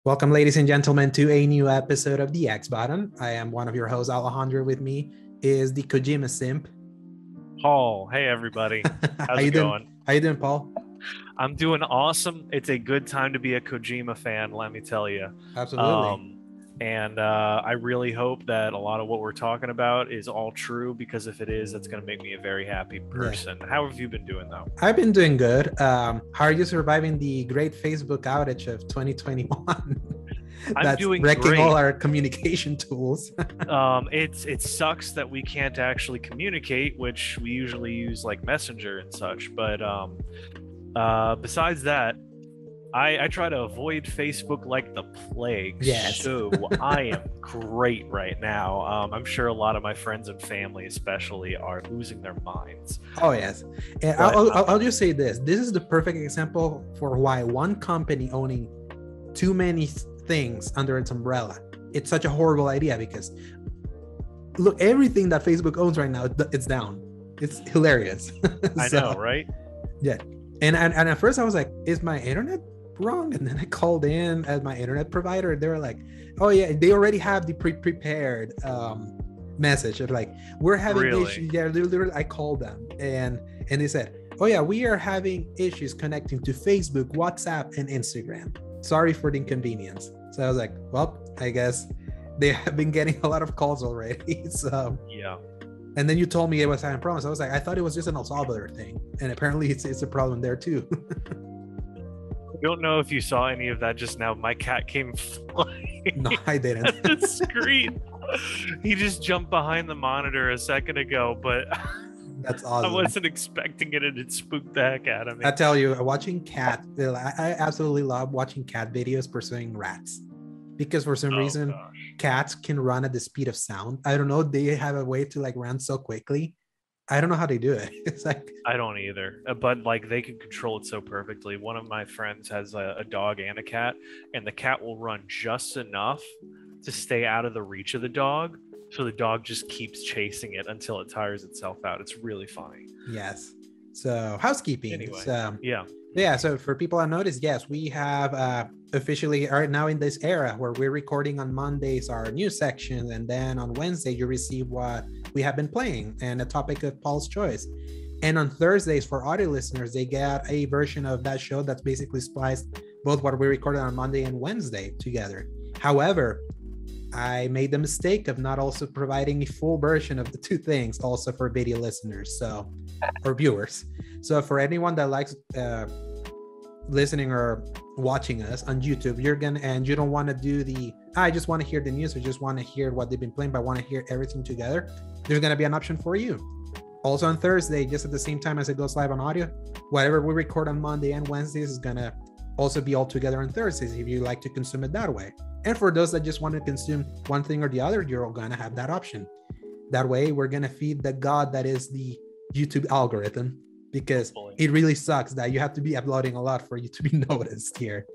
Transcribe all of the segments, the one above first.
Welcome, ladies and gentlemen, to a new episode of the X Button. I am one of your hosts, Alejandro. With me is the Kojima simp, Paul. Hey, everybody. How How's you it doing? going? How you doing, Paul? I'm doing awesome. It's a good time to be a Kojima fan, let me tell you. Absolutely. And I really hope that a lot of what we're talking about is all true, because if it is, that's going to make me a very happy Yeah, person. How have you been doing, though? I've been doing good. How are you surviving the great Facebook outage of 2021? I'm That's doing wrecking great. all our communication tools. It sucks that we can't actually communicate, which we usually use like Messenger and such. But besides that, I try to avoid Facebook like the plague. Yes. So I am great right now. I'm sure a lot of my friends and family, especially, are losing their minds. Oh, yes. And But I'll just say this. This is the perfect example for why one company owning too many things under its umbrella, it's such a horrible idea, because look, everything that Facebook owns right now, it's down. It's hilarious. I know, right? Yeah. And at first I was like, is my internet wrong? And then I called in as my internet provider. They were like, oh yeah, they already have the prepared message of like, we're having issues. Yeah, literally, I called them and they said, oh yeah, we are having issues connecting to Facebook, WhatsApp, and Instagram. Sorry for the inconvenience. So I was like, well, I guess they have been getting a lot of calls already. So Yeah. and then you told me it was having problems. I was like, I thought it was just an El Salvador thing, and apparently it's a problem there too. I don't know if you saw any of that just now. My cat came flying No, I didn't. at the screen. He just jumped behind the monitor a second ago, but That's I awesome. wasn't expecting it, and it spooked the heck out of me. I tell you, watching cat, I absolutely love watching cat videos pursuing rats, because for some Oh reason gosh. cats can run at the speed of sound. I don't know. They have a way to like run so quickly. I don't know how they do it. It's like, I don't either, but like they can control it so perfectly. One of my friends has a dog and a cat, and the cat will run just enough to stay out of the reach of the dog, so the dog just keeps chasing it until it tires itself out. It's really funny. yes. So housekeeping. Anyway, So yeah. yeah, so for people I noticed, yes, we have officially are now in this era where we're recording on Mondays our news section, and then on Wednesday you receive what we have been playing and a topic of Paul's choice. And on Thursdays, for audio listeners, they get a version of that show that's basically spliced both what we recorded on Monday and Wednesday together. However, I made the mistake of not also providing a full version of the two things also for video listeners, so or viewers. So for anyone that likes listening or watching us on YouTube, you don't want to do the I just want to hear the news or just want to hear what they've been playing, but I want to hear everything together, there's going to be an option for you. Also on Thursday, just at the same time as it goes live on audio, whatever we record on Monday and Wednesdays is going to also be all together on Thursdays if you like to consume it that way. And for those that just want to consume one thing or the other, you're going to have that option. That way, we're going to feed the god that is the YouTube algorithm, because Hopefully. it really sucks that you have to be uploading a lot for you to be noticed here.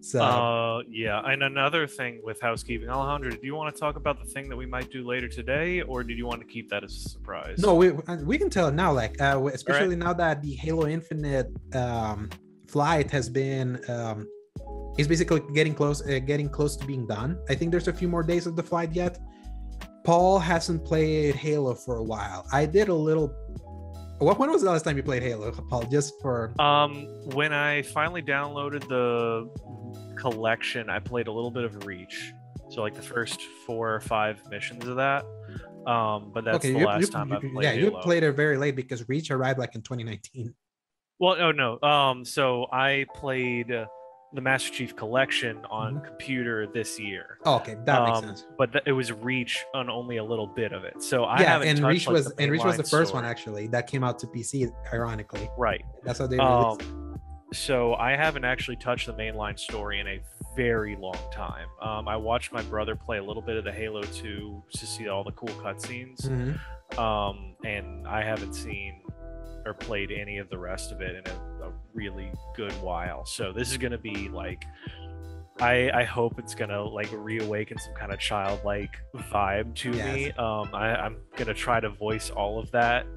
So Yeah, and another thing with housekeeping, Alejandro, do you want to talk about the thing that we might do later today, or did you want to keep that as a surprise? no, we can tell it now, like especially now that the Halo Infinite flight has been is basically getting close to being done. I think there's a few more days of the flight yet. Paul hasn't played Halo for a while. I did a little. When was the last time you played Halo, Paul? Just for when I finally downloaded the collection, I played a little bit of Reach, so like the first 4 or 5 missions of that. But that's the last time I played. Yeah, Halo. you played it very late because Reach arrived like in 2019. Well, oh no. So I played the Master Chief Collection on computer this year. Oh, okay, that makes sense. But it was Reach on only a little bit of it. So I yeah, haven't and touched, Reach like, was the Reach was the mainline first story. one actually that came out to PC, ironically. Right. That's how they released. So I haven't actually touched the mainline story in a very long time. I watched my brother play a little bit of the Halo 2 to see all the cool cutscenes. And I haven't seen or played any of the rest of it in a really good while. So this is going to be like, I hope it's going to like reawaken some kind of childlike vibe to me. I'm going to try to voice all of that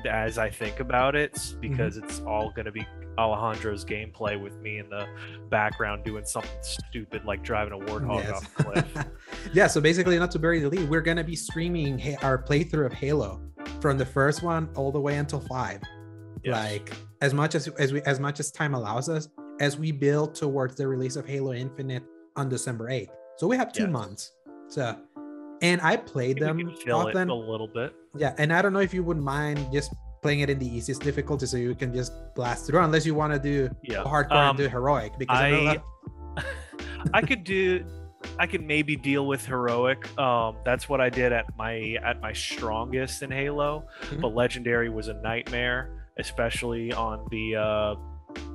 as I think about it, because it's all going to be Alejandro's gameplay with me in the background doing something stupid like driving a warthog off a cliff. Yeah, so basically, not to bury the lead, we're gonna be streaming our playthrough of Halo from the first one all the way until 5. Yes. Like as much as time allows us, as we build towards the release of Halo Infinite on December 8th. So we have 2 months. So, and I played them often a little bit. Yeah, and I don't know if you wouldn't mind just playing it in the easiest difficulty so you can just blast through, unless you want to do hardcore and do heroic, because I could maybe deal with heroic. That's what I did at my strongest in Halo, but legendary was a nightmare, especially on the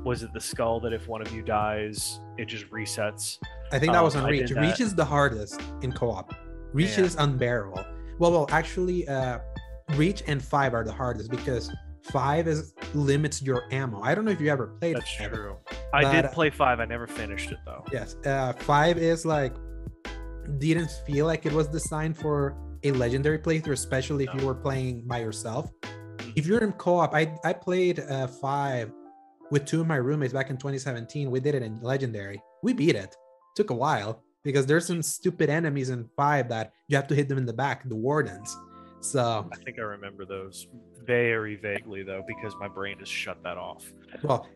was it the skull that if one of you dies it just resets. I think that was on Reach. Reach is the hardest in co-op. Reach is unbearable. Well, actually, Reach and 5 are the hardest because 5 limits your ammo. I don't know if you ever played. That's true. I did play 5. I never finished it though. Yes, 5 is like didn't feel like it was designed for a legendary playthrough, especially if you were playing by yourself. If you're in co-op, I played 5 with 2 of my roommates back in 2017. We did it in legendary. We beat it. Took a while because there's some stupid enemies in 5 that you have to hit them in the back, the wardens. So I think I remember those very vaguely though, because my brain just shut that off. Well,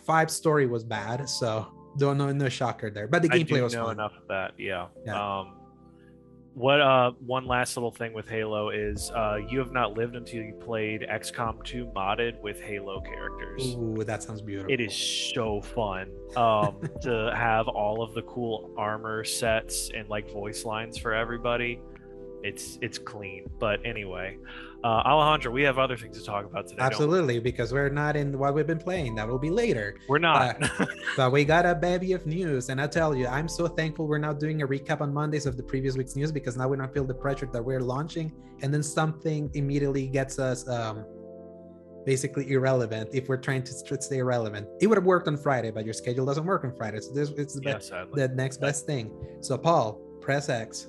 5 story was bad, so don't know, no shocker there. But the gameplay was fun. Enough of that, yeah. One last little thing with Halo is you have not lived until you played XCOM 2 modded with Halo characters. Ooh, that sounds beautiful. It is so fun to have all of the cool armor sets and like voice lines for everybody. It's clean. But anyway, Alejandro, we have other things to talk about today. Absolutely, because we're not in what we've been playing. That will be later. We're not. But we got a bevy of news, and I tell you, I'm so thankful we're now doing a recap on Mondays of the previous week's news, because now we don't feel the pressure that we're launching and then something immediately gets us basically irrelevant if we're trying to stay relevant. It would have worked on Friday, but your schedule doesn't work on Friday, so it's the next best thing. So Paul, press X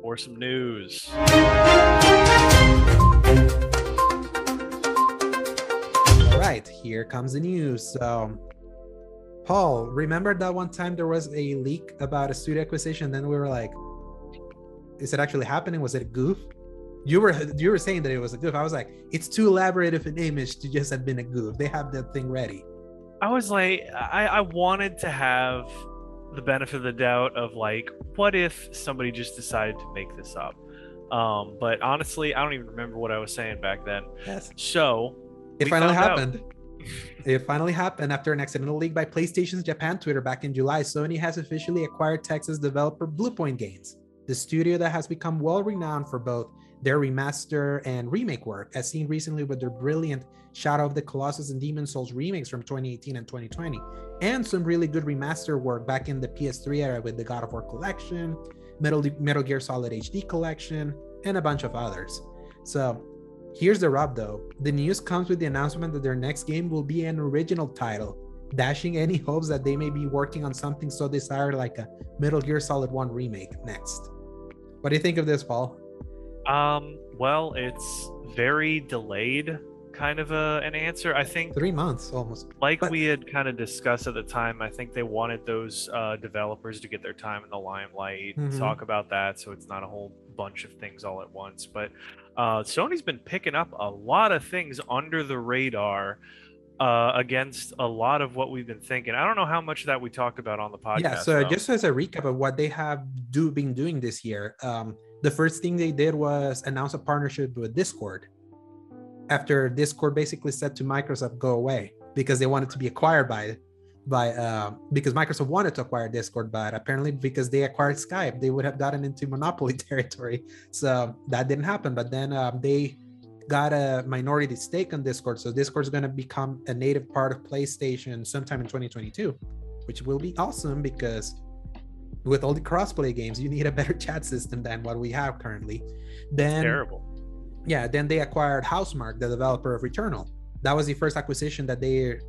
for some news. All right, here comes the news. So, Paul, remember that one time there was a leak about a studio acquisition? Then we were like, is it actually happening? Was it a goof? You were saying that it was a goof. I was like, it's too elaborate of an image to just have been a goof. They have that thing ready. I was like, I wanted to have the benefit of the doubt of like, what if somebody just decided to make this up? But honestly, I don't even remember what I was saying back then. Yes. So it finally happened. It finally happened after an accidental leak by PlayStation's Japan Twitter back in July. Sony has officially acquired Texas developer Bluepoint Games, the studio that has become well renowned for both their remaster and remake work, as seen recently with their brilliant Shadow of the Colossus and Demon's Souls remakes from 2018 and 2020, and some really good remaster work back in the PS3 era with the God of War collection, Metal Gear Solid HD collection, and a bunch of others. So here's the rub though. The news comes with the announcement that their next game will be an original title, dashing any hopes that they may be working on something so desired like a Metal Gear Solid 1 remake next. What do you think of this, Paul? Well, it's very delayed kind of an answer. I think 3 months almost. We had kind of discussed at the time, I think they wanted those developers to get their time in the limelight, talk about that, so it's not a whole bunch of things all at once. But Sony's been picking up a lot of things under the radar against a lot of what we've been thinking. I don't know how much of that we talked about on the podcast. Yeah, so just as a recap of what they have been doing this year, the first thing they did was announce a partnership with Discord. After Discord basically said to Microsoft, go away, because they wanted to be acquired because Microsoft wanted to acquire Discord, but apparently because they acquired Skype, they would have gotten into monopoly territory. So that didn't happen. But then they got a minority stake on Discord. So Discord is going to become a native part of PlayStation sometime in 2022, which will be awesome because with all the crossplay games, you need a better chat system than what we have currently. Then it's terrible. Yeah, then they acquired Housemarque, the developer of Returnal. That was the first acquisition that they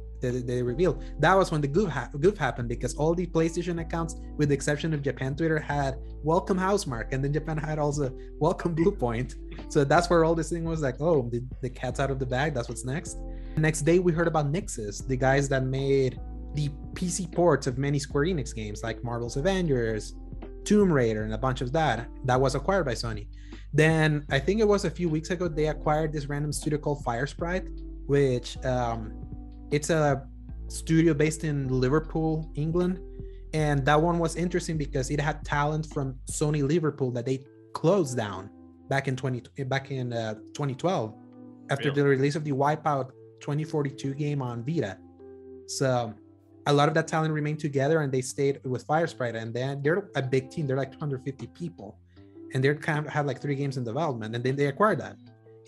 revealed. That was when the goof happened, because all the PlayStation accounts, with the exception of Japan Twitter, had welcome Housemarque, and then Japan had also welcome Bluepoint. So that's where all this thing was like, oh, the cat's out of the bag. That's what's next. The next day, we heard about Nixxes, the guys that made the PC ports of many Square Enix games like Marvel's Avengers, Tomb Raider, and a bunch of that. That was acquired by Sony. Then I think it was a few weeks ago, they acquired this random studio called Firesprite, which it's a studio based in Liverpool, England. And that one was interesting because it had talent from Sony Liverpool that they closed down back in 2012 after the release of the Wipeout 2042 game on Vita. So a lot of that talent remained together and they stayed with Firesprite, and then they're a big team. They're like 250 people, and they're kind of have like 3 games in development, and then they acquired that.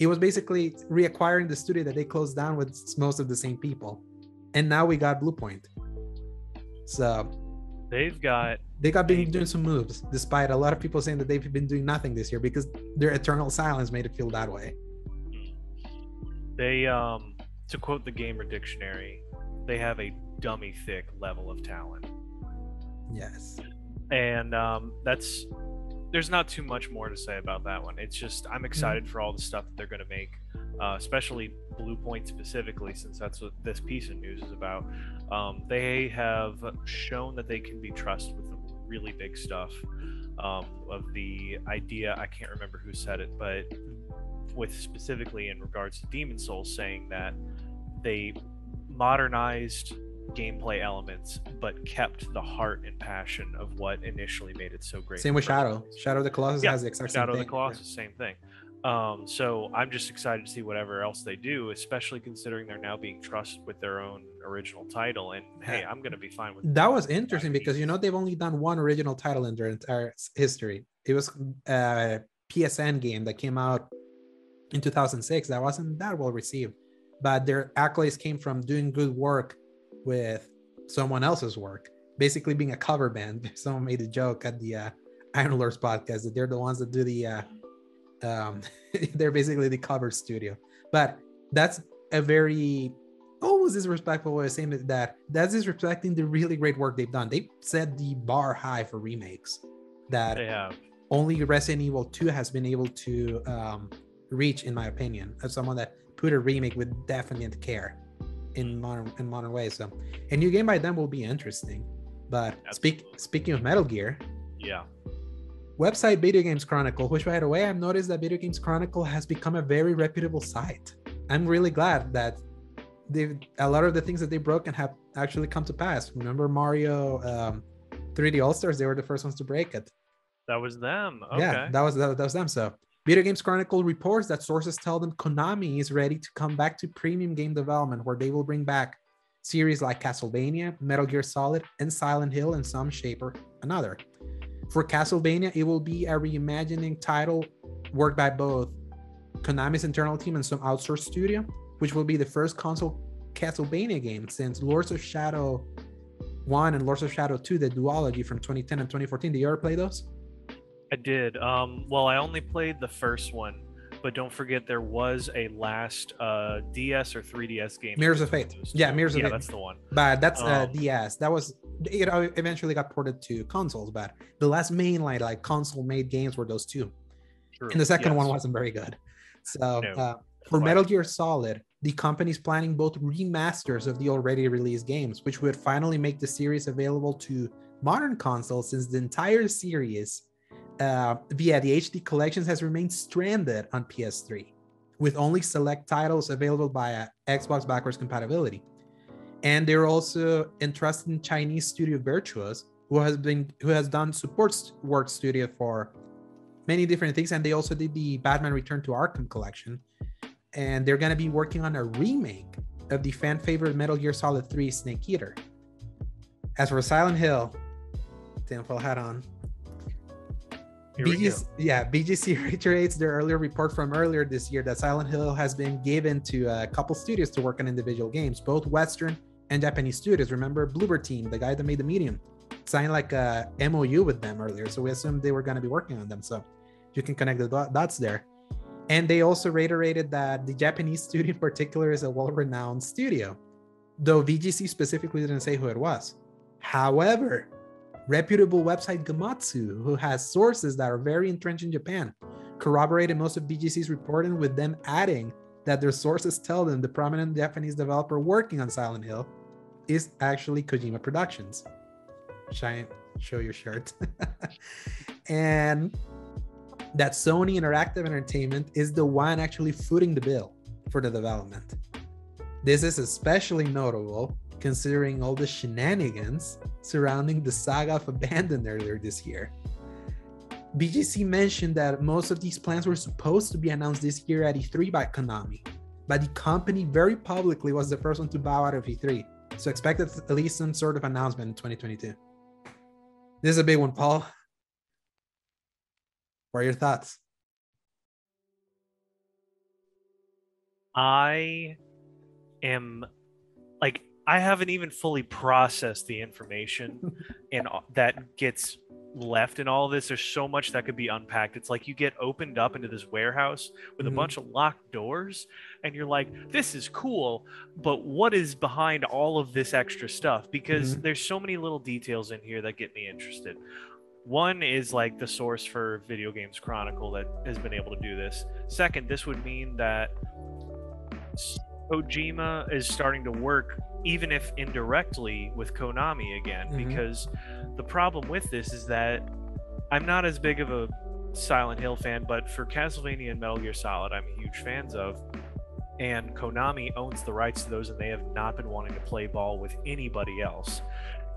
It was basically reacquiring the studio that they closed down with most of the same people, and now we got Bluepoint. So they been doing some moves, despite a lot of people saying that they've been doing nothing this year because their eternal silence made it feel that way. They to quote the Gamer Dictionary, they have a dummy thick level of talent. Yes. And there's not too much more to say about that one. It's just I'm excited for all the stuff that they're going to make, especially Bluepoint specifically, since that's what this piece of news is about. They have shown that they can be trusted with the really big stuff, of the idea. I can't remember who said it, but with specifically in regards to Demon's Souls, saying that they modernized gameplay elements but kept the heart and passion of what initially made it so great. Same with Shadow of the Colossus has the exact same Shadow thing. of the Colossus, same thing. So I'm just excited to see whatever else they do, especially considering they're now being trusted with their own original title. And hey, I'm going to be fine with that. Was interesting because they've only done one original title in their entire history. It was a PSN game that came out in 2006 that wasn't that well received, but their accolades came from doing good work with someone else's work, basically being a cover band. Someone made a joke at the Iron Lords podcast that they're the ones that do the they're basically the cover studio. But that's a very almost disrespectful way of saying that. That's disrespecting the really great work they've done. They set the bar high for remakes that only Resident Evil 2 has been able to reach, in my opinion, as someone that put a remake with definite care in modern ways. So a new game by them will be interesting. But speaking of Metal Gear, website Video Games Chronicle, which by the way, I've noticed that Video Games Chronicle has become a very reputable site. I'm really glad that a lot of the things that they broke and have actually come to pass. Remember Mario 3D All-Stars? They were the first ones to break it. That was them. Okay. Yeah, that was them. So Video Games Chronicle reports that sources tell them Konami is ready to come back to premium game development, where they will bring back series like Castlevania, Metal Gear Solid, and Silent Hill in some shape or another. For Castlevania, it will be a reimagining title worked by both Konami's internal team and some outsourced studio, which will be the first console Castlevania game since Lords of Shadow 1 and Lords of Shadow 2, the duology from 2010 and 2014. Did you ever play those? I did. Well, I only played the first one, but don't forget there was a last DS or 3DS game. Mirrors of Fate. Yeah, Mirrors of Fate. Yeah, that's the one. But that's DS. That was, it eventually got ported to consoles, but the last mainline like console-made games were those two. True. And the second one wasn't very good. So for Metal Gear Solid, the company's planning both remasters of the already released games, which would finally make the series available to modern consoles, since the entire series via the HD collections has remained stranded on PS3, with only select titles available via Xbox backwards compatibility. And they're also entrusted in Chinese studio Virtuos, who has done support work studio for many different things, and they also did the Batman Return to Arkham collection. And they're going to be working on a remake of the fan favorite Metal Gear Solid 3 Snake Eater. As for Silent Hill, tinfoil hat on. BGC reiterates their earlier report from earlier this year that Silent Hill has been given to a couple studios to work on individual games, both Western and Japanese studios. Remember Bloomberg team, the guy that made the Medium, signed like a MOU with them earlier, so we assumed they were going to be working on them. So you can connect the dots there. And they also reiterated that the Japanese studio in particular is a well-renowned studio, though VGC specifically didn't say who it was. However, reputable website Gamatsu, who has sources that are very entrenched in Japan, corroborated most of VGC's reporting, with them adding that their sources tell them the prominent Japanese developer working on Silent Hill is actually Kojima Productions. Show your shirt. And that Sony Interactive Entertainment is the one actually footing the bill for the development. This is especially notable considering all the shenanigans surrounding the saga of Abandon earlier this year. BGC mentioned that most of these plans were supposed to be announced this year at E3 by Konami, but the company very publicly was the first one to bow out of E3. So expect at least some sort of announcement in 2022. This is a big one, Paul. What are your thoughts? I haven't even fully processed the information and that gets left in all of this. There's so much that could be unpacked. It's like you get opened up into this warehouse with a bunch of locked doors and you're like, this is cool, but what is behind all of this extra stuff? Because there's so many little details in here that get me interested. One is like the source for Video Games Chronicle that has been able to do this. Second, this would mean that Kojima is starting to work, even if indirectly, with Konami again, because the problem with this is that I'm not as big of a Silent Hill fan, but for Castlevania and Metal Gear Solid, I'm huge fans of, and Konami owns the rights to those, and they have not been wanting to play ball with anybody else.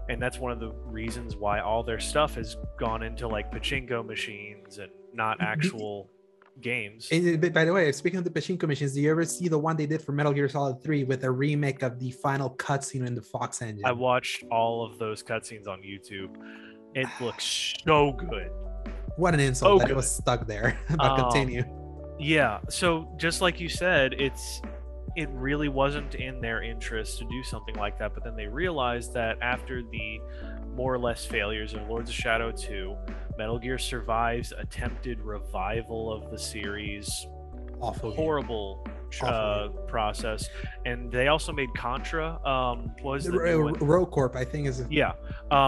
And that's one of the reasons why all their stuff has gone into like pachinko machines and not actual games. And by the way, speaking of the pachinko machines, do you ever see the one they did for Metal Gear Solid 3 with a remake of the final cutscene in the Fox engine? I watched all of those cutscenes on YouTube. It looks so good. What an insult that it was stuck there. But continue. Yeah, so just like you said, it really wasn't in their interest to do something like that, but then they realized that after the more or less failures of Lords of Shadow 2, Metal Gear Survive's attempted revival of the series, horrible process, and they also made Contra. Was the RoCorp, I think, is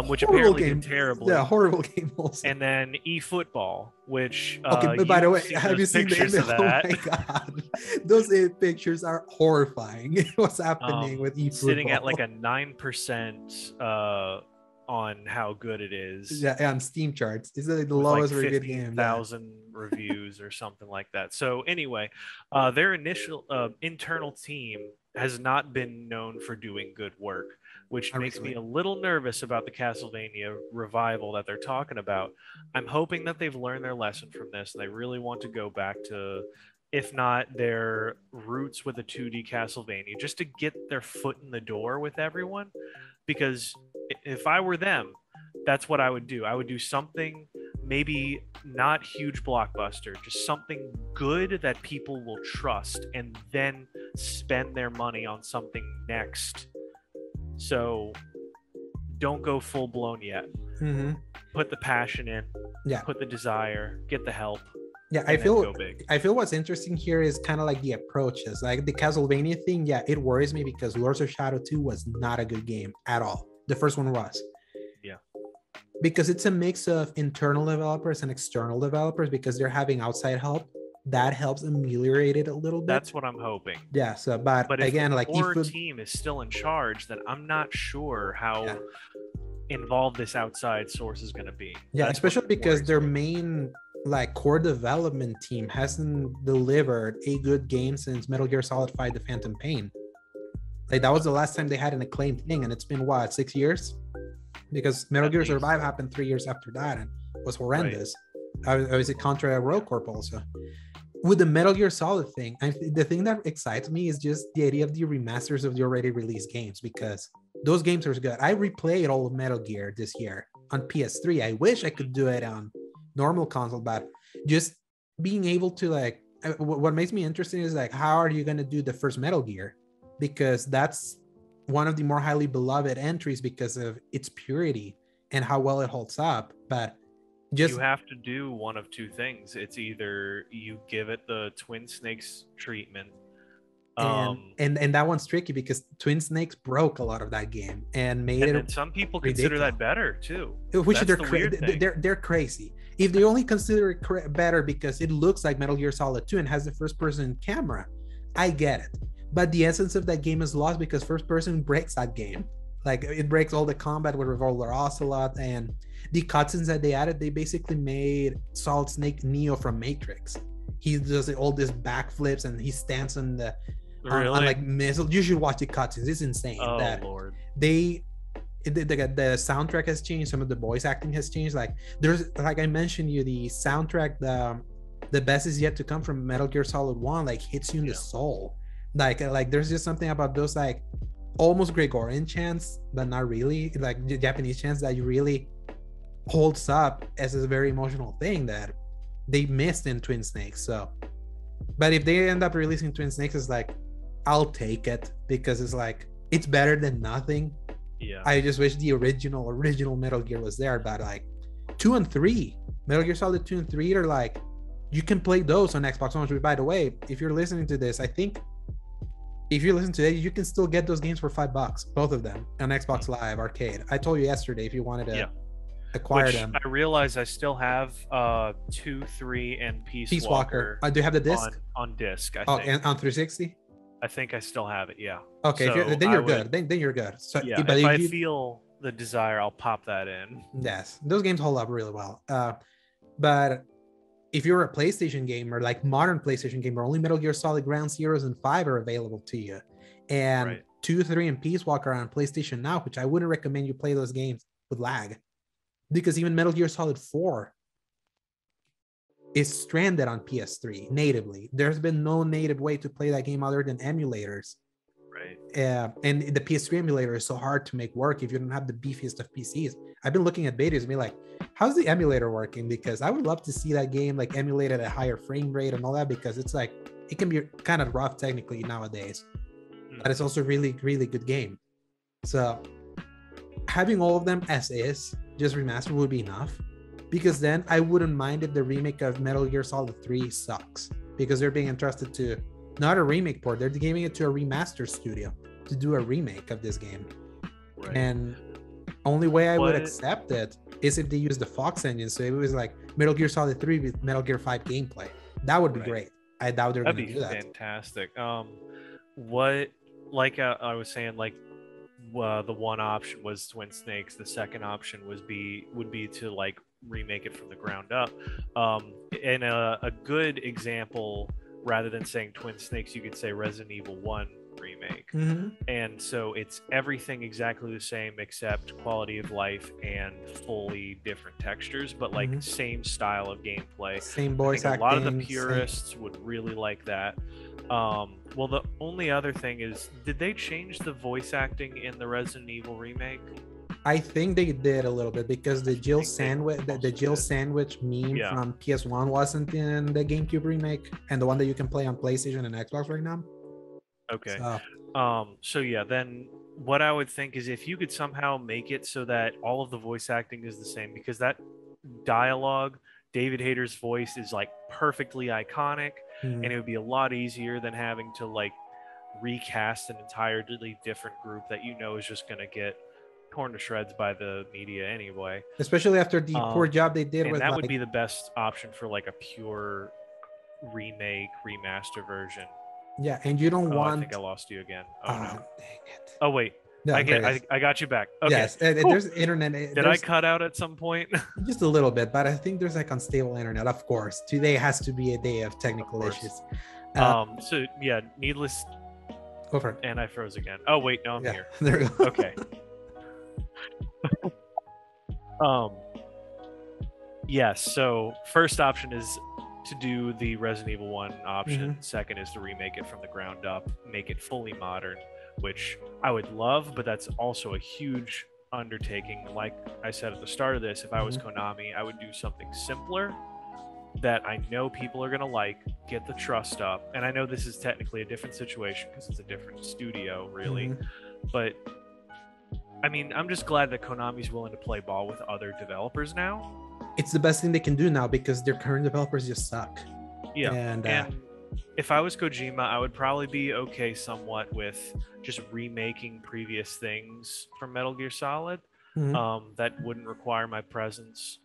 which apparently did terribly. Yeah, horrible game also. And then eFootball, which okay, but by the way, have you seen pictures of that? Oh my god, those pictures are horrifying. What's happening with eFootball? Sitting at like a 9% on how good it is. Yeah, on Steam charts. This is like the lowest like rated game. 15,000 reviews or something like that. So anyway, their initial internal team has not been known for doing good work, which makes me a little nervous about the Castlevania revival that they're talking about. I'm hoping that they've learned their lesson from this and they really want to go back to, if not their roots with a 2D Castlevania, just to get their foot in the door with everyone. Because if I were them, that's what I would do. I would do something, maybe not huge blockbuster, just something good that people will trust, and then spend their money on something next. So don't go full blown yet. Put the passion in, put the desire, get the help. Yeah, I feel what's interesting here is kind of like the approaches. Like the Castlevania thing, it worries me because Lords of Shadow 2 was not a good game at all. The first one was. Yeah. Because it's a mix of internal developers and external developers, because they're having outside help. That helps ameliorate it a little bit. That's what I'm hoping. Yeah, so but again, if the core team is still in charge, then I'm not sure how involved this outside source is going to be. Yeah, especially because their main core development team hasn't delivered a good game since Metal Gear Solid 5 The Phantom Pain. Like that was the last time they had an acclaimed thing, and it's been 6 years? Because Metal Gear Survive happened 3 years after that and was horrendous. Obviously Contra RoCorp also. With the Metal Gear Solid thing, the thing that excites me is just the idea of the remasters of the already released games, because those games are good. I replayed all of Metal Gear this year on PS3. I wish I could do it on normal console, but just being able to what makes me interesting is how are you going to do the first Metal Gear, because that's one of the more highly beloved entries because of its purity and how well it holds up. But you have to do one of two things. It's either you give it the Twin Snakes treatment, and that one's tricky because Twin Snakes broke a lot of that game and made it. And some people consider that better too. Which they're crazy. If they only consider it better because it looks like Metal Gear Solid 2 and has the first-person camera, I get it. But the essence of that game is lost because first person breaks that game. Like it breaks all the combat with Revolver Ocelot, and the cutscenes that they added, they basically made Solid Snake Neo from Matrix. He does all these backflips and he stands on the on like missiles. You should watch the cutscenes. It's insane. Oh that Lord. The soundtrack has changed. Some of the voice acting has changed. Like there's, like I mentioned you, the soundtrack, the best is yet to come from Metal Gear Solid 1, like hits you in the soul. Like there's just something about those like almost Gregorian chants, but not really, like the Japanese chants, that you really holds up as a very emotional thing that they missed in Twin Snakes. So, but if they end up releasing Twin Snakes, it's like, I'll take it, because it's like, it's better than nothing. Yeah. I just wish the original Metal Gear was there, but like 2 and 3, Metal Gear Solid 2 and 3 are like, you can play those on Xbox One. By the way, if you're listening to this, I think if you listen to it, you can still get those games for $5, both of them, on Xbox Live Arcade. I told you yesterday if you wanted to acquire them. I realize I still have 2, 3, and Peace Walker. Do you have the disc? On disc, I think. And on 360? I think I still have it, yeah. Okay, so then you're good. Then you're good. So, yeah, but if I feel the desire, I'll pop that in. Yes, those games hold up really well. But if you're a PlayStation gamer, like modern PlayStation gamer, only Metal Gear Solid Ground Zeroes and 5 are available to you. And 2, 3, and Peace Walker are on PlayStation Now, which I wouldn't recommend you play those games with lag. Because even Metal Gear Solid 4 is stranded on PS3 natively. There's been no native way to play that game other than emulators. Right. And the PS3 emulator is so hard to make work if you don't have the beefiest of PCs. I've been looking at betas and be like, how's the emulator working? Because I would love to see that game like emulated at a higher frame rate and all that, because it's like, it can be kind of rough technically nowadays, but it's also really, really good game. So having all of them as is, just remastered, would be enough, because then I wouldn't mind if the remake of Metal Gear Solid 3 sucks, because they're being entrusted to not a remake port, they're giving it to a remaster studio to do a remake of this game. Right. And only way I would accept it is if they use the Fox engine. So it was like Metal Gear Solid 3 with Metal Gear 5 gameplay. That would be great. I doubt they're going to do that. That'd be fantastic. What, like I was saying, like the one option was Twin Snakes. The second option would be to like remake it from the ground up. And a good example, rather than saying Twin Snakes, you could say Resident Evil 1 remake. And so it's everything exactly the same except quality of life and fully different textures, but like same style of gameplay, same voice acting. A lot of the purists would really like that. Well, the only other thing is, did they change the voice acting in the Resident Evil remake? I think they did a little bit, because the Jill sandwich, the Jill sandwich meme from PS1 wasn't in the GameCube remake, and the one that you can play on PlayStation and Xbox right now. Okay. So yeah, then what I would think is if you could somehow make it so that all of the voice acting is the same, because that dialogue, David Hayter's voice is like perfectly iconic, and it would be a lot easier than having to like recast an entirely different group that you know is just going to get torn to shreds by the media anyway. Especially after the poor job they did with that would be the best option for like a pure remake, remaster version. Yeah, and you don't want... I think I lost you again. Oh, no. Dang it. Oh, wait. No, I got you back. Okay. Yes, there's internet. Did I cut out at some point? Just a little bit, but I think there's like unstable internet, of course. Today has to be a day of technical issues. So, yeah, needless... Go for it. And I froze again. Oh, wait, no, I'm here. There we go. Okay. Yes, so first option is to do the Resident Evil 1 option. Second is to remake it from the ground up, make it fully modern, which I would love, but that's also a huge undertaking. Like I said at the start of this, if I was Konami, I would do something simpler that I know people are going to like, get the trust up. And I know this is technically a different situation because it's a different studio, really. But I mean, I'm just glad that Konami's willing to play ball with other developers now. It's the best thing they can do now, because their current developers just suck. Yeah, and if I was Kojima, I would probably be okay somewhat with just remaking previous things from Metal Gear Solid. That wouldn't require my presence,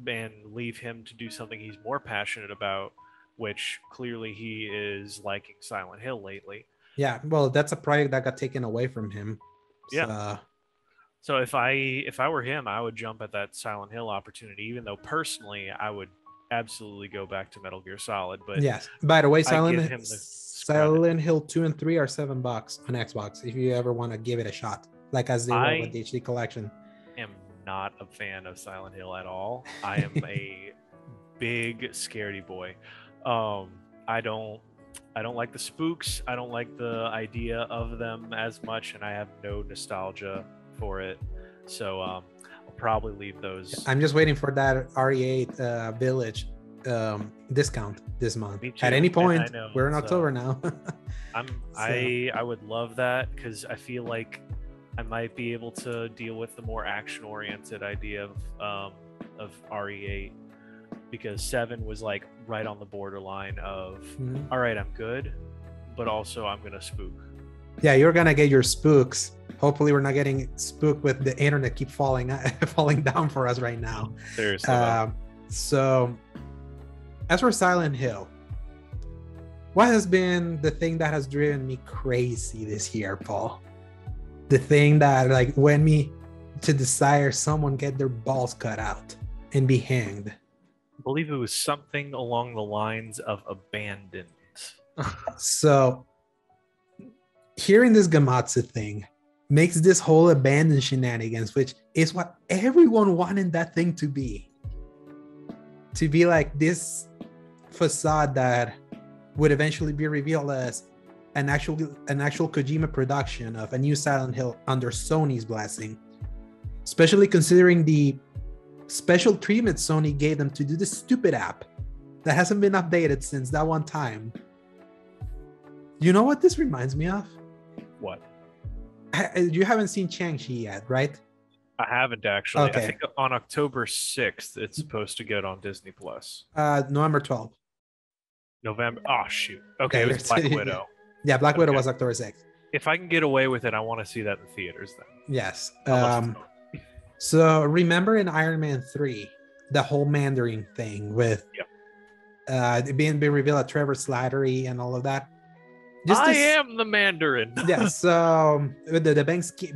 and leave him to do something he's more passionate about. which clearly he is liking Silent Hill lately. Yeah, well, that's a project that got taken away from him. Yeah. So if I were him, I would jump at that Silent Hill opportunity, even though personally I would absolutely go back to Metal Gear Solid. But yes, by the way, Silent Hill 2 and 3 are $7 on Xbox if you ever want to give it a shot, like as they were with the HD collection. I am not a fan of Silent Hill at all. I am a big scaredy boy. I don't like the spooks. I don't like the idea of them as much, and I have no nostalgia for it. So I'll probably leave those. I'm just waiting for that RE8 Village discount this month. At any point, we're in October now. I would love that, because I feel like I might be able to deal with the more action-oriented idea of RE8, because 7 was like right on the borderline of all right, I'm good, but also I'm gonna spook. Yeah, you're gonna get your spooks. Hopefully we're not getting spooked with the internet keep falling down for us right now. Seriously. So as for Silent Hill, what has been the thing that has driven me crazy this year, Paul? The thing that like went me to desire someone get their balls cut out and be hanged. I believe it was something along the lines of abandoned. So hearing this Gamatsu thing makes this whole abandoned shenanigans, which is what everyone wanted that thing to be like this facade that would eventually be revealed as an actual Kojima production of a new Silent Hill under Sony's blessing, especially considering the special treatment Sony gave them to do this stupid app that hasn't been updated since that one time. You know what this reminds me of? What? You haven't seen Shang-Chi yet, right? I haven't actually. Okay. I think on October 6th it's supposed to get on Disney Plus. November 12th. November. Oh shoot. Okay, it was Black Widow. Yeah, Black Widow was October 6th. If I can get away with it, I want to see that in theaters then. Yes. So remember in Iron Man 3, the whole Mandarin thing with being revealed at Trevor Slattery and all of that. I am the Mandarin. Yeah, so the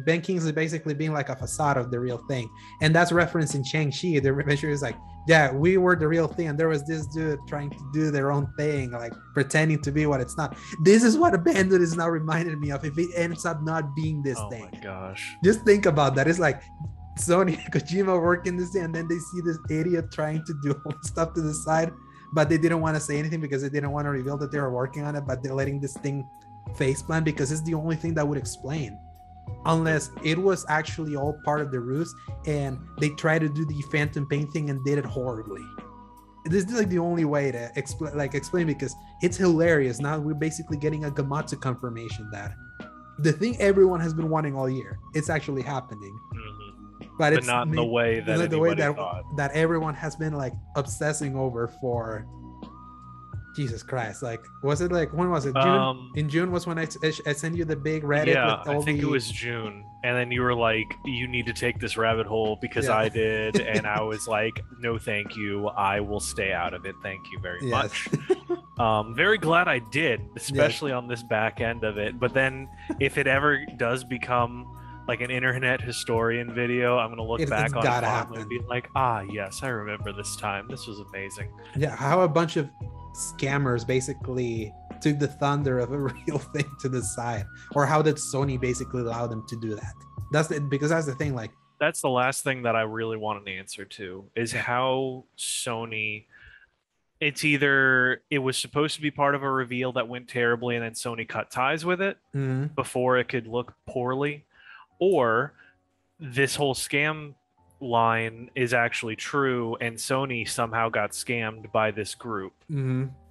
Ben Kingsley basically being like a facade of the real thing. And that's referencing Shang-Chi. The measure is like, yeah, we were the real thing. And there was this dude trying to do their own thing, like pretending to be what it's not. This is what Abandoned is now reminding me of if it ends up not being this thing. Oh my gosh. Just think about that. It's like Sony and Kojima working this thing, and then they see this idiot trying to do all the stuff to the side, but they didn't want to say anything because they didn't want to reveal that they were working on it, but they're letting this thing faceplant because it's the only thing that would explain, unless it was actually all part of the ruse and they tried to do the Phantom Pain thing and did it horribly. This is like the only way to explain because it's hilarious. Now we're basically getting a Gamatsu confirmation that the thing everyone has been wanting all year, it's actually happening. But it's not in the way that that everyone has been like obsessing over for. Jesus Christ! Like, was it like when was it? June? In June was when I sent you the big Reddit. Yeah, I think it was June, and then you were like, "You need to take this rabbit hole because I did," and I was like, "No, thank you. I will stay out of it. Thank you very much." Very glad I did, especially on this back end of it. But then, if it ever does become like an internet historian video, I'm gonna look back on it and be like, yes, I remember this time. This was amazing. Yeah, how a bunch of scammers basically took the thunder of a real thing to the side, or how did Sony basically allow them to do that? Because that's the thing. Like, that's the last thing that I really want an answer to is how Sony. It's either it was supposed to be part of a reveal that went terribly, and then Sony cut ties with it before it could look poorly. Or this whole scam line is actually true and Sony somehow got scammed by this group,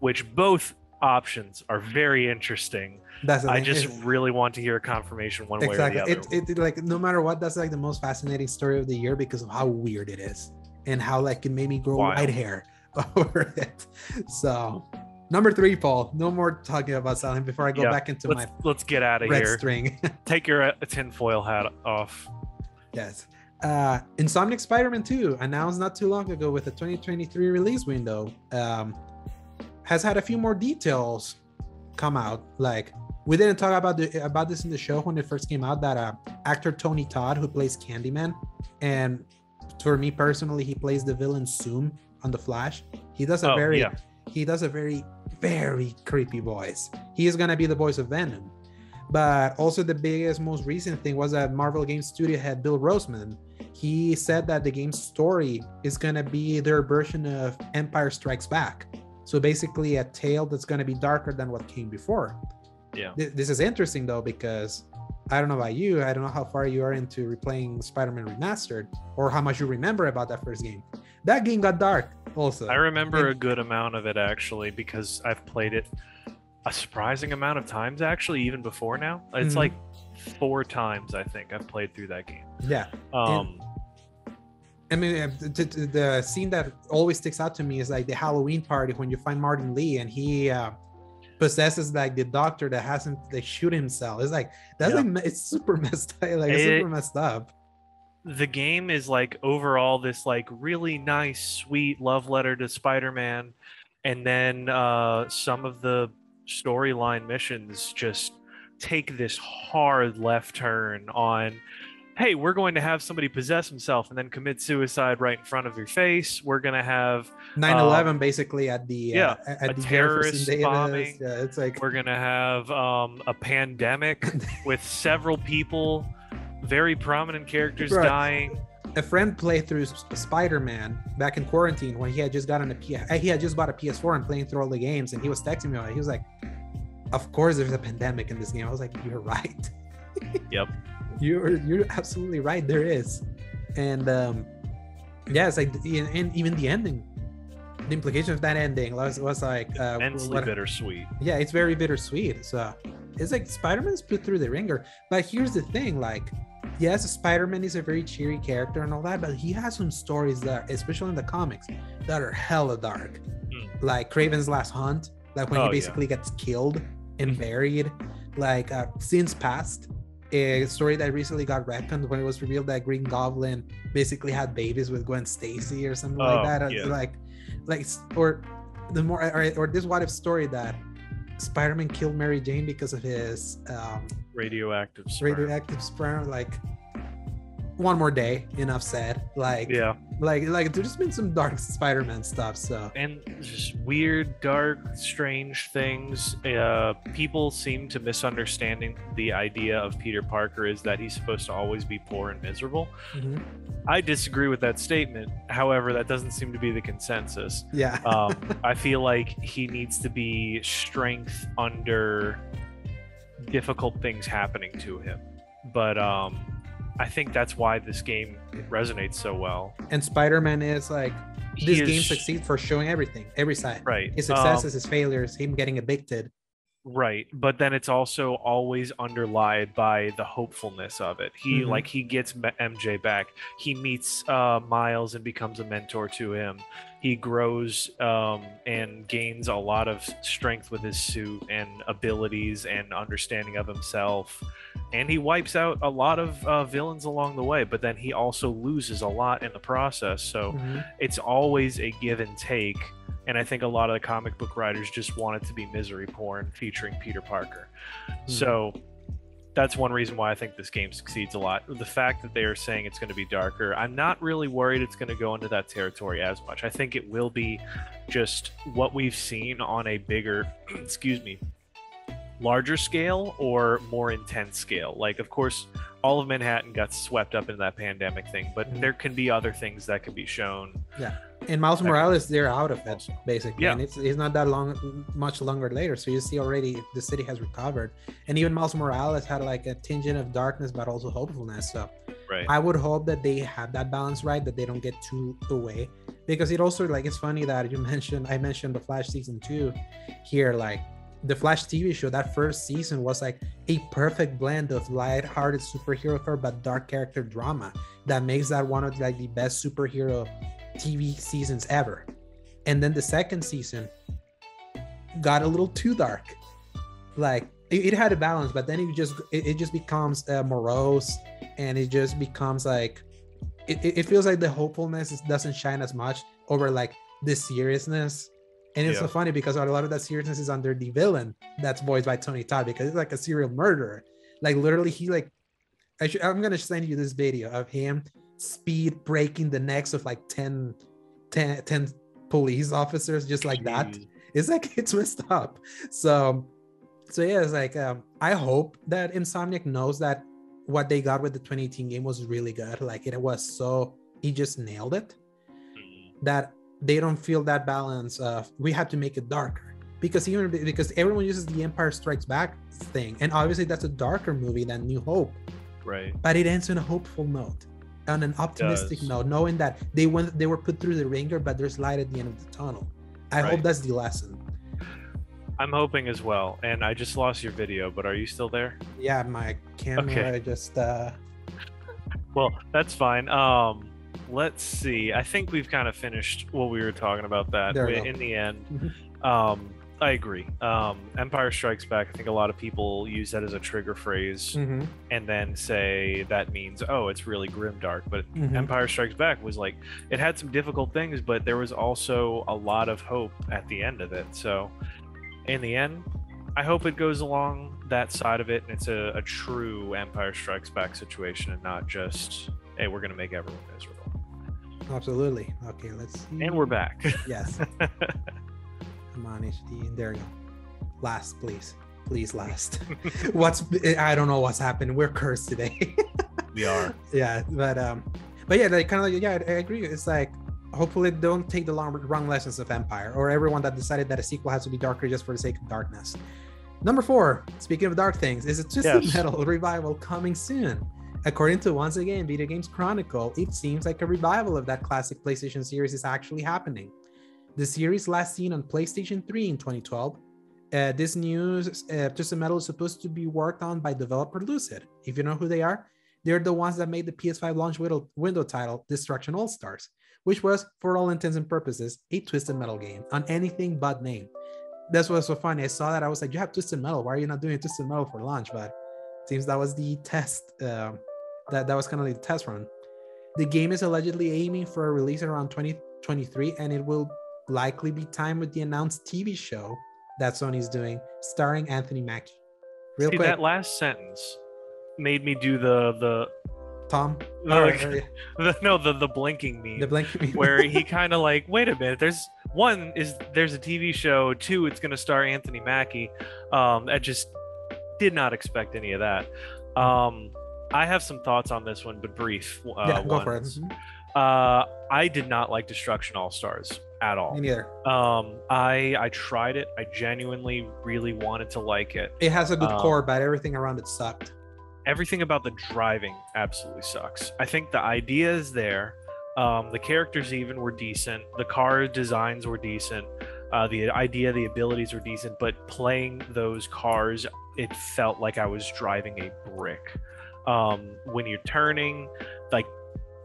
which both options are very interesting. I just really want to hear a confirmation one way or the other. It like no matter what, that's like the most fascinating story of the year because of how weird it is and how like it made me grow white hair over it. So number 3, Paul. No more talking about Silent before I go back into let's get out of red here. String. Take your tinfoil hat off. Yes. Insomniac Spider-Man 2 announced not too long ago with a 2023 release window. has had a few more details come out. Like, we didn't talk about this in the show when it first came out, that actor Tony Todd, who plays Candyman, and for me personally, he plays the villain Zoom on The Flash. He does a very, very creepy voice. He is gonna be the voice of Venom. But also the biggest, most recent thing was that Marvel Game Studio head Bill Roseman. He said that the game's story is gonna be their version of Empire Strikes Back. So basically a tale that's gonna be darker than what came before. Yeah. This is interesting though, because I don't know about you, I don't know how far you are into replaying Spider-Man Remastered or how much you remember about that first game. That game got dark also. I remember a good amount of it actually, because I've played it a surprising amount of times actually, even before now. It's like 4 times I think I've played through that game. Yeah. I mean, the scene that always sticks out to me is like the Halloween party when you find Martin Lee and he possesses like the doctor that has him like shoot himself. It's like that's like it's super messed up. Like it's super messed up. The game is like overall this like really nice, sweet love letter to Spider-Man, and then some of the storyline missions just take this hard left turn on, hey, we're going to have somebody possess himself and then commit suicide right in front of your face. We're going to have 9/11 basically at the a terrorist bombing. Yeah, it's like we're going to have a pandemic with several people, very prominent characters dying. A friend played through Spider-Man back in quarantine when he had just gotten he had just bought a PS4 and playing through all the games, and he was texting me about it. He was like, of course there's a pandemic in this game. I was like, you're right. Yep. You're absolutely right, there is. And yeah, it's like, and even the ending, the implication of that ending was like immensely bittersweet. Yeah, it's very bittersweet. So it's like Spider-Man's put through the ringer. But here's the thing, like, yes, Spider-Man is a very cheery character and all that, but he has some stories that, especially in the comics, that are hella dark. Like Kraven's Last Hunt, like when he basically gets killed and buried. Like Sins Past, a story that recently got retconned when it was revealed that Green Goblin basically had babies with Gwen Stacy or something like that. Yeah. Like, or the more, or this what if story that Spider-Man killed Mary Jane because of his radioactive sperm. Like, one more day, enough said. Like, yeah, like there's just been some dark Spider-Man stuff. So, and just weird, dark, strange things. People seem to misunderstanding the idea of Peter Parker is that he's supposed to always be poor and miserable. I disagree with that statement. However, that doesn't seem to be the consensus. Yeah. I feel like he needs to be strength under difficult things happening to him. But I think that's why this game resonates so well. And Spider-Man is like, this game succeeds for showing everything, every side. Right. His successes, his failures, him getting evicted. Right. But then it's also always underlined by the hopefulness of it. He like he gets MJ back. He meets Miles and becomes a mentor to him. He grows and gains a lot of strength with his suit and abilities and understanding of himself. And he wipes out a lot of villains along the way, but then he also loses a lot in the process. So it's always a give and take. And I think a lot of the comic book writers just want it to be misery porn featuring Peter Parker. So that's one reason why I think this game succeeds a lot. The fact that they are saying it's going to be darker, I'm not really worried it's going to go into that territory as much. I think it will be just what we've seen on a bigger, larger scale or more intense scale. Like, of course, all of Manhattan got swept up into that pandemic thing, but there can be other things that can be shown. Yeah. And Miles Morales, they're out of it, basically. Yeah. And it's not that much longer later. So you see already the city has recovered. And even Miles Morales had like a tinge of darkness, but also hopefulness. So I would hope that they have that balance right, that they don't get too away. Because it also, like, it's funny that I mentioned the Flash season 2 here. Like, the Flash TV show, that first season was like a perfect blend of light-hearted superhero horror but dark character drama that makes that one of like the best superhero TV seasons ever. And then the second season got a little too dark. Like, it had a balance, but then it just becomes morose, and it just becomes like it feels like the hopefulness doesn't shine as much over like the seriousness. And it's so funny because a lot of that seriousness is under the villain that's voiced by Tony Todd, because he's like a serial murderer. Like literally, he like I'm gonna send you this video of him speed breaking the necks of like 10 police officers just like that. It's like, it's messed up. So yeah, it's like I hope that Insomniac knows that what they got with the 2018 game was really good. Like it was so, he just nailed it, that they don't feel that balance of we have to make it darker, because everyone uses the Empire Strikes Back thing, and obviously that's a darker movie than New Hope, right? But it ends on a hopeful note, on an optimistic note, knowing that they were put through the ringer, but there's light at the end of the tunnel. I hope that's the lesson. I'm hoping as well. And I just lost your video, but are you still there? Yeah, my camera just well, that's fine. Let's see. I think we've kind of finished what we were talking about that in the end. I agree. Empire Strikes Back, I think a lot of people use that as a trigger phrase and then say that means, oh, it's really grimdark. But Empire Strikes Back was like, it had some difficult things, but there was also a lot of hope at the end of it. So in the end, I hope it goes along that side of it, and it's a true Empire Strikes Back situation, and not just, hey, we're going to make everyone miserable. Absolutely. Okay, let's see. And we're back. Yes. Come on, HD. There you go. Last, please. Please, last. I don't know what's happened. We're cursed today. We are. Yeah, but yeah, like kind of like, yeah, I agree. It's like, hopefully don't take the wrong lessons of Empire, or everyone that decided that a sequel has to be darker just for the sake of darkness. Number 4, speaking of dark things, is a Twisted Metal revival coming soon. According to, once again, Video Games Chronicle, it seems like a revival of that classic PlayStation series is actually happening. The series last seen on PlayStation 3 in 2012. This news, Twisted Metal is supposed to be worked on by developer Lucid. If you know who they are, they're the ones that made the PS5 launch window title Destruction All-Stars, which was, for all intents and purposes, a Twisted Metal game on anything but name. That's what's so funny. I saw that, I was like, you have Twisted Metal, why are you not doing Twisted Metal for launch? But it seems that was the test, that was kind of like the test run. The game is allegedly aiming for a release around 2023, and it will likely be timed with the announced TV show that Sony's doing, starring Anthony Mackie. Real quick, that last sentence made me do the Tom? The blinking meme. The blinking meme. Where he kind of like, wait a minute, there's a TV show, 2, it's going to star Anthony Mackie. I just did not expect any of that. I have some thoughts on this one, but brief. Go for it. I did not like Destruction All-Stars at all. Me neither. I tried it. I genuinely really wanted to like it. It has a good core, but everything around it sucked. Everything about the driving absolutely sucks. I think the idea is there. The characters even were decent. The car designs were decent. The idea, the abilities were decent, but playing those cars, it felt like I was driving a brick. When you're turning, like,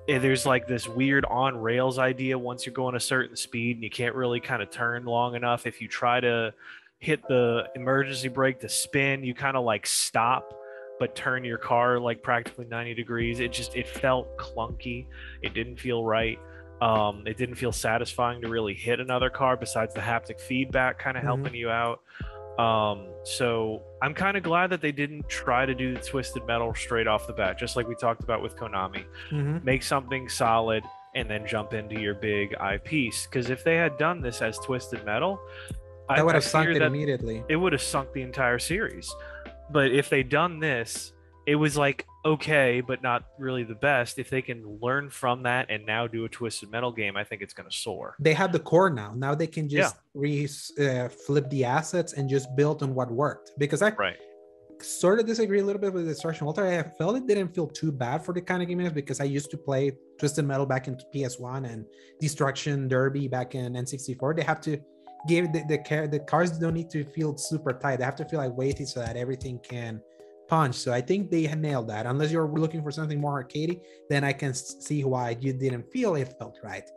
there's like this weird on rails idea once you're going a certain speed and you can't really kind of turn long enough. If you try to hit the emergency brake to spin, you kind of like stop but turn your car like practically 90 degrees. It felt clunky. It didn't feel right. It didn't feel satisfying to really hit another car besides the haptic feedback kind of helping you out. So I'm kind of glad that they didn't try to do the Twisted Metal straight off the bat, just like we talked about with Konami. Make something solid and then jump into your big eyepiece. Because if they had done this as Twisted Metal, that would have sunk it immediately. It would have sunk the entire series. But if they'd done this, it was like okay, but not really the best. If they can learn from that and now do a Twisted Metal game, I think it's going to soar. They have the core now. Now they can just flip the assets and just build on what worked. Because I sort of disagree a little bit with Destruction Altar. I felt it didn't feel too bad for the kind of game it is, because I used to play Twisted Metal back in PS1 and Destruction Derby back in N64. They have to give the cars don't need to feel super tight. They have to feel like weighty so that everything can punch. So I think they nailed that. Unless you're looking for something more arcadey, then I can see why you didn't feel it felt right.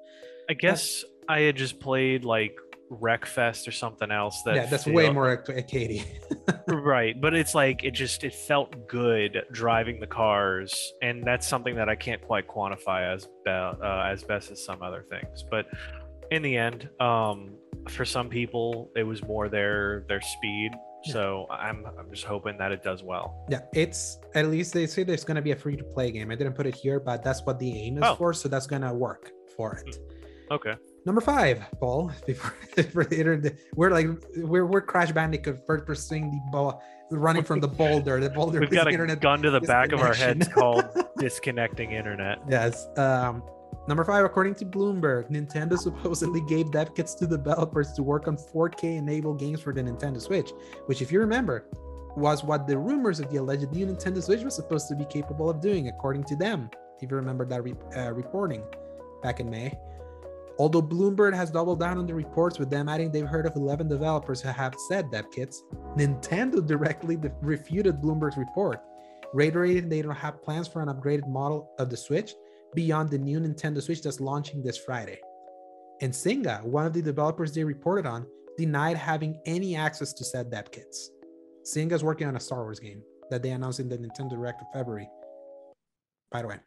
I guess I had just played like Wreckfest or something else. That's way more arcadey. Right, but it's like it felt good driving the cars, and that's something that I can't quite quantify as best as some other things. But in the end, For some people, it was more their speed. Yeah. So I'm just hoping that it does well. Yeah, it's at least they say there's going to be a free-to-play game. I didn't put it here, but that's what the aim is for, so that's going to work for it. Okay. Number 5, Paul. Before the internet, we're Crash Bandicoot first pursuing the ball, running from the boulder. The boulder. We've got a gun to the back of our heads called disconnecting internet. Yes. Number 5, according to Bloomberg, Nintendo supposedly gave dev kits to developers to work on 4K-enabled games for the Nintendo Switch, which, if you remember, was what the rumors of the alleged new Nintendo Switch was supposed to be capable of doing, according to them, if you remember that reporting back in May. Although Bloomberg has doubled down on the reports, with them adding they've heard of 11 developers who have said dev kits, Nintendo directly refuted Bloomberg's report, reiterating they don't have plans for an upgraded model of the Switch beyond the new Nintendo Switch that's launching this Friday. And Zynga, one of the developers they reported on, denied having any access to said dev kits. Zynga's working on a Star Wars game that they announced in the Nintendo Direct of February. By the way,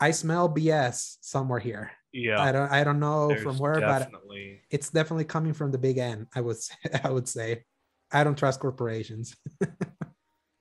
I smell BS somewhere here. Yeah, I don't know There's from where, definitely... but it's definitely coming from the big end. I would say, I don't trust corporations,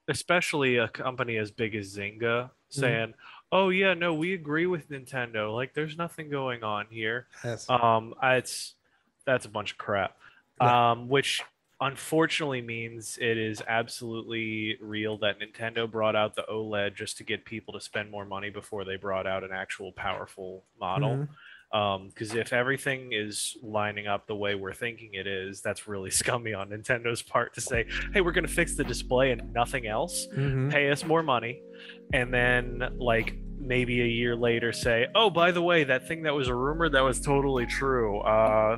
especially a company as big as Zynga saying, "Oh yeah, no, we agree with Nintendo. Like, there's nothing going on here." Yes. That's a bunch of crap. Yeah. Which unfortunately means it is absolutely real that Nintendo brought out the OLED just to get people to spend more money before they brought out an actual powerful model. Because if everything is lining up the way we're thinking it is, that's really scummy on Nintendo's part to say, hey, we're going to fix the display and nothing else, pay us more money, and then like maybe a year later say, oh, by the way, that thing that was a rumor, that was totally true,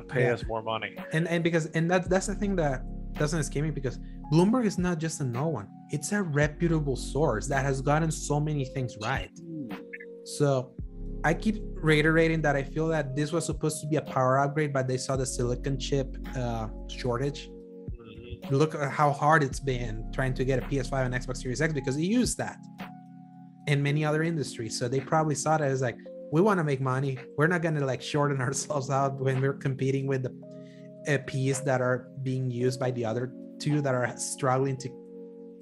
pay us more money. And that's the thing that doesn't escape me, because Bloomberg is not just a no one, it's a reputable source that has gotten so many things right. So I keep reiterating that I feel that this was supposed to be a power upgrade, but they saw the silicon chip shortage. Look at how hard it's been trying to get a PS5 and Xbox Series X, because they use that in many other industries. So they probably saw that as like, we want to make money. We're not going to like shorten ourselves out when we're competing with the Ps that are being used by the other two that are struggling to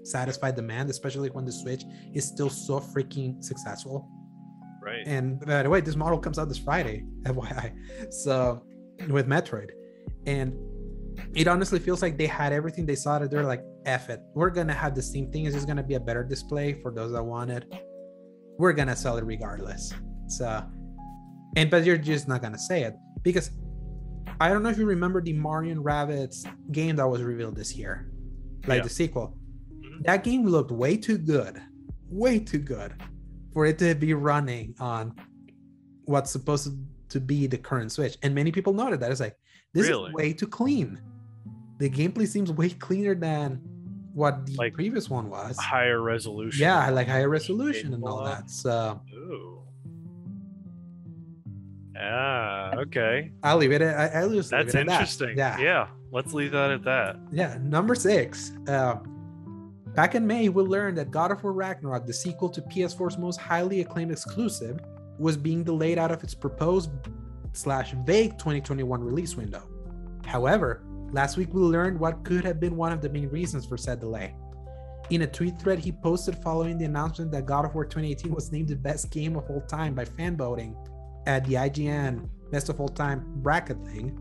satisfy demand, especially when the Switch is still so freaking successful. Right. And by the way, this model comes out this Friday, FYI. So with Metroid, and it honestly feels like they had everything. They saw that they're like, F it, we're gonna have the same thing. It's just gonna be a better display for those that want it. We're gonna sell it regardless. So, but you're just not gonna say it, because I don't know if you remember the Mario and Rabbids game that was revealed this year, like the sequel. That game looked way too good for it to be running on what's supposed to be the current Switch. And many people noted that. It's like, this is way too clean. The gameplay seems way cleaner than what the previous one was. Higher resolution. Yeah, like higher resolution and all that. So. Ooh. Okay. I'll leave it. I'll just leave That's it at interesting. That. Yeah. Let's leave that at that. Yeah. Number 6. Back in May, we learned that God of War Ragnarok, the sequel to PS4's most highly acclaimed exclusive, was being delayed out of its proposed / vague 2021 release window. However, last week we learned what could have been one of the main reasons for said delay. In a tweet thread he posted following the announcement that God of War 2018 was named the best game of all time by fan voting at the IGN Best of All Time bracket thing,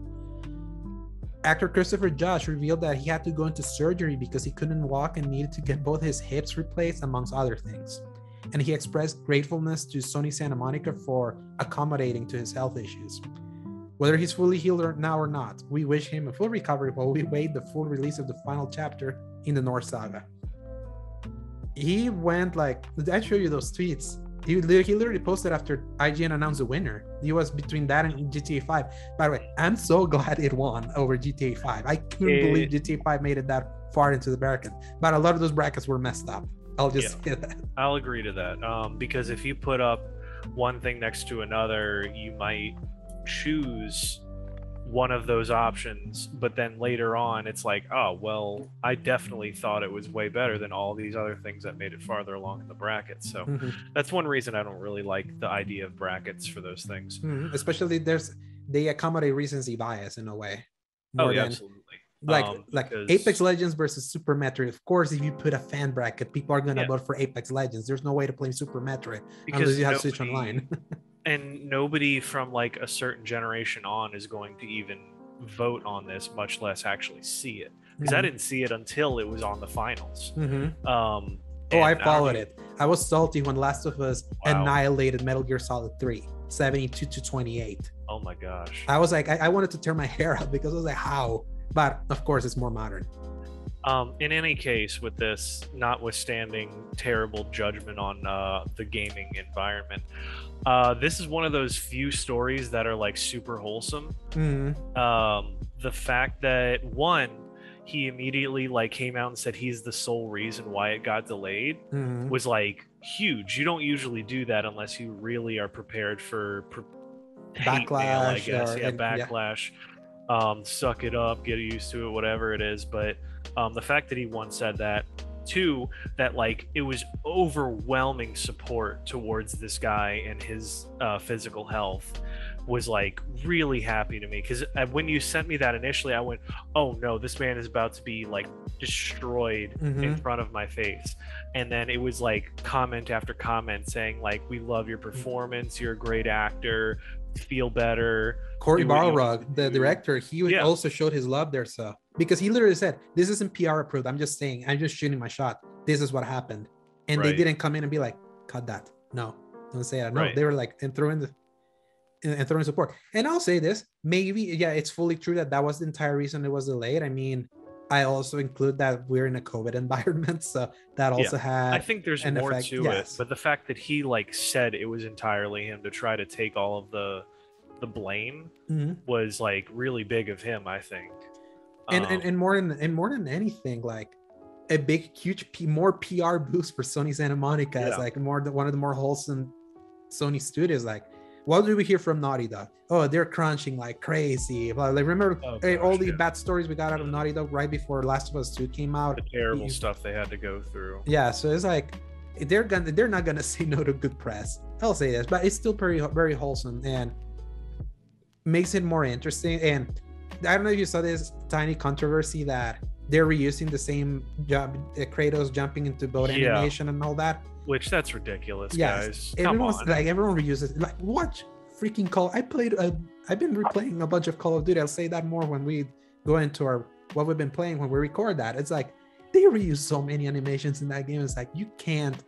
actor Christopher Josh revealed that he had to go into surgery because he couldn't walk and needed to get both his hips replaced, amongst other things. And he expressed gratefulness to Sony Santa Monica for accommodating to his health issues. Whether he's fully healed now or not, we wish him a full recovery while we wait the full release of the final chapter in the Norse saga. He went like, I show you those tweets. He literally posted after IGN announced the winner. He was between that and GTA 5. By the way, I'm so glad it won over GTA 5. I couldn't believe GTA 5 made it that far into the bracket. But a lot of those brackets were messed up. I'll just say that. I'll agree to that. Because if you put up one thing next to another, you might choose one of those options, but then later on it's like, oh well, I definitely thought it was way better than all these other things that made it farther along in the bracket. So that's one reason I don't really like the idea of brackets for those things. Especially there's they accommodate recency bias in a way. Oh, yeah, absolutely. Like Apex Legends versus Super Metroid. Of course, if you put a fan bracket, people are gonna vote for Apex Legends. There's no way to play Super Metroid unless you have Switch Online. And nobody from like a certain generation on is going to even vote on this, much less actually see it. Because I didn't see it until it was on the finals. I followed it. I was salty when Last of Us annihilated Metal Gear Solid 3, 72-28. Oh my gosh. I was like, I wanted to tear my hair out because I was like, how? But of course, it's more modern. In any case, with this, notwithstanding terrible judgment on the gaming environment, this is one of those few stories that are like super wholesome. The fact that he immediately like came out and said he's the sole reason why it got delayed was like huge. You don't usually do that unless you really are prepared for backlash, mail, I guess. Backlash. Suck it up, get used to it, whatever it is. But the fact that he once said that, two, that like it was overwhelming support towards this guy and his physical health, was like really happy to me. Because when you sent me that initially, I went, oh no, this man is about to be like destroyed in front of my face. And then it was like comment after comment saying like, we love your performance, you're a great actor, feel better. Cory Barlog, the director, he also showed his love there. So because he literally said, this isn't PR approved, I'm just saying, I'm just shooting my shot, this is what happened. And they didn't come in and be like, cut that, no, don't say that. No, they were like, and throwing support. And I'll say this, maybe it's fully true that was the entire reason it was delayed. I mean, I also include that we're in a COVID environment, so that also had, I think there's more effect to it, but the fact that he like said it was entirely him to try to take all of the blame was like really big of him, I think. And more than anything, like a big huge more PR boost for Sony Santa Monica as like one of the more wholesome Sony studios. Like, what do we hear from Naughty Dog? Oh, they're crunching like crazy. Like, remember all the bad stories we got out of Naughty Dog right before Last of Us 2 came out? The terrible stuff they had to go through. Yeah, so it's like they're not gonna say no to good press. I'll say this, but it's still very wholesome and makes it more interesting. And I don't know if you saw this tiny controversy that they're reusing the same Kratos jumping into boat animation and all that. Which that's ridiculous, guys. Everyone reuses. Like, what freaking Call? I've been replaying a bunch of Call of Duty. I'll say that more when we go into what we've been playing when we record that. It's like they reuse so many animations in that game. It's like you can't,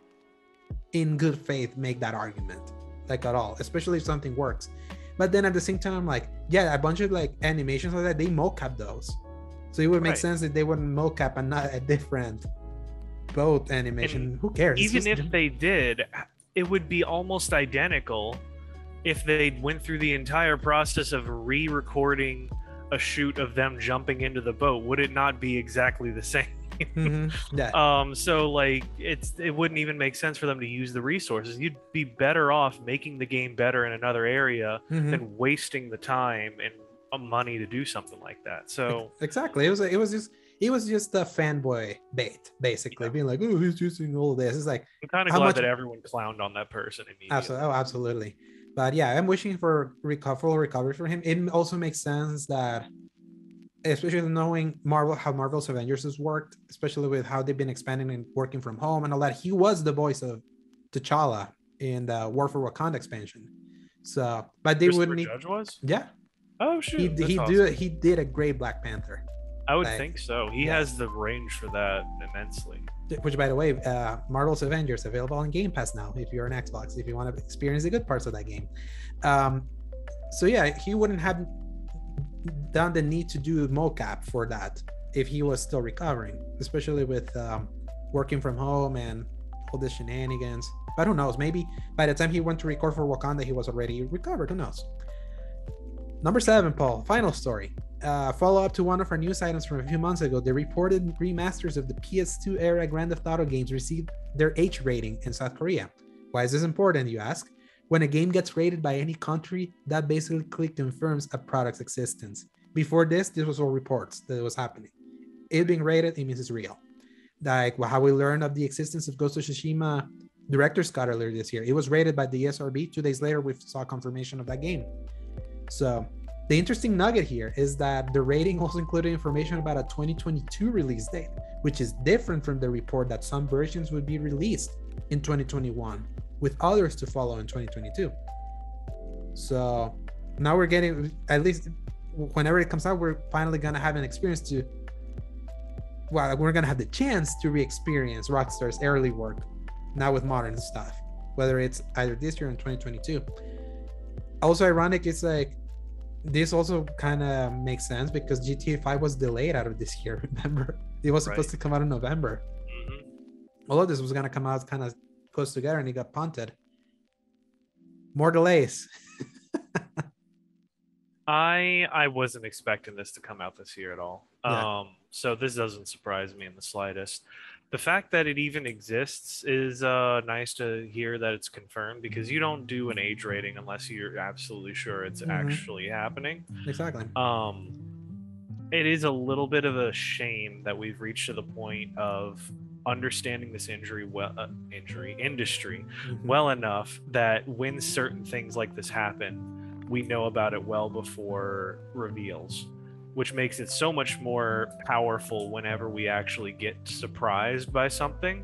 in good faith, make that argument like at all, especially if something works. But then at the same time, like a bunch of like animations like that, they mocap those, so it would make sense that they wouldn't mocap and not a different boat animation. And who cares? Even if they did, it would be almost identical if they went through the entire process of re-recording a shoot of them jumping into the boat. Would it not be exactly the same? So like it wouldn't even make sense for them to use the resources. You'd be better off making the game better in another area than wasting the time and money to do something like that. So exactly, it was just a fanboy bait, basically, being like, oh, he's using all of this. It's like, I'm kind of glad that everyone clowned on that person immediately. Absolutely. But yeah, I'm wishing for full recovery for him. It also makes sense that, especially knowing how Marvel's Avengers has worked, especially with how they've been expanding and working from home and all that. He was the voice of T'Challa in the War for Wakanda expansion. So, but they wouldn't need. Judge was? Yeah. Oh shoot. He did a great Black Panther. I would think so. He has the range for that immensely. Which, by the way, Marvel's Avengers available on Game Pass now if you're an Xbox, if you want to experience the good parts of that game. So yeah, he wouldn't have done the need to do mocap for that if he was still recovering, especially with working from home and all the shenanigans. But who knows? Maybe by the time he went to record for Wakanda, he was already recovered. Who knows? Number 7, Paul. Final story. Follow up to one of our news items from a few months ago. The reported remasters of the PS2 era Grand Theft Auto games received their H rating in South Korea. Why is this important, you ask? When a game gets rated by any country, that basically confirms a product's existence. Before this was all reports that it was happening. It being rated, it means it's real. Like how we learned of the existence of Ghost of Tsushima Director's Cut earlier this year. It was rated by the ESRB. 2 days later, we saw confirmation of that game. So The interesting nugget here is that the rating also included information about a 2022 release date, which is different from the report that some versions would be released in 2021, with others to follow in 2022. So now we're getting, at least whenever it comes out, we're finally going to have an experience to, well, we're going to have the chance to re-experience Rockstar's early work now with modern stuff, whether it's either this year or in 2022. Also ironic, it's like, this also kind of makes sense because GTA 5 was delayed out of this year, remember? It was supposed to come out in November. All of this was going to come out kind of close together and it got punted. More delays. I wasn't expecting this to come out this year at all. Yeah. So this doesn't surprise me in the slightest. The fact that it even exists is nice to hear that it's confirmed, because you don't do an age rating unless you're absolutely sure it's actually happening. Exactly. It is a little bit of a shame that we've reached to the point of understanding this industry well enough that when certain things like this happen, we know about it well before reveals, which makes it so much more powerful whenever we actually get surprised by something.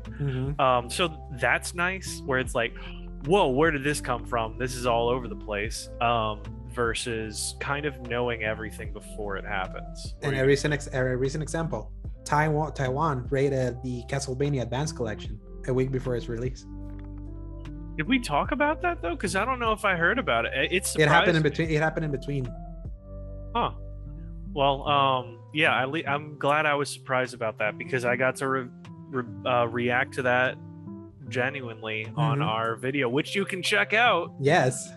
So that's nice, where it's like, whoa, where did this come from? This is all over the place. Versus kind of knowing everything before it happens. And a recent example, Taiwan rated the Castlevania Advance Collection a week before its release. Did we talk about that though? Because I don't know if I heard about it. It happened in between. It happened in between. Huh. Well, yeah. I'm glad I was surprised about that, because I got to react to that genuinely on our video, which you can check out. Yes.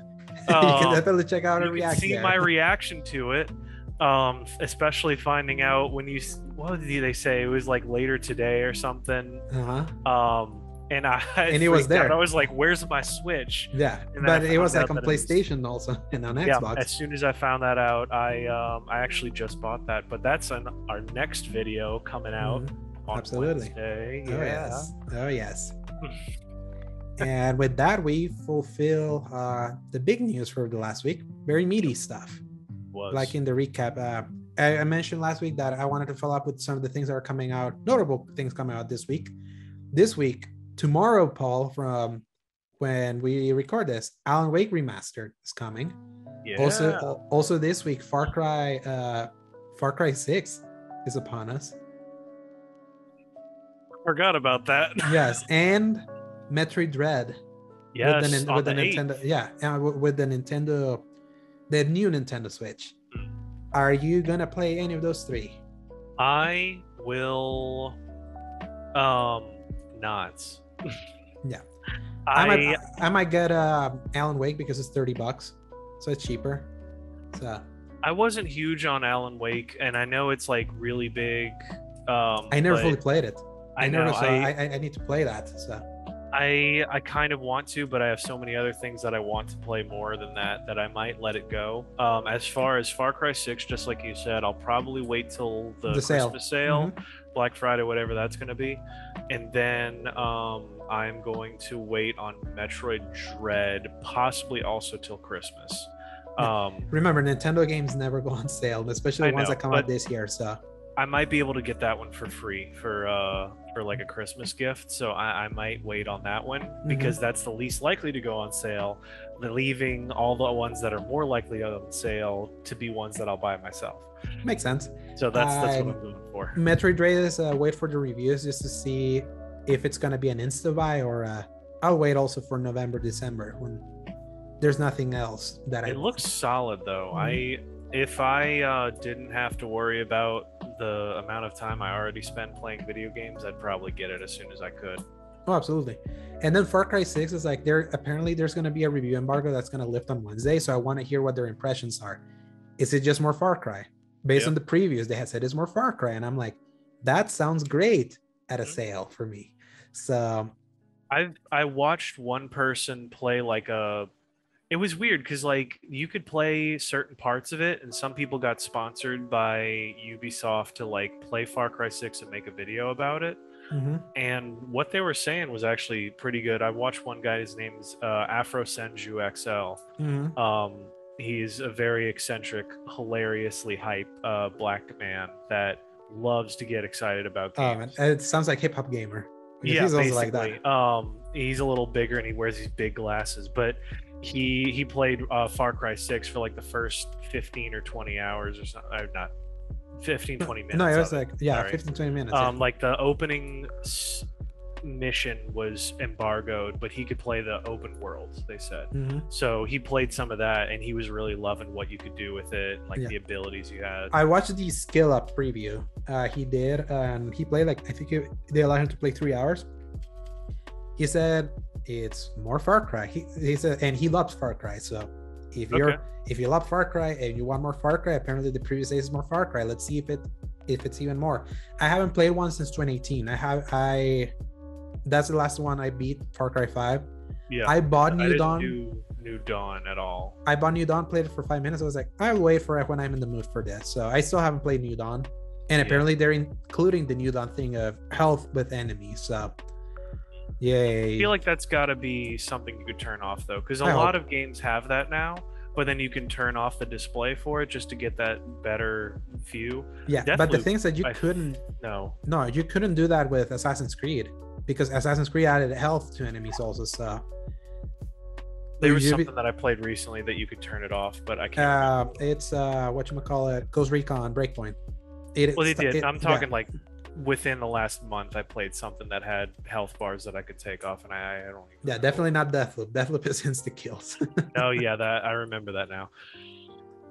You can definitely check out our reaction. See my reaction to it, especially finding out when what did they say? It was like later today or something. And he was there. I was like, "Where's my Switch?" Yeah, but it was like on PlayStation also and on Xbox. As soon as I found that out, I actually just bought that. But that's our next video coming out on Wednesday. Oh yes. And with that, we fulfill the big news for the last week. Very meaty stuff. Like in the recap, I mentioned last week that I wanted to follow up with some of the things that are coming out, notable things coming out this week. This week, tomorrow, Paul, from when we record this, Alan Wake Remastered is coming. Yeah. Also this week, Far Cry 6 is upon us. Forgot about that. Yes, and Metroid Dread. Yes, with the Nintendo. 8th. Yeah, with the new Nintendo Switch. Are you gonna play any of those three? I will not. Yeah. I might get Alan Wake because it's $30, so it's cheaper. So I wasn't huge on Alan Wake, and I know it's like really big. I never fully played it. I know. I need to play that. So I kind of want to, but I have so many other things that I want to play more than that I might let it go. As far as Far Cry 6, just like you said, I'll probably wait till the Christmas sale, Black Friday, whatever that's going to be. And then I'm going to wait on Metroid Dread, possibly also till Christmas. Remember, Nintendo games never go on sale, especially the ones that come out this year. So I might be able to get that one for free for like a Christmas gift, so I might wait on that one because that's the least likely to go on sale, leaving all the ones that are more likely to go on sale to be ones that I'll buy myself. Makes sense. So that's what I'm going for. Metroid Dread is wait for the reviews just to see if it's going to be an insta buy, or I'll wait also for November, December when there's nothing else that it looks solid though. If I didn't have to worry about the amount of time I already spent playing video games, I'd probably get it as soon as I could. Oh, absolutely. And then Far Cry 6 is like, apparently there's going to be a review embargo that's going to lift on Wednesday, so I want to hear what their impressions are. Is it just more Far Cry? Based on the previews, they had said it's more Far Cry, and I'm like, that sounds great at a sale for me. So I watched one person play like it was weird because like you could play certain parts of it, and some people got sponsored by Ubisoft to like play Far Cry 6 and make a video about it. And what they were saying was actually pretty good. I watched one guy, his name's Afro Senju XL. He's a very eccentric, hilariously hype black man that loves to get excited about games. Man, it sounds like hip hop gamer. Yeah, he's also basically. like that. He's a little bigger and he wears these big glasses, but he played Far Cry 6 for like the first 15 or 20 hours or something. Not 15, 20 minutes. No, it was 15, 20 minutes. Like the opening mission was embargoed, but he could play the open world, they said. So he played some of that and he was really loving what you could do with it, like the abilities you had. I watched the skill up preview he did, and he played like, I think they allowed him to play 3 hours. He said it's more Far Cry. He said, and he loves Far Cry, so if you love Far Cry and you want more Far Cry, apparently the previous days is more Far Cry. Let's see if it's even more. I haven't played one since 2018. That's the last one I beat, Far Cry 5. Yeah, I bought New Dawn. New Dawn at all. I bought New Dawn, played it for 5 minutes. I was like, I'll wait for it when I'm in the mood for this. So I still haven't played New Dawn, and apparently they're including the New Dawn thing of health with enemies. So yay! I feel like that's got to be something you could turn off though, because a lot of games have that now. But then you can turn off the display for it just to get that better view. Yeah, but the things that you couldn't. No, you couldn't do that with Assassin's Creed, because Assassin's Creed added health to enemies also. So there was something that I played recently that you could turn it off, but I can't. It's whatchamacallit, Ghost Recon Breakpoint. They did. I'm talking like within the last month, I played something that had health bars that I could take off, and I don't even know. Definitely not Deathloop. Deathloop is insta kills. Oh yeah, that I remember that now.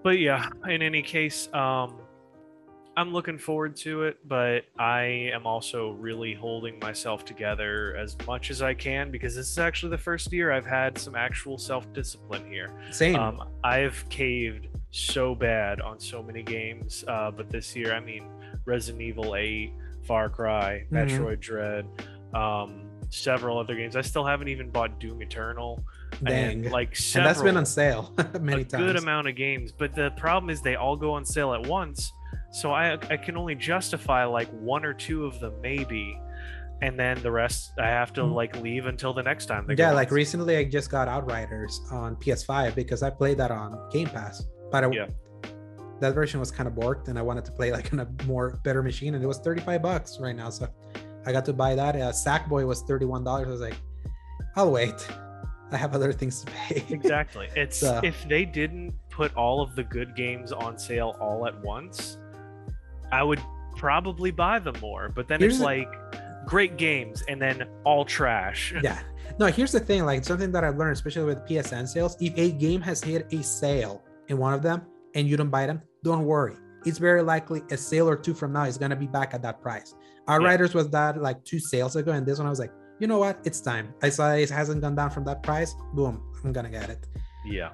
But yeah, in any case, I'm looking forward to it, but I am also really holding myself together as much as I can, because this is actually the first year I've had some actual self-discipline here. Same. I've caved so bad on so many games, but this year, I mean, Resident Evil 8, Far Cry, Metroid Dread, several other games. I still haven't even bought Doom Eternal. Dang. And and that's been on sale many times. A good amount of games, but the problem is they all go on sale at once, so I can only justify like one or two of them maybe, and then the rest I have to like leave until the next time they go on. Recently I just got Outriders on PS5 because I played that on Game Pass, but that version was kind of borked, and I wanted to play like on a better machine, and it was $35 right now, so I got to buy that. Sackboy was $31. I was like, I'll wait. I have other things to pay. Exactly. It's if they didn't put all of the good games on sale all at once, I would probably buy them more. But then it's like great games and then all trash. Yeah. No, here's the thing, like something that I've learned, especially with PSN sales, if a game has hit a sale in one of them and you don't buy them, don't worry. It's very likely a sale or two from now is going to be back at that price. Outriders was that like 2 sales ago, and this one I was like, you know what? It's time. I saw it hasn't gone down from that price. Boom, I'm going to get it. Yeah.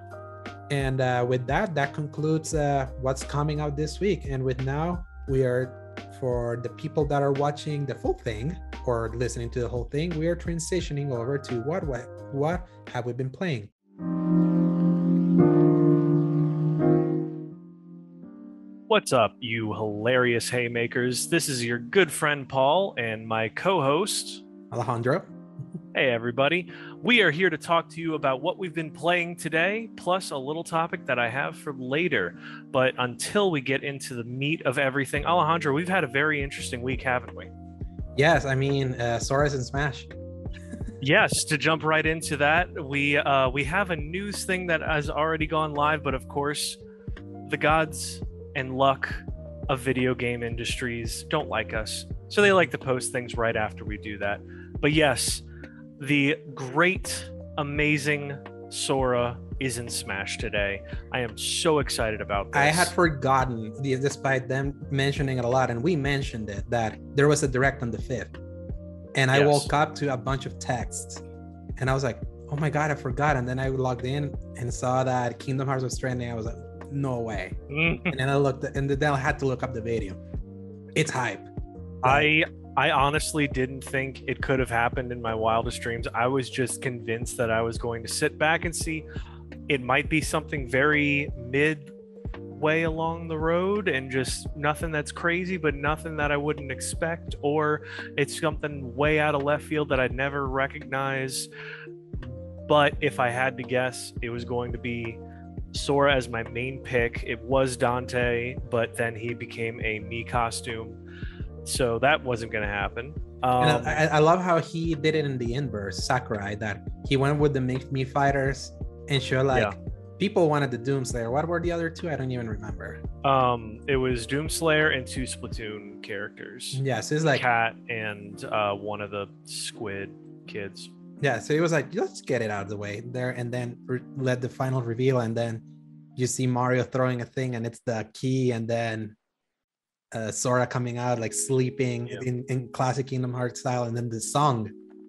And with that concludes what's coming out this week. And with now, we are, for the people that are watching the full thing or listening to the whole thing, we are transitioning over to what have we been playing. What's up, you hilarious haymakers? This is your good friend Paul and my co-host Alejandro. Hey everybody. We are here to talk to you about what we've been playing today, plus a little topic that I have for later. But until we get into the meat of everything, Alejandro, we've had a very interesting week, haven't we? Yes, I mean, Sora's in Smash. Yes, to jump right into that, we have a news thing that has already gone live, but of course, the gods and luck of video game industries don't like us, so they like to post things right after we do that. But yes, the great, amazing Sora is in Smash today. I am so excited about this. I had forgotten, despite them mentioning it a lot, and we mentioned it, that there was a direct on the 5th. And I woke up to a bunch of texts, and I was like, oh my God, I forgot. And then I logged in and saw that Kingdom Hearts was Stranding. I was like, no way. And then I had to look up the video. It's hype. I honestly didn't think it could have happened in my wildest dreams. I was just convinced that I was going to sit back and see it might be something very midway along the road and just nothing that's crazy, but nothing that I wouldn't expect, or it's something way out of left field that I'd never recognize. But if I had to guess, it was going to be Sora as my main pick. It was Dante, but then he became a Mii costume, so that wasn't going to happen. And I love how he did it in the inverse, Sakurai, that he went with the Mii fighters and showed like people wanted the Doomslayer. What were the other two? I don't even remember. It was Doomslayer and 2 Splatoon characters. Yeah, so it's like Cat and one of the Squid kids. Yeah, so it was like, let's get it out of the way there, and then let the final reveal, and then you see Mario throwing a thing, and it's the key, and then Sora coming out like sleeping in classic Kingdom Hearts style, and then the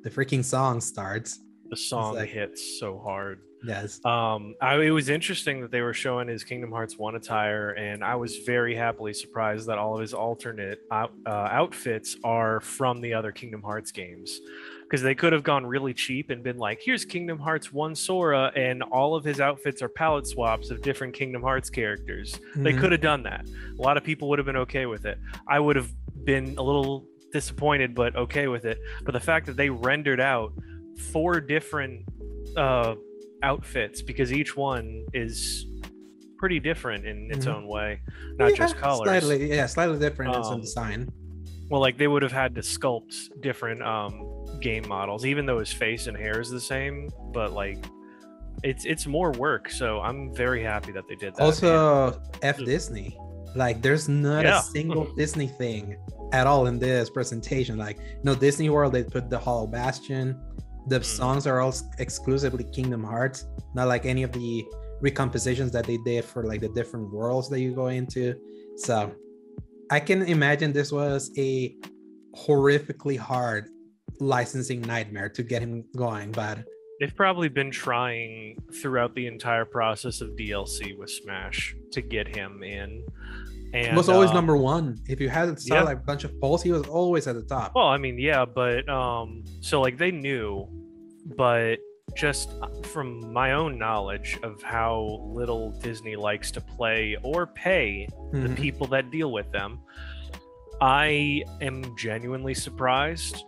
freaking song starts. The song hits so hard. Yes. It was interesting that they were showing his Kingdom Hearts 1 attire, and I was very happily surprised that all of his alternate outfits are from the other Kingdom Hearts games. Because they could have gone really cheap and been like, here's Kingdom Hearts 1 Sora, and all of his outfits are palette swaps of different Kingdom Hearts characters. Mm-hmm. They could have done that. A lot of people would have been okay with it. I would have been a little disappointed, but okay with it. But the fact that they rendered out 4 different outfits, because each one is pretty different in its own way, not just colors. Slightly different in some design. Well, like they would have had to sculpt different game models, even though his face and hair is the same, but like it's more work. So I'm very happy that they did that. Also, Disney, like there's not a single Disney thing at all in this presentation. Like no Disney World, they put the Hollow Bastion. The songs are all exclusively Kingdom Hearts, not like any of the recompositions that they did for like the different worlds that you go into. So I can imagine this was a horrifically hard licensing nightmare to get him going, but they've probably been trying throughout the entire process of DLC with Smash to get him in. And he was always number one. If you had like a bunch of polls, he was always at the top. Well, I mean, yeah, but so like they knew, but just from my own knowledge of how little Disney likes to play or pay the people that deal with them, I am genuinely surprised,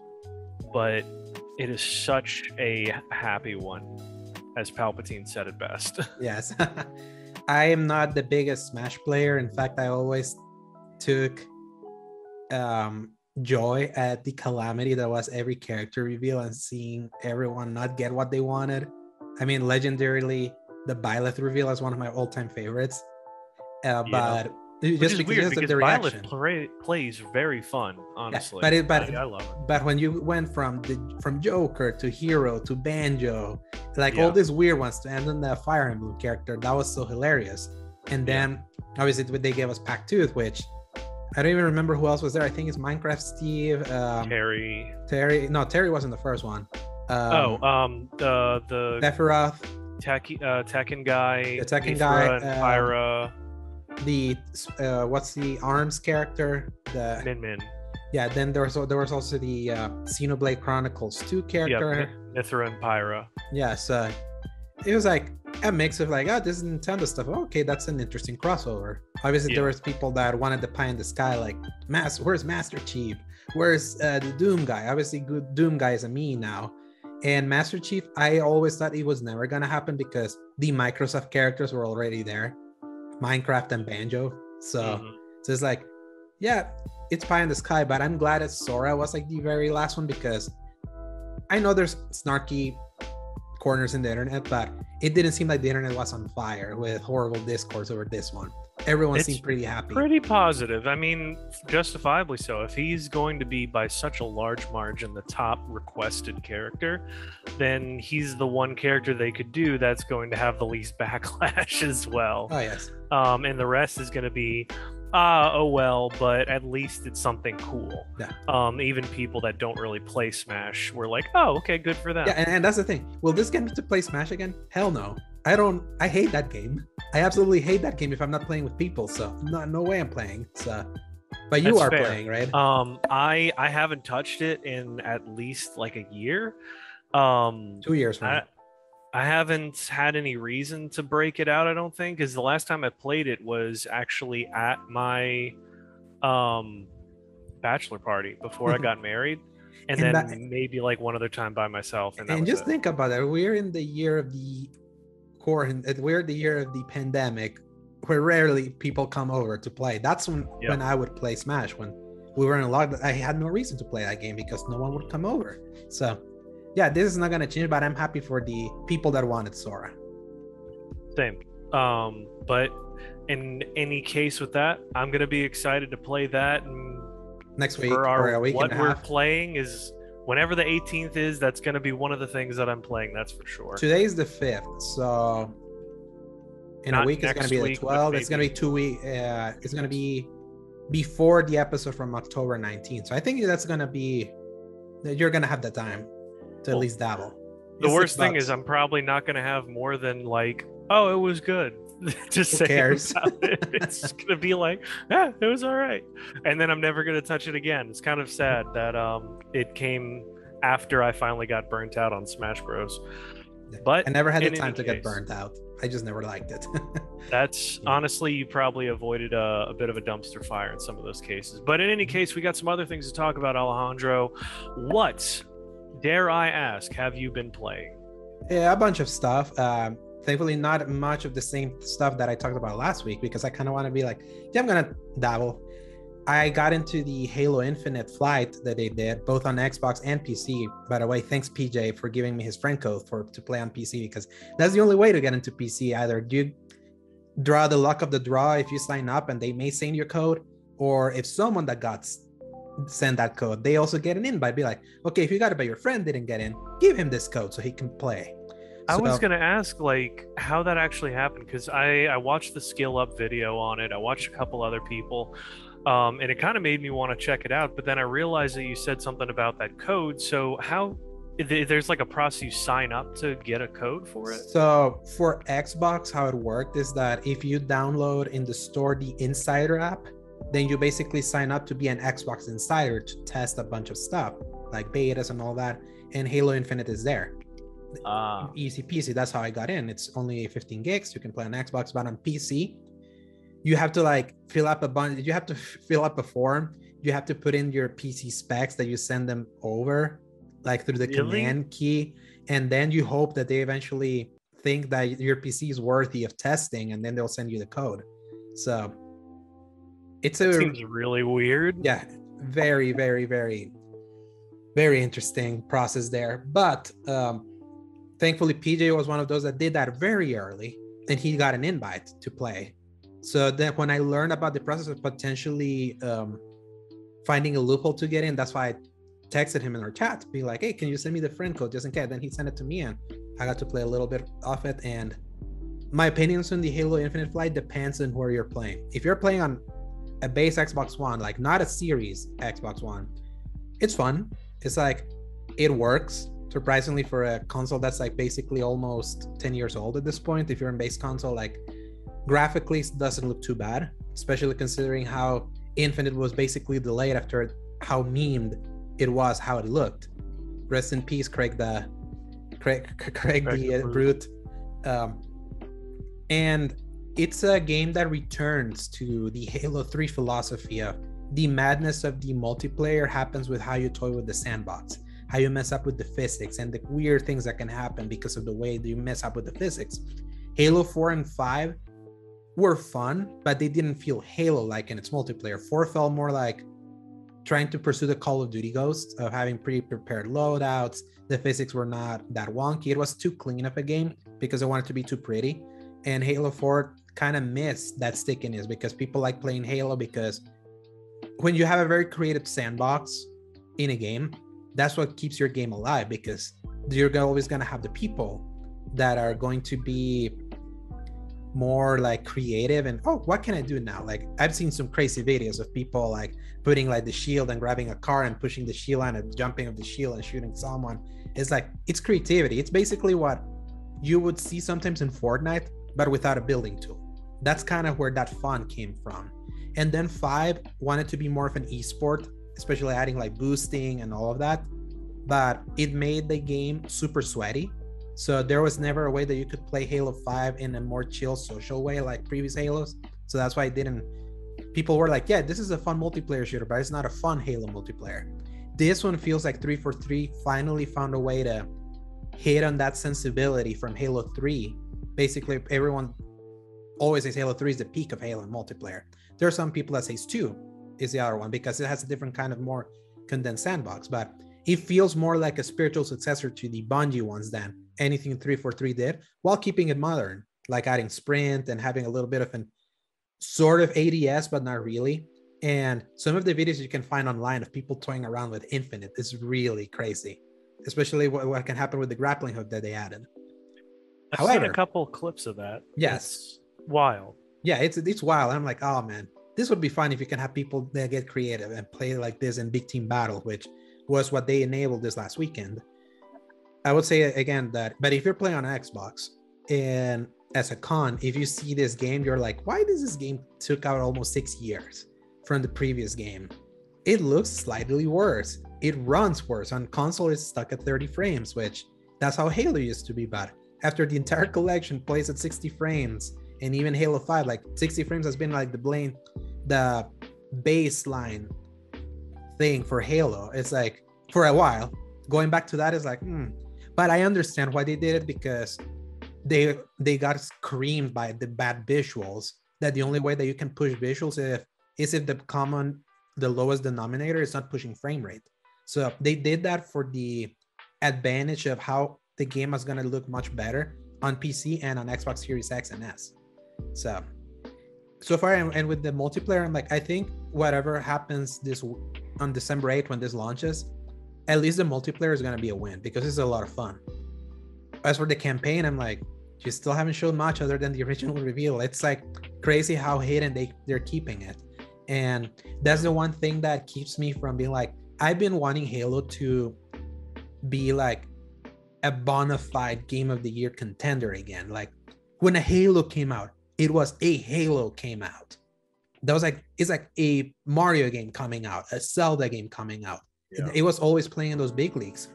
but it is such a happy one, as Palpatine said it best. Yes. I am not the biggest Smash player. In fact, I always took joy at the calamity that was every character reveal and seeing everyone not get what they wanted. I mean, legendarily, the Byleth reveal is one of my all-time favorites. But just because the reaction. Byleth plays very fun, honestly. Yeah, I love it. But when you went from Joker to Hero to Banjo, like all these weird ones, to end on the Fire Emblem character, that was so hilarious. And then obviously they gave us Pac Tooth, which I don't even remember who else was there. I think it's Minecraft Steve, Terry. No, Terry wasn't the first one. The Sephiroth, Tekken guy, the Tekken guy, and Pyra. The what's the Arms character? The Min. Yeah, then there was also the Xenoblade Chronicles 2 character. Mithra and Pyra. Yes, it was like a mix of like, this is Nintendo stuff. Okay, that's an interesting crossover. Obviously, there was people that wanted the pie in the sky, like, where's Master Chief? Where's the Doom guy? Obviously, good Doom guy is a me now. And Master Chief, I always thought it was never gonna happen because the Microsoft characters were already there, Minecraft and Banjo. So it's like, it's pie in the sky, but I'm glad that Sora was like the very last one, because I know there's snarky corners in the internet, but it didn't seem like the internet was on fire with horrible discourse over this one. Everyone seemed pretty happy. Pretty positive. I mean, justifiably so. If he's going to be by such a large margin the top requested character, then he's the one character they could do that's going to have the least backlash as well. Oh, yes. And the rest is going to be, but at least it's something cool. Yeah. Even people that don't really play Smash were like, oh, okay, good for them. Yeah, and that's the thing. Will this get me to play Smash again? Hell no. I hate that game. I absolutely hate that game if I'm not playing with people. So no way I'm playing. So, but you are playing, right? I haven't touched it in at least like a year. 2 years, right? I haven't had any reason to break it out, I don't think, because the last time I played it was actually at my bachelor party before I got married. And then maybe like one other time by myself. And just think about it. We're in the year of the we're the year of the pandemic, where rarely people come over to play. That's when I would play Smash. When we were in lockdown, I had no reason to play that game because no one would come over. So yeah, this is not gonna change, but I'm happy for the people that wanted Sora. Same. But in any case with that, I'm gonna be excited to play that. And next week or a week what and a we're half. playing is whenever the 18th is. That's gonna be one of the things that I'm playing. That's for sure. Today is the 5th, so in a week it's gonna be the 12th. It's gonna be 2 weeks. It's gonna be before the episode from October 19th. So I think that's gonna be you're gonna have the time to at least dabble. The worst thing is I'm probably not gonna have more than like, oh, it was good. Just Who cares? About it. It's gonna be like, yeah, it was all right, and then I'm never gonna touch it again. It's kind of sad that it came after I finally got burnt out on Smash Bros. But I never had the time to get burnt out. I just never liked it. That's honestly, you probably avoided a bit of a dumpster fire in some of those cases. But in any case, we got some other things to talk about, Alejandro. What, dare I ask, have you been playing? Yeah, a bunch of stuff. Thankfully, not much of the same stuff that I talked about last week, because I kind of want to be like, yeah, I'm gonna dabble. I got into the Halo Infinite flight that they did, both on Xbox and PC. By the way, thanks PJ for giving me his friend code to play on PC, because that's the only way to get into PC. Either you draw the luck of the draw if you sign up and they may send your code, or if someone that got send that code, they also get an invite. Be like, okay, if you got it but your friend didn't get in, give him this code so he can play. I was going to ask like how that actually happened, because I watched the skill up video on it. I watched a couple other people. And it kind of made me want to check it out, but then I realized that you said something about that code. So how there's like a process you sign up to get a code for it? So for Xbox, how it worked is that if you download in the store the Insider app, then you basically sign up to be an Xbox Insider to test a bunch of stuff like betas and all that. And Halo Infinite is there. Easy peasy. That's how I got in. It's only 15 gigs. You can play on Xbox, but on PC, you have to like fill up a bunch. You have to fill up a form. You have to put in your PC specs that you send them over, like through the command key, and then you hope that they eventually think that your PC is worthy of testing, and then they'll send you the code. So it seems really weird. Yeah, very, very, very, very interesting process there. But thankfully, PJ was one of those that did that very early, and he got an invite to play. So then when I learned about the process of potentially finding a loophole to get in, that's why I texted him in our chat to be like, hey, can you send me the friend code just in case? Then he sent it to me and I got to play a little bit of it. And my opinions on the Halo Infinite flight depends on where you're playing. If you're playing on a base Xbox One, like not a series Xbox One, it's fun. It's like, it works surprisingly for a console that's like basically almost 10 years old at this point. If you're in base console, like graphically it doesn't look too bad, especially considering how Infinite was basically delayed after how memed it was, how it looked. Rest in peace, Craig the Brute. And it's a game that returns to the Halo 3 philosophy of the madness of the multiplayer happens with how you toy with the sandbox, how you mess up with the physics, and the weird things that can happen because of the way that you mess up with the physics. Halo 4 and 5 were fun, but they didn't feel Halo-like in its multiplayer. 4 felt more like trying to pursue the Call of Duty ghost of having pre-prepared loadouts. The physics were not that wonky. It was too clean of a game because I wanted to be too pretty. And Halo 4 kind of missed that stickiness because people like playing Halo because when you have a very creative sandbox in a game, that's what keeps your game alive, because you're always going to have the people that are going to be more like creative and, oh, what can I do now? Like I've seen some crazy videos of people like putting like the shield and grabbing a car and pushing the shield on and jumping off the shield and shooting someone. It's like, it's creativity. It's basically what you would see sometimes in Fortnite, but without a building tool. That's kind of where that fun came from. And then 5 wanted to be more of an esport, especially adding like boosting and all of that, but it made the game super sweaty. So there was never a way that you could play Halo 5 in a more chill social way like previous Halos. So that's why people were like, yeah, this is a fun multiplayer shooter, but it's not a fun Halo multiplayer. This one feels like 343 finally found a way to hit on that sensibility from Halo 3 basically everyone always says Halo 3 is the peak of Halo in multiplayer. There are some people that says 2 is the other one because it has a different kind of more condensed sandbox, but it feels more like a spiritual successor to the Bungie ones than anything 343 did, while keeping it modern, like adding sprint and having a little bit of an sort of ADS, but not really. And some of the videos you can find online of people toying around with Infinite is really crazy, especially what can happen with the grappling hook that they added. I've seen a couple clips of that. Yes. It's wild. Yeah, it's wild. I'm like, oh man, this would be fun if you can have people that get creative and play like this in big team battle, which was what they enabled this last weekend. I would say again that, but if you're playing on Xbox and as a con, if you see this game, you're like, why does this game took out almost 6 years from the previous game? It looks slightly worse. It runs worse. On console, it's stuck at 30 frames, which that's how Halo used to be. But after the entire collection plays at 60 frames, and even Halo 5, like 60 frames has been like the baseline thing for Halo. It's like for a while, going back to that is like, But I understand why they did it, because they got screamed by the bad visuals, that the only way that you can push visuals is if the lowest denominator is not pushing frame rate. So they did that for the advantage of how the game is going to look much better on PC and on Xbox Series X and S. So far, and with the multiplayer, I'm like, I think whatever happens on December 8th when this launches, at least the multiplayer is going to be a win, because it's a lot of fun. As for the campaign, I'm like, you still haven't shown much other than the original reveal. It's like crazy how hidden they're keeping it. And that's the one thing that keeps me from being like, I've been wanting Halo to be like a bona fide Game of the Year contender again. Like when a Halo came out, it was a Halo came out. That was like, it's like a Mario game coming out, a Zelda game coming out. Yeah. It was always playing in those big leagues.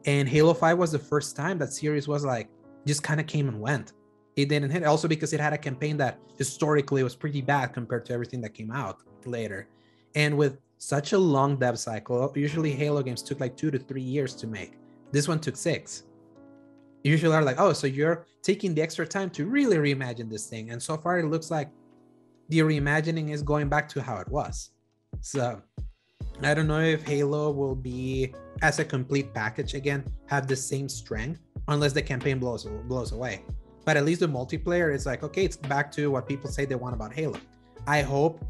And Halo 5 was the first time that series was like, just kind of came and went. It didn't hit, also because it had a campaign that historically was pretty bad compared to everything that came out later. And with such a long dev cycle, usually Halo games took like 2 to 3 years to make. This one took 6. Usually are like, oh, so you're taking the extra time to really reimagine this thing. And so far it looks like the reimagining is going back to how it was. So I don't know if Halo will be, as a complete package again, have the same strength, unless the campaign blows away. But at least the multiplayer is like, okay, it's back to what people say they want about Halo. I hope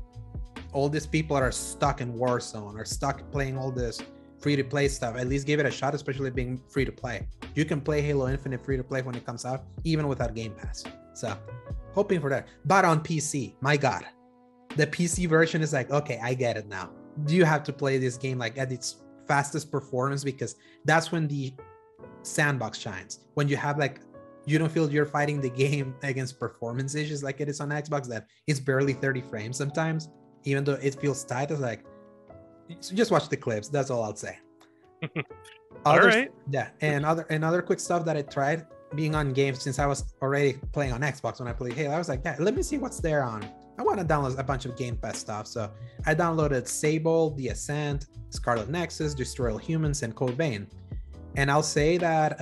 all these people that are stuck in Warzone, are stuck playing all this free-to-play stuff, at least give it a shot, especially being free-to-play. You can play Halo Infinite free-to-play when it comes out, even without Game Pass. So, hoping for that. But on PC, my God, the PC version is like, okay, I get it now. You have to play this game like at its fastest performance, because that's when the sandbox shines. When you have like, you don't feel you're fighting the game against performance issues like it is on Xbox, that it's barely 30 frames sometimes, even though it feels tight. It's like, so just watch the clips. That's all I'll say. All right. Yeah, and other quick stuff that I tried being on games, since I was already playing on Xbox when I played Halo. I was like, yeah, let me see what's there on. I want to download a bunch of Game Pass stuff. So I downloaded Sable, The Ascent, Scarlet Nexus, Destroy All Humans, and Code Vein. And I'll say that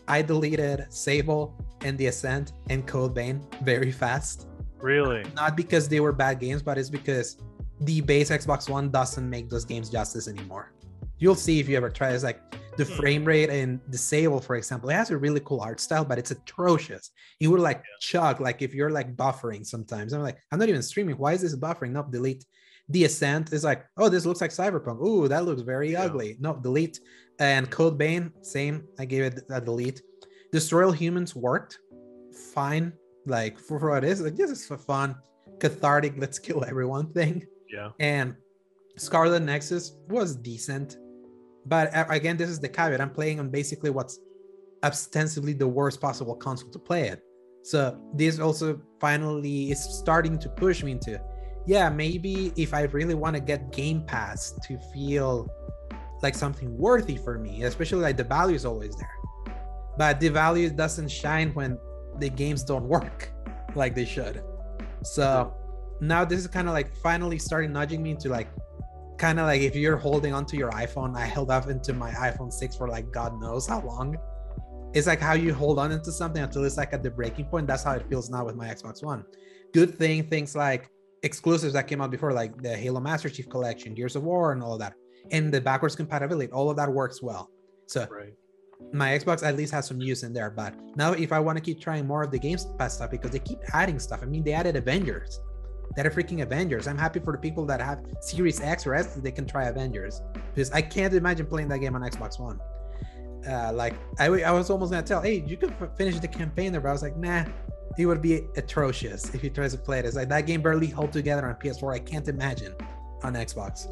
I deleted Sable and The Ascent and Code Vein very fast. Really? Not because they were bad games, but it's because the base Xbox One doesn't make those games justice anymore. You'll see if you ever try. It's like the frame rate in the Sable, for example, it has a really cool art style, but it's atrocious. You would like chug, like if you're like buffering sometimes. I'm like, I'm not even streaming. Why is this buffering? No, delete. The Ascent is like, oh, this looks like Cyberpunk. Ooh, that looks very ugly. No, delete. And Code Vein, same. I gave it a delete. Destroy All Humans worked fine. Like for what it is, like this is for fun, cathartic, let's kill everyone thing. Yeah. And Scarlet Nexus was decent. But again, this is the caveat. I'm playing on basically what's ostensibly the worst possible console to play it. So this also finally is starting to push me into, yeah, maybe if I really want to get Game Pass to feel like something worthy for me, especially like the value is always there. But the value doesn't shine when the games don't work like they should. So now this is kind of like finally starting nudging me into like, kind of like if you're holding onto your iPhone, I held up into my iPhone 6 for like God knows how long. It's like how you hold on into something until it's like at the breaking point. That's how it feels now with my Xbox One. Good thing, things like exclusives that came out before, like the Halo Master Chief Collection, Gears of War, and all of that, and the backwards compatibility, all of that works well. So my Xbox at least has some use in there. But now if I want to keep trying more of the Gamepass stuff, because they keep adding stuff. I mean, they added Avengers. That are freaking Avengers. I'm happy for the people that have Series X or S that they can try Avengers, because I can't imagine playing that game on Xbox One. Like I was almost gonna tell, hey, you could finish the campaign there, but I was like, nah, it would be atrocious if you try to play it. It's like that game barely held together on PS4. I can't imagine on Xbox.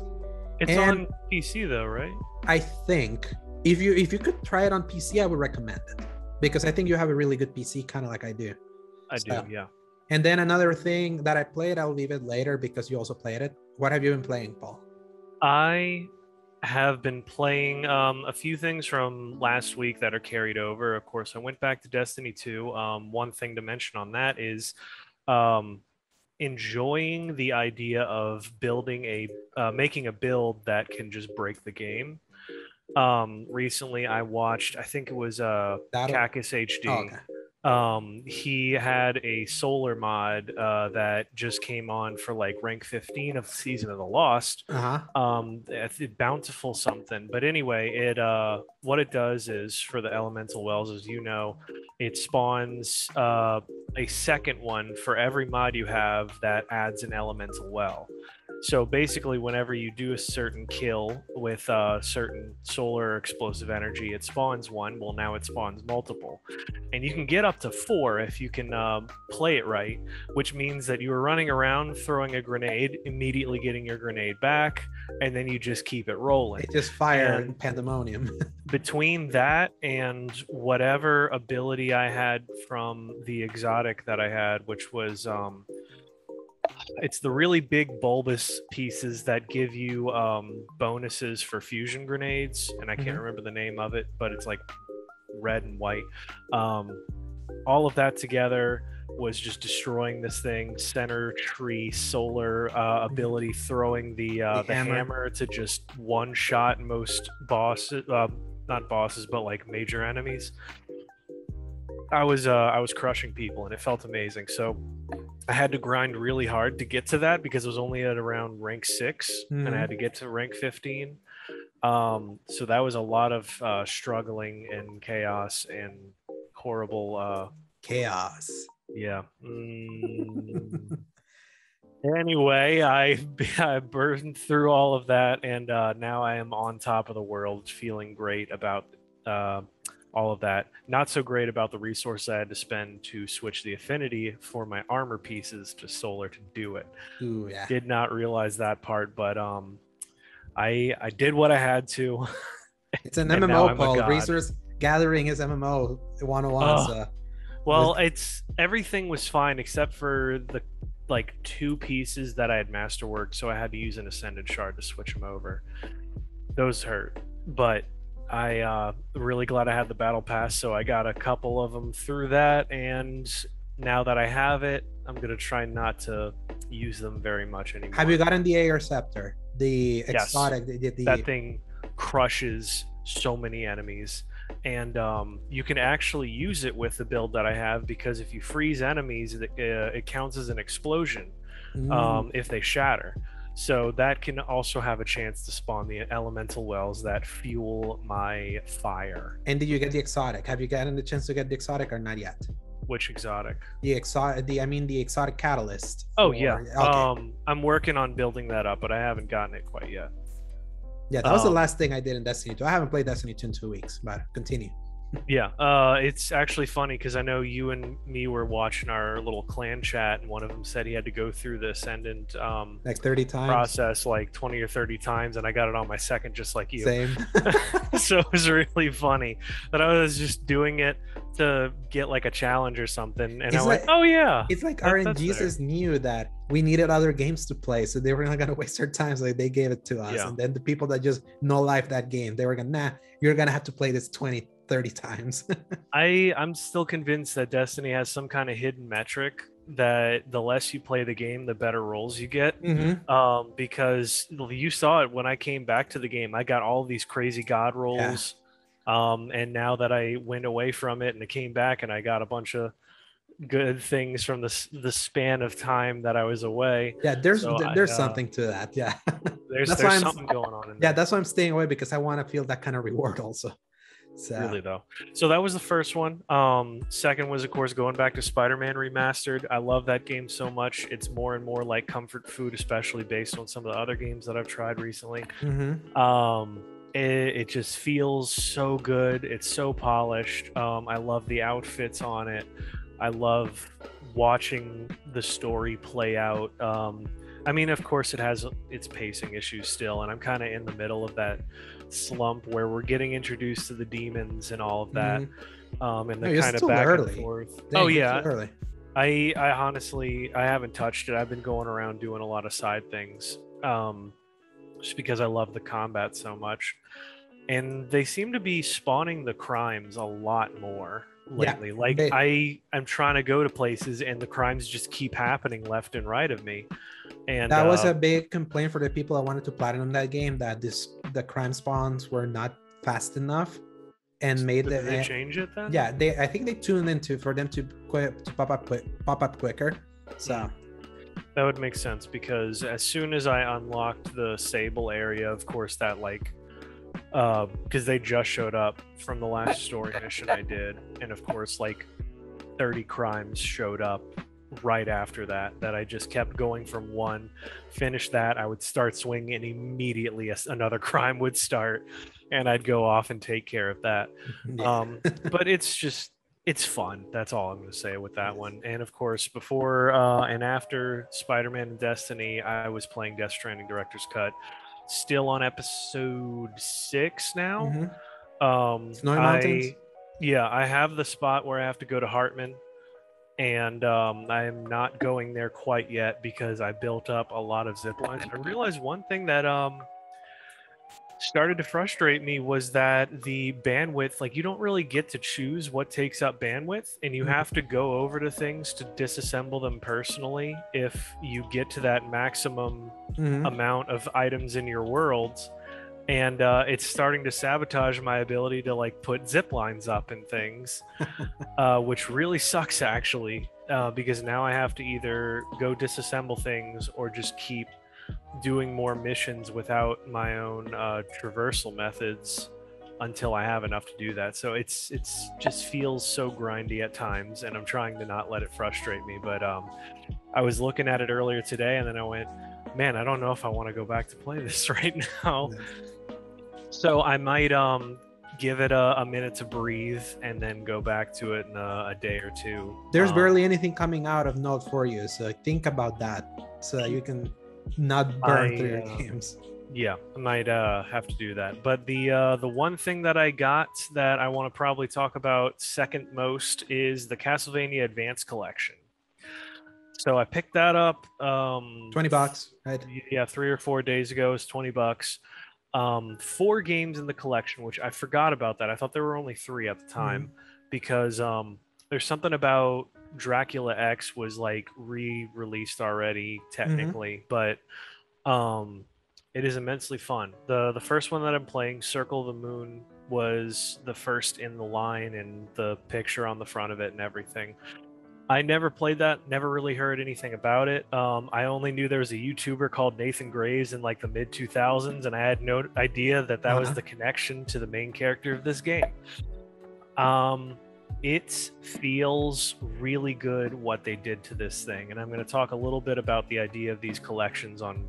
It's on PC though, right? I think if you could try it on PC, I would recommend it, because I think you have a really good PC, kind of like I do. I do, yeah. And then another thing that I played, I'll leave it later because you also played it. What have you been playing, Paul? I have been playing a few things from last week that are carried over. Of course, I went back to Destiny 2. One thing to mention on that is enjoying the idea of building making a build that can just break the game. Recently, I watched, I think it was Cacus HD. Oh, okay. He had a solar mod that just came on for like rank 15 of Season of the Lost. Bountiful something. But anyway, it what it does is, for the elemental wells, as you know, it spawns a second one for every mod you have that adds an elemental well. So basically, whenever you do a certain kill with certain solar explosive energy, it spawns one. Well, now it spawns multiple. And you can get up to 4 if you can play it right, which means that you are running around throwing a grenade, immediately getting your grenade back, and then you just keep it rolling. It just fire and pandemonium. Between that and whatever ability I had from the exotic that I had, which was... it's the really big bulbous pieces that give you bonuses for fusion grenades, and I can't remember the name of it, but it's like red and white. All of that together was just destroying this thing. Center tree solar ability, throwing the hammer to just one shot most bosses, not bosses, but like major enemies. I was crushing people, and it felt amazing. So I had to grind really hard to get to that, because it was only at around rank 6, and I had to get to rank 15. So that was a lot of struggling and chaos and horrible chaos. Yeah. Anyway, I burned through all of that, and now I am on top of the world, feeling great about all of that. Not so great about the resource I had to spend to switch the affinity for my armor pieces to solar to do it. Ooh, yeah. Did not realize that part, but I did what I had to. It's an MMO, Paul. Resource gathering is MMO 101. So. Well, it's everything was fine except for the like 2 pieces that I had masterworked, so I had to use an ascended shard to switch them over. Those hurt, but I really glad I had the battle pass, so I got a couple of them through that, and now that I have it, I'm gonna try not to use them very much anymore. Have you gotten the AR Scepter? The exotic? Yes. That thing crushes so many enemies, and you can actually use it with the build that I have, because if you freeze enemies, it counts as an explosion if they shatter. So that can also have a chance to spawn the elemental wells that fuel my fire. And did you get the exotic? Have you gotten the chance to get the exotic or not yet? Which exotic? The exotic catalyst. Oh yeah. Okay. I'm working on building that up, but I haven't gotten it quite yet. Yeah, that was the last thing I did in Destiny 2. I haven't played Destiny 2 in 2 weeks, but continue. Yeah, it's actually funny because I know you and me were watching our little clan chat, and one of them said he had to go through the Ascendant like 30 times process like 20 or 30 times, and I got it on my second just like you. Same. So it was really funny that I was just doing it to get like a challenge or something, and I went, oh yeah. It's like RNGesus knew that we needed other games to play, so they were not gonna waste their time, so they gave it to us. Yeah. And then the people that just no life that game, they were gonna, nah, you're gonna have to play this 20-30 times. I'm still convinced that Destiny has some kind of hidden metric that the less you play the game, the better rolls you get. Because you saw it when I came back to the game. I got all these crazy god rolls And now that I went away from it and I came back and I got a bunch of good things from the span of time that I was away. Yeah, there's So there's something to that. Yeah, that's why there's I'm. something going on in Yeah, there. that's why I'm staying away, because I want to feel that kind of reward also. So Really though. So that was the first one. Second was of course going back to Spider-Man Remastered. I love that game so much. It's more and more like comfort food, especially based on some of the other games that I've tried recently. It just feels so good. It's so polished. I love the outfits on it. I love watching the story play out. I mean, of course, it has its pacing issues still, and I'm kind of in the middle of that slump where we're getting introduced to the demons and all of that, and the kind of back and forth. Dang, early. I honestly, I haven't touched it. I've been going around doing a lot of side things, just because I love the combat so much, and they seem to be spawning the crimes a lot more lately. Yeah, like I'm trying to go to places and the crimes just keep happening left and right of me. And that was a big complaint for the people that wanted to platinum that game, that the crime spawns were not fast enough, and made did they change it then? Yeah, I think they tuned into for them to pop up quicker. So that would make sense, because as soon as I unlocked the Sable area, of course that like because they just showed up from the last story mission I did, and of course like 30 crimes showed up right after that I just kept going from one. Finish that, I would start swinging, and immediately another crime would start, and I'd go off and take care of that. But it's fun. That's all I'm going to say with that one. And of course, before and after Spider-Man and Destiny, I was playing Death Stranding Director's Cut. Still on episode 6 now. Snowy Mountains? I have the spot where I have to go to Hartman, and I am not going there quite yet because I built up a lot of zip lines. I realized one thing that started to frustrate me was that the bandwidth, like you don't really get to choose what takes up bandwidth, and you have to go over to things to disassemble them personally if you get to that maximum amount of items in your worlds. And it's starting to sabotage my ability to like put zip lines up and things, which really sucks actually, because now I have to either go disassemble things or just keep doing more missions without my own traversal methods until I have enough to do that. So it's just feels so grindy at times, and I'm trying to not let it frustrate me. But I was looking at it earlier today, and then I went, man, I don't know if I want to go back to play this right now. So I might give it a minute to breathe and then go back to it in a day or two. There's barely anything coming out of Note for you, so think about that, so you can not burn through your games. Yeah, I might have to do that. But the one thing that I got that I want to probably talk about second most is the Castlevania Advance Collection. So I picked that up $20, right? Yeah, 3 or 4 days ago. It's $20. 4 games in the collection, which I forgot about that. I thought there were only 3 at the time, because there's something about Dracula X was like re-released already technically, but it is immensely fun. The first one that I'm playing, Circle of the Moon, was the first in the line, and the picture on the front of it and everything. I never played that, never really heard anything about it. I only knew there was a YouTuber called Nathan Graves in like the mid 2000s, and I had no idea that was the connection to the main character of this game. It feels really good what they did to this thing, and I'm going to talk a little bit about the idea of these collections on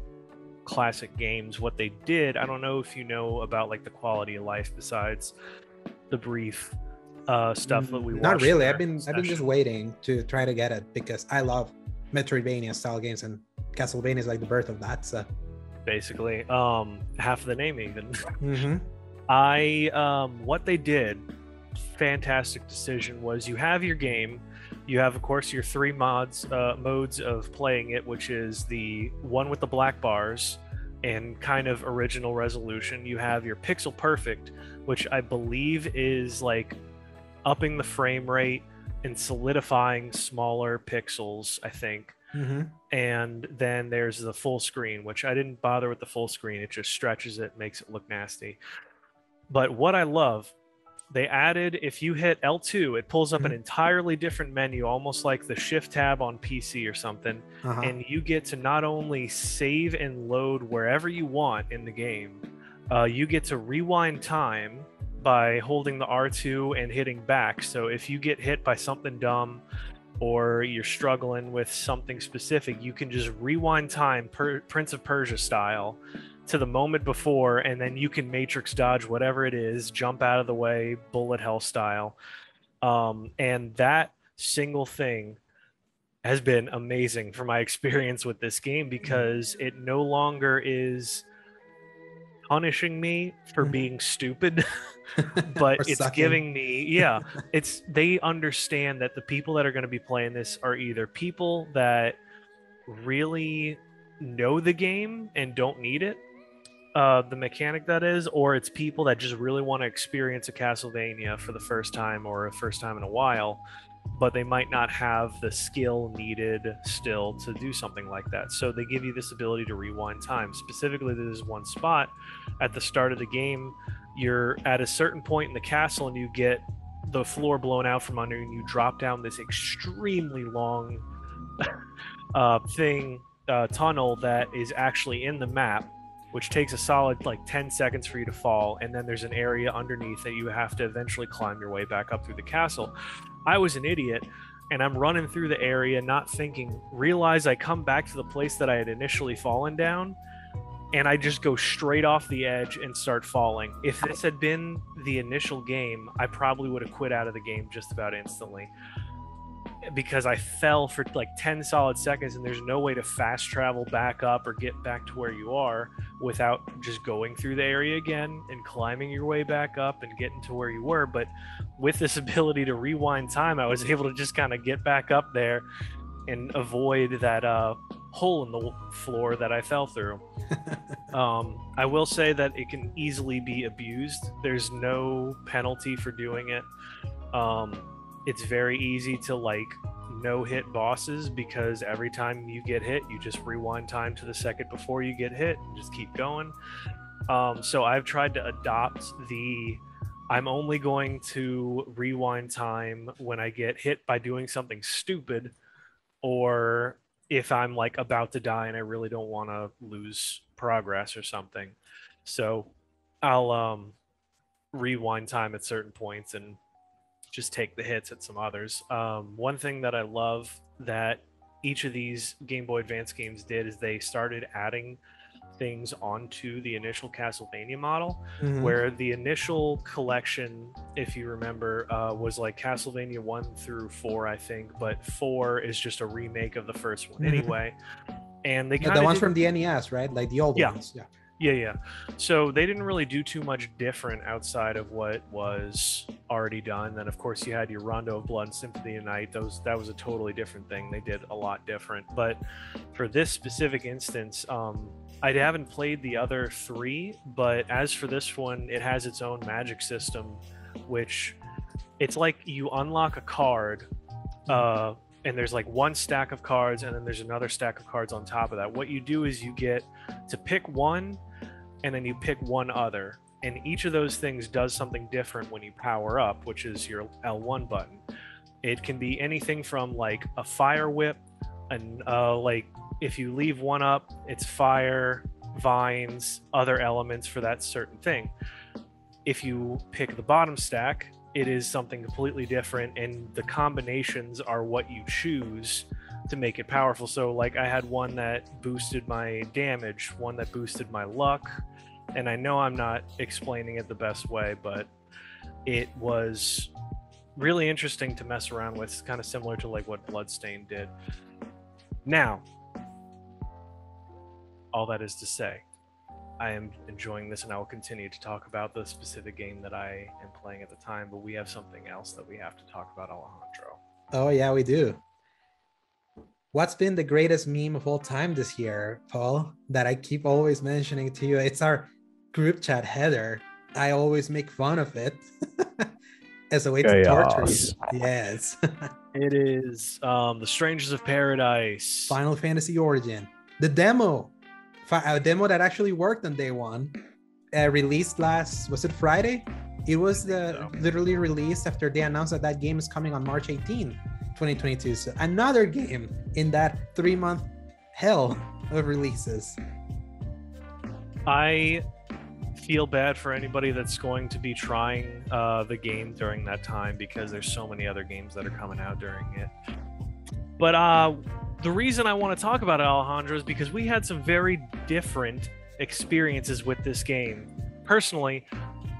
classic games, what they did. I don't know if you know about like the quality of life besides the brief stuff that we watched. Not really. I've been just waiting to try to get it, because I love Metroidvania style games, and Castlevania is like the birth of that. So basically, half of the name even. What they did, fantastic decision, was you have your game, you have of course your 3 modes of playing it, which is the one with the black bars and kind of original resolution. You have your pixel perfect, which I believe is like upping the frame rate and solidifying smaller pixels, I think. And then there's the full screen, which I didn't bother with the full screen. It just stretches it, makes it look nasty. But what I love They added, if you hit L2, it pulls up an entirely different menu, almost like the Shift tab on PC or something. And you get to not only save and load wherever you want in the game, you get to rewind time by holding the R2 and hitting back. So if you get hit by something dumb or you're struggling with something specific, you can just rewind time, Prince of Persia style, to the moment before, and then you can matrix dodge whatever it is, jump out of the way, bullet hell style. And that single thing has been amazing for my experience with this game, because it no longer is punishing me for being stupid, but it's giving me, they understand that the people that are going to be playing this are either people that really know the game and don't need it, the mechanic that is, or it's people that just really want to experience a Castlevania for the first time or a first time in a while, but they might not have the skill needed still to do something like that. So they give you this ability to rewind time. Specifically, there's one spot at the start of the game, you're at a certain point in the castle and you get the floor blown out from under you, and you drop down this extremely long tunnel that is actually in the map, which takes a solid like 10 seconds for you to fall, and then there's an area underneath that you have to eventually climb your way back up through the castle. I was an idiot, and I'm running through the area not thinking, realize I come back to the place that I had initially fallen down, and I just go straight off the edge and start falling. If this had been the initial game, I probably would have quit out of the game just about instantly, because I fell for like 10 solid seconds, and there's no way to fast travel back up or get back to where you are without just going through the area again and climbing your way back up and getting to where you were. But with this ability to rewind time, I was able to just kind of get back up there and avoid that hole in the floor that I fell through. I will say that it can easily be abused. There's no penalty for doing it. It's very easy to like no-hit bosses, because every time you get hit, you just rewind time to the second before you get hit and just keep going. So I've tried to adopt I'm only going to rewind time when I get hit by doing something stupid, or if I'm like about to die and I really don't want to lose progress or something. So I'll rewind time at certain points and just take the hits at some others. One thing that I love that each of these Game Boy Advance games did is they started adding things onto the initial Castlevania model, where the initial collection, if you remember, was like Castlevania 1 through 4, I think, but 4 is just a remake of the first one anyway. And they the ones from the NES, right? Like the old ones. Yeah. So they didn't really do too much different outside of what was already done. Then, of course, you had your Rondo of Blood and Symphony of Night. That was a totally different thing. They did a lot different. But for this specific instance, I haven't played the other 3, but as for this one, it has its own magic system, which it's like you unlock a card, and there's like one stack of cards, and then there's another stack of cards on top of that. What you do is you get to pick one, and then you pick one other. And each of those things does something different when you power up, which is your L1 button. It can be anything from like a fire whip, and like if you leave one up, it's fire, vines, other elements for that certain thing. If you pick the bottom stack, it is something completely different, and the combinations are what you choose to make it powerful. So like I had one that boosted my damage, one that boosted my luck, and I know I'm not explaining it the best way, but it was really interesting to mess around with. It's kind of similar to like what Bloodstained did. Now, all that is to say, I am enjoying this, and I will continue to talk about the specific game that I am playing at the time, but we have something else that we have to talk about, Alejandro. Oh, yeah, we do. What's been the greatest meme of all time this year, Paul, that I keep always mentioning to you? It's our group chat header. I always make fun of it as a way to torture you. Yes. It is The Strangers of Paradise. Final Fantasy Origin. The demo. A demo that actually worked on day one. Released was it Friday? It was literally released after they announced that that game is coming on March 18, 2022. So another game in that 3-month hell of releases. I feel bad for anybody that's going to be trying the game during that time, because there's so many other games that are coming out during it. But the reason I want to talk about it, Alejandro, is because we had some very different experiences with this game. Personally,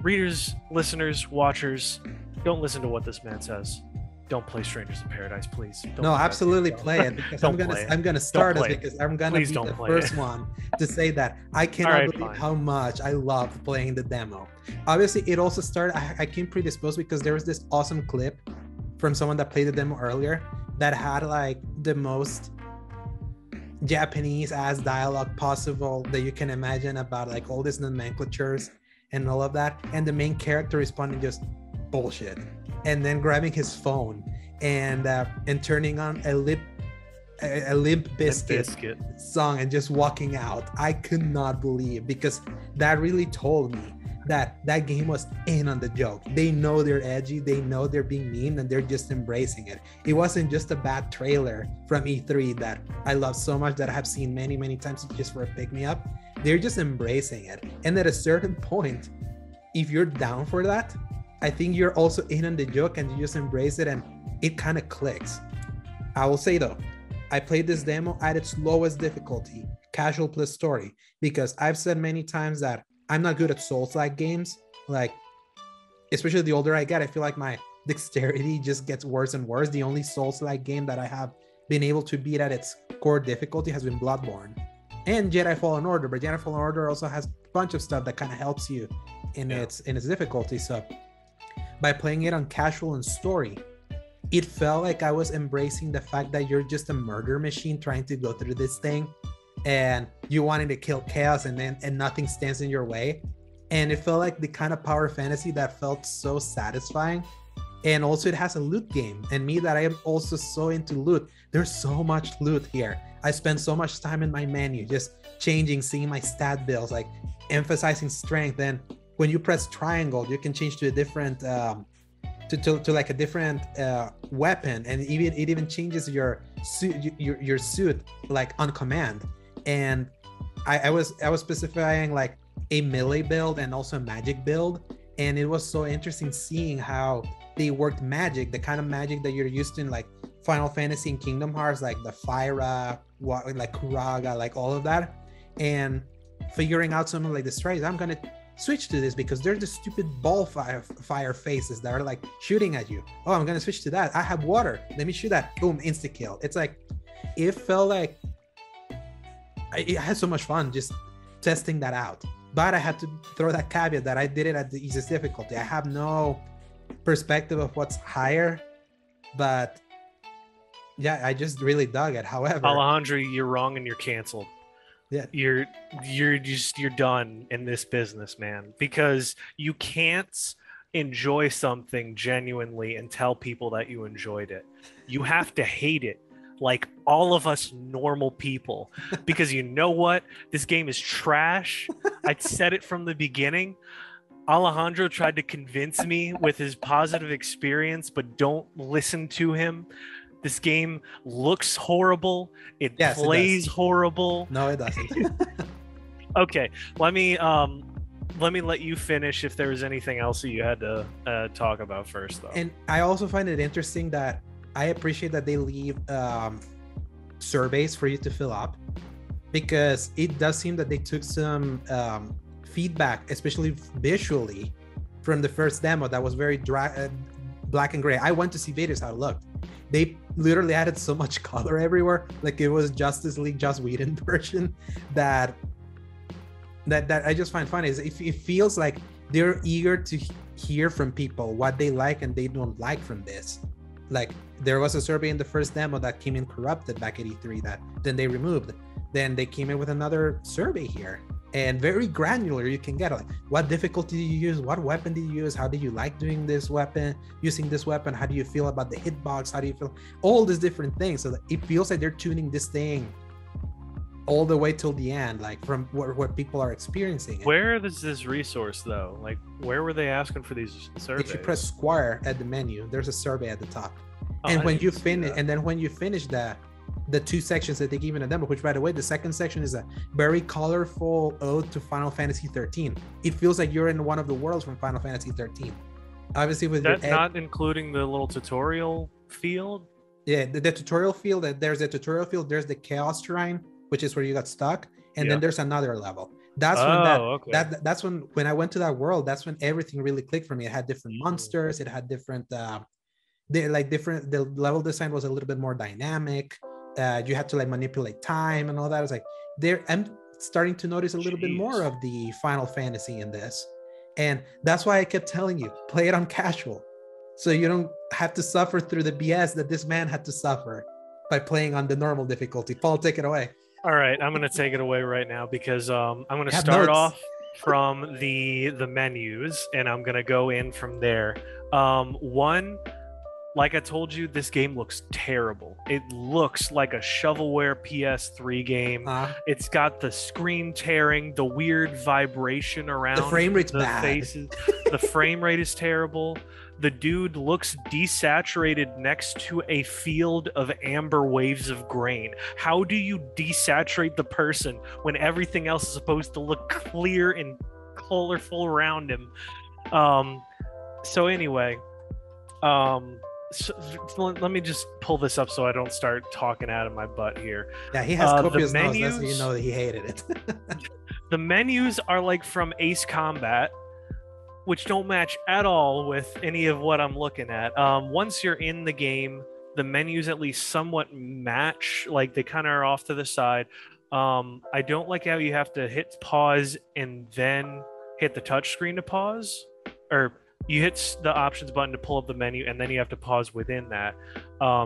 readers, listeners, watchers, don't listen to what this man says. Don't play Strangers in Paradise, please. No, absolutely play it, because I'm gonna start it, because I'm gonna be the first one to say that I cannot believe how much I loved playing the demo. Obviously, it also started. I came predisposed because there was this awesome clip from someone that played the demo earlier that had like the most Japanese ass dialogue possible that you can imagine about like all these nomenclatures and all of that, and the main character responding just bullshit, and then grabbing his phone and turning on a Limp Bizkit song and just walking out. I could not believe, because that really told me that that game was in on the joke. They know they're edgy, they know they're being mean, and they're just embracing it. It wasn't just a bad trailer from E3 that I love so much, that I have seen many times just for a pick-me-up. They're just embracing it. And at a certain point, if you're down for that, I think you're also in on the joke, and you just embrace it, and it kind of clicks. I will say though, I played this demo at its lowest difficulty, casual plus story, because I've said many times that I'm not good at Souls-like games. Like, especially the older I get, I feel like my dexterity just gets worse and worse. The only Souls-like game that I have been able to beat at its core difficulty has been Bloodborne and Jedi Fallen Order, but Jedi Fallen Order also has a bunch of stuff that kind of helps you in its difficulty. So by playing it on casual and story, it felt like I was embracing the fact that you're just a murder machine trying to go through this thing, and you wanting to kill chaos, and nothing stands in your way. And it felt like the kind of power fantasy that felt so satisfying. And also it has a loot game, and me that I am also so into loot. There's so much loot here. I spend so much time in my menu just changing, seeing my stat builds, like emphasizing strength. And when you press triangle, you can change to a different to like a different weapon, and it even changes your suit like on command. And I was specifying like a melee build and also a magic build, and it was so interesting seeing how they worked magic, the kind of magic that you're used to in like Final Fantasy and Kingdom Hearts, like the Fyra, like Kuraga, like all of that, and figuring out something like the strategies. I'm gonna switch to this because there's the stupid ball fire faces that are like shooting at you. Oh, I'm gonna switch to that. I have water, let me shoot that. Boom, insta kill. It's like, it felt like I had so much fun just testing that out. But I had to throw that caveat that I did it at the easiest difficulty. I have no perspective of what's higher, but yeah, I just really dug it. However, Alejandro, you're wrong and you're canceled. Yeah, you're done in this business, man, because you can't enjoy something genuinely and tell people that you enjoyed it. You have to hate it like all of us normal people, because you know what, this game is trash. I said it from the beginning. Alejandro tried to convince me with his positive experience, but don't listen to him. This game looks horrible. It plays horrible. No, it doesn't. Okay, let me let you finish if there was anything else that you had to talk about first, though. And I also find it interesting that I appreciate that they leave surveys for you to fill up, because it does seem that they took some feedback, especially visually, from the first demo that was very black and gray. I went to see videos how it looked. They literally added so much color everywhere, like it was Justice League Joss Whedon version, that I just find funny. It feels like they're eager to hear from people what they like and they don't like from this. Like, there was a survey in the first demo that came in corrupted back at E3 that then they removed. Then they came in with another survey here, and very granular. You can get like, what difficulty did you use? What weapon did you use? How did you like doing this weapon, using this weapon? How do you feel about the hitbox? How do you feel? All these different things. So that it feels like they're tuning this thing all the way till the end, like from what people are experiencing. Where is this resource though? Like, where were they asking for these surveys? If you press square at the menu, there's a survey at the top. Oh, And when you finish, and then when you finish that, the 2 sections that they give in a demo, which by the way, the second section is a very colorful ode to Final Fantasy 13. It feels like you're in one of the worlds from Final Fantasy 13. Obviously, with that not including the little tutorial field. Yeah, the tutorial field. There's a tutorial field. There's the Chaos Shrine, which is where you got stuck, and then there's another level. That's that's when I went to that world. That's when everything really clicked for me. It had different monsters. It had different, the level design was a little bit more dynamic. You had to like manipulate time and all that. I was like, I'm starting to notice a little bit more of the Final Fantasy in this, and that's why I kept telling you, play it on casual, so you don't have to suffer through the BS that this man had to suffer by playing on the normal difficulty. Paul, take it away. All right, I'm going to take it away right now because I'm going to start off from the menus, and I'm going to go in from there. One, like I told you, this game looks terrible. It looks like a shovelware PS3 game. It's got the screen tearing, the weird vibration around the frame rate's the bad. Faces. The frame rate is terrible. The dude looks desaturated next to a field of amber waves of grain. How do you desaturate the person when everything else is supposed to look clear and colorful around him? So anyway, so let me just pull this up so I don't start talking out of my butt here. Yeah, he has copious notes. That's how you know that he hated it. The menus are like from Ace Combat, which don't match at all with any of what I'm looking at. Once you're in the game, the menus at least somewhat match. Like they kind of are off to the side. I don't like how you have to hit pause and then hit the touchscreen to pause, or you hit the options button to pull up the menu and then you have to pause within that,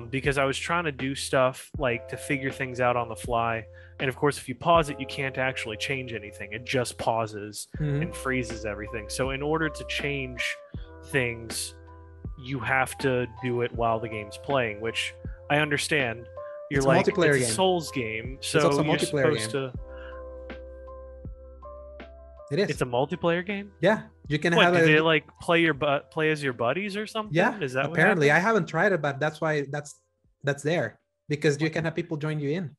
because I was trying to do stuff like to figure things out on the fly, and of course if you pause it you can't actually change anything. It just pauses and freezes everything. So in order to change things you have to do it while the game's playing, which I understand. You're it's like, a multiplayer it's a game. Souls game, so it's also a you're multiplayer supposed game. to It is. It's a multiplayer game. Yeah, you can What, have do it. they like play as your buddies or something? Yeah, Is that apparently what I haven't tried it, but that's why that's there, because you can have people join you in.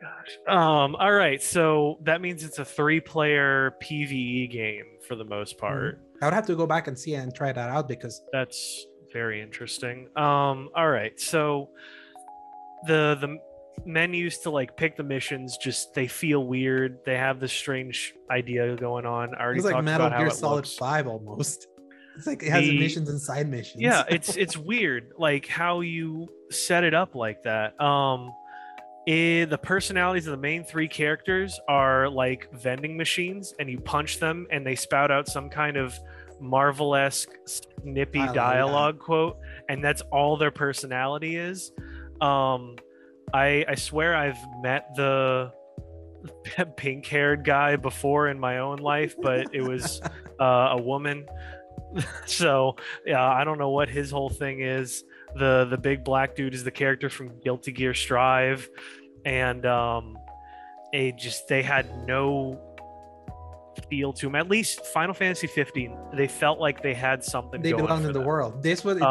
Gosh. All right, so that means it's a 3-player PvE game for the most part. I would have to go back and see and try that out because That's very interesting. All right, so the menus to like pick the missions, just they feel weird. They have this strange idea going on. I already it's like talked Metal about how Gear it Solid looks. 5 almost. It's like it has missions and side missions. Yeah, it's weird, like how you set it up like that. The personalities of the main 3 characters are like vending machines, and you punch them and they spout out some kind of Marvel-esque snippy dialogue quote, and that's all their personality is. I swear I've met the pink-haired guy before in my own life, but it was a woman. So yeah, I don't know what his whole thing is. The big black dude is the character from Guilty Gear Strive, and they had no feel to him. At least Final Fantasy 15, they felt like they had something. They going belong for in the them. world. This is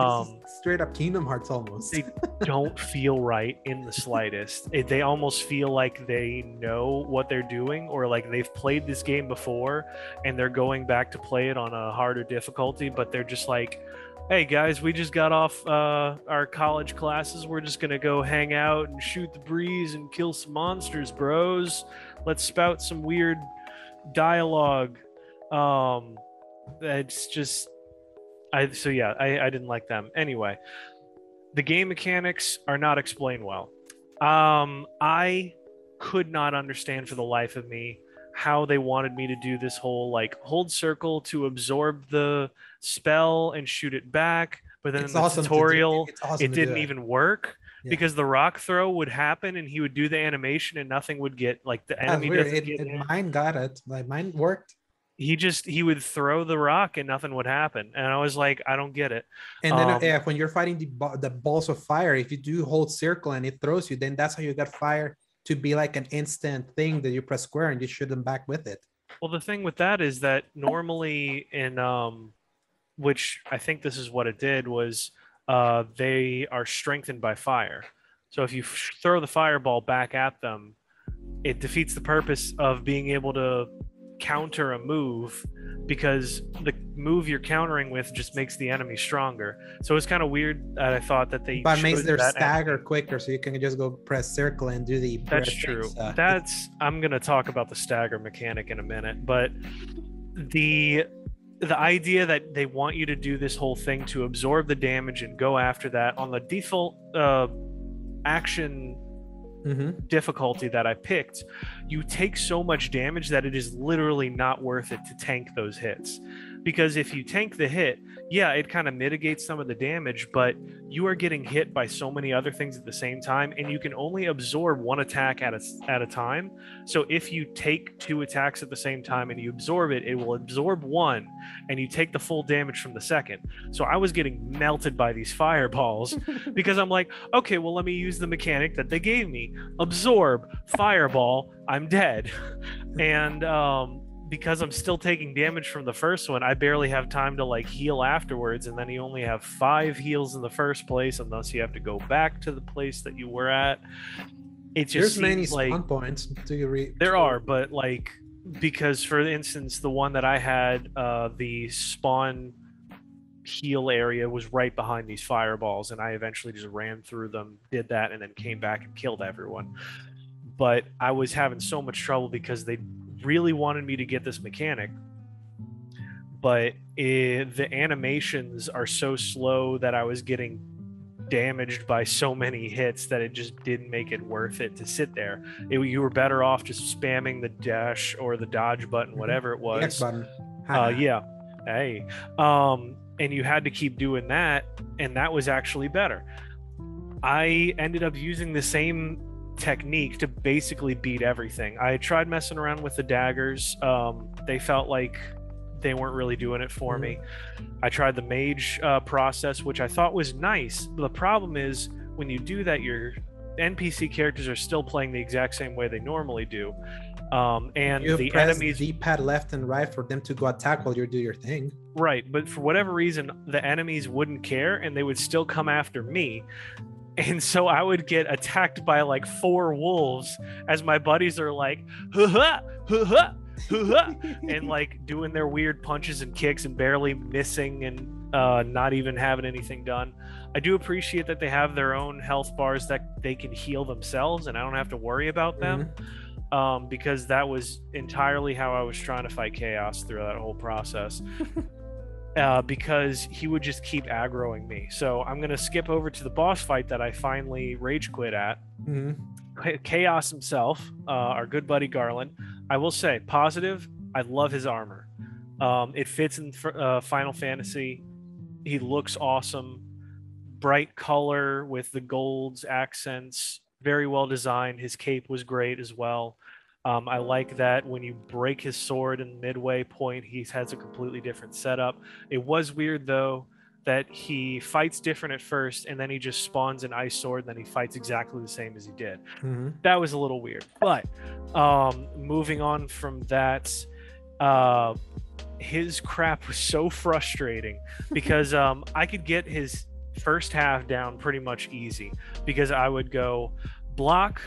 straight up Kingdom Hearts almost. They don't feel right in the slightest. They almost feel like they know what they're doing, or like they've played this game before and they're going back to play it on a harder difficulty, but they're just like, hey guys, we just got off our college classes. We're just gonna go hang out and shoot the breeze and kill some monsters, bros. Let's spout some weird dialogue. It's just I didn't like them. Anyway, the game mechanics are not explained well. I could not understand for the life of me how they wanted me to do this whole like hold circle to absorb the spell and shoot it back, but then in the tutorial it didn't even work. Yeah. Because the rock throw would happen and he would do the animation and nothing would get, like, the enemy doesn't get mine got it. Like mine worked. he would throw the rock and nothing would happen, and I was like, I don't get it. And then when you're fighting the balls of fire, if you do hold circle and it throws you, then that's how you got fire to be like an instant thing that you press square and you shoot them back with it. Well, the thing with that is that normally in which I think this is what it did was they are strengthened by fire. So if you throw the fireball back at them, it defeats the purpose of being able to counter a move, because the move you're countering with just makes the enemy stronger. So it's kind of weird that I thought that they makes their stagger quicker, so you can just go press circle and do the that's true I'm gonna talk about the stagger mechanic in a minute, but the idea that they want you to do this whole thing to absorb the damage and go after that on the default action difficulty that I picked, you take so much damage that it is literally not worth it to tank those hits. Because if you tank the hit, yeah, it kind of mitigates some of the damage, but you are getting hit by so many other things at the same time, and you can only absorb one attack at a time. So if you take 2 attacks at the same time and you absorb it, it will absorb one, and you take the full damage from the second. So I was getting melted by these fireballs because I'm like, okay, well, let me use the mechanic that they gave me. Absorb, fireball, I'm dead. And because I'm still taking damage from the first one, I barely have time to like heal afterwards, and then you only have 5 heals in the first place unless you have to go back to the place that you were at. It just there's many like spawn points there are, but like, because for instance, the one that I had, the spawn heal area was right behind these fireballs, and I eventually just ran through them, did that, and then came back and killed everyone. But I was having so much trouble because they really wanted me to get this mechanic, but the animations are so slow that I was getting damaged by so many hits that it just didn't make it worth it to sit there. You were better off just spamming the dash or the dodge button, whatever it was. X button. Yeah. Hey. And you had to keep doing that, and that was actually better. I ended up using the same technique to basically beat everything. I tried messing around with the daggers. They felt like they weren't really doing it for me. I tried the mage process, which I thought was nice. But the problem is when you do that, your NPC characters are still playing the exact same way they normally do. And you the press enemies D-pad left and right for them to go attack while you do your thing. Right, but for whatever reason, the enemies wouldn't care, and they would still come after me. And so I would get attacked by like 4 wolves as my buddies are like, ha ha, and like doing their weird punches and kicks and barely missing and not even having anything done. I do appreciate that they have their own health bars that they can heal themselves, and I don't have to worry about them, because that was entirely how I was trying to fight chaos through that whole process. Because he would just keep aggroing me. So I'm going to skip over to the boss fight that I finally rage quit at. Chaos himself, our good buddy Garland. I will say, positive, I love his armor. It fits in Final Fantasy. He looks awesome. Bright color with the golds, accents, very well designed. His cape was great as well. I like that when you break his sword in the midway point, he has a completely different setup. It was weird, though, that he fights different at first, and then he just spawns an ice sword, and then he fights exactly the same as he did. That was a little weird. But moving on from that, his crap was so frustrating because I could get his first half down pretty much easy because I would go block,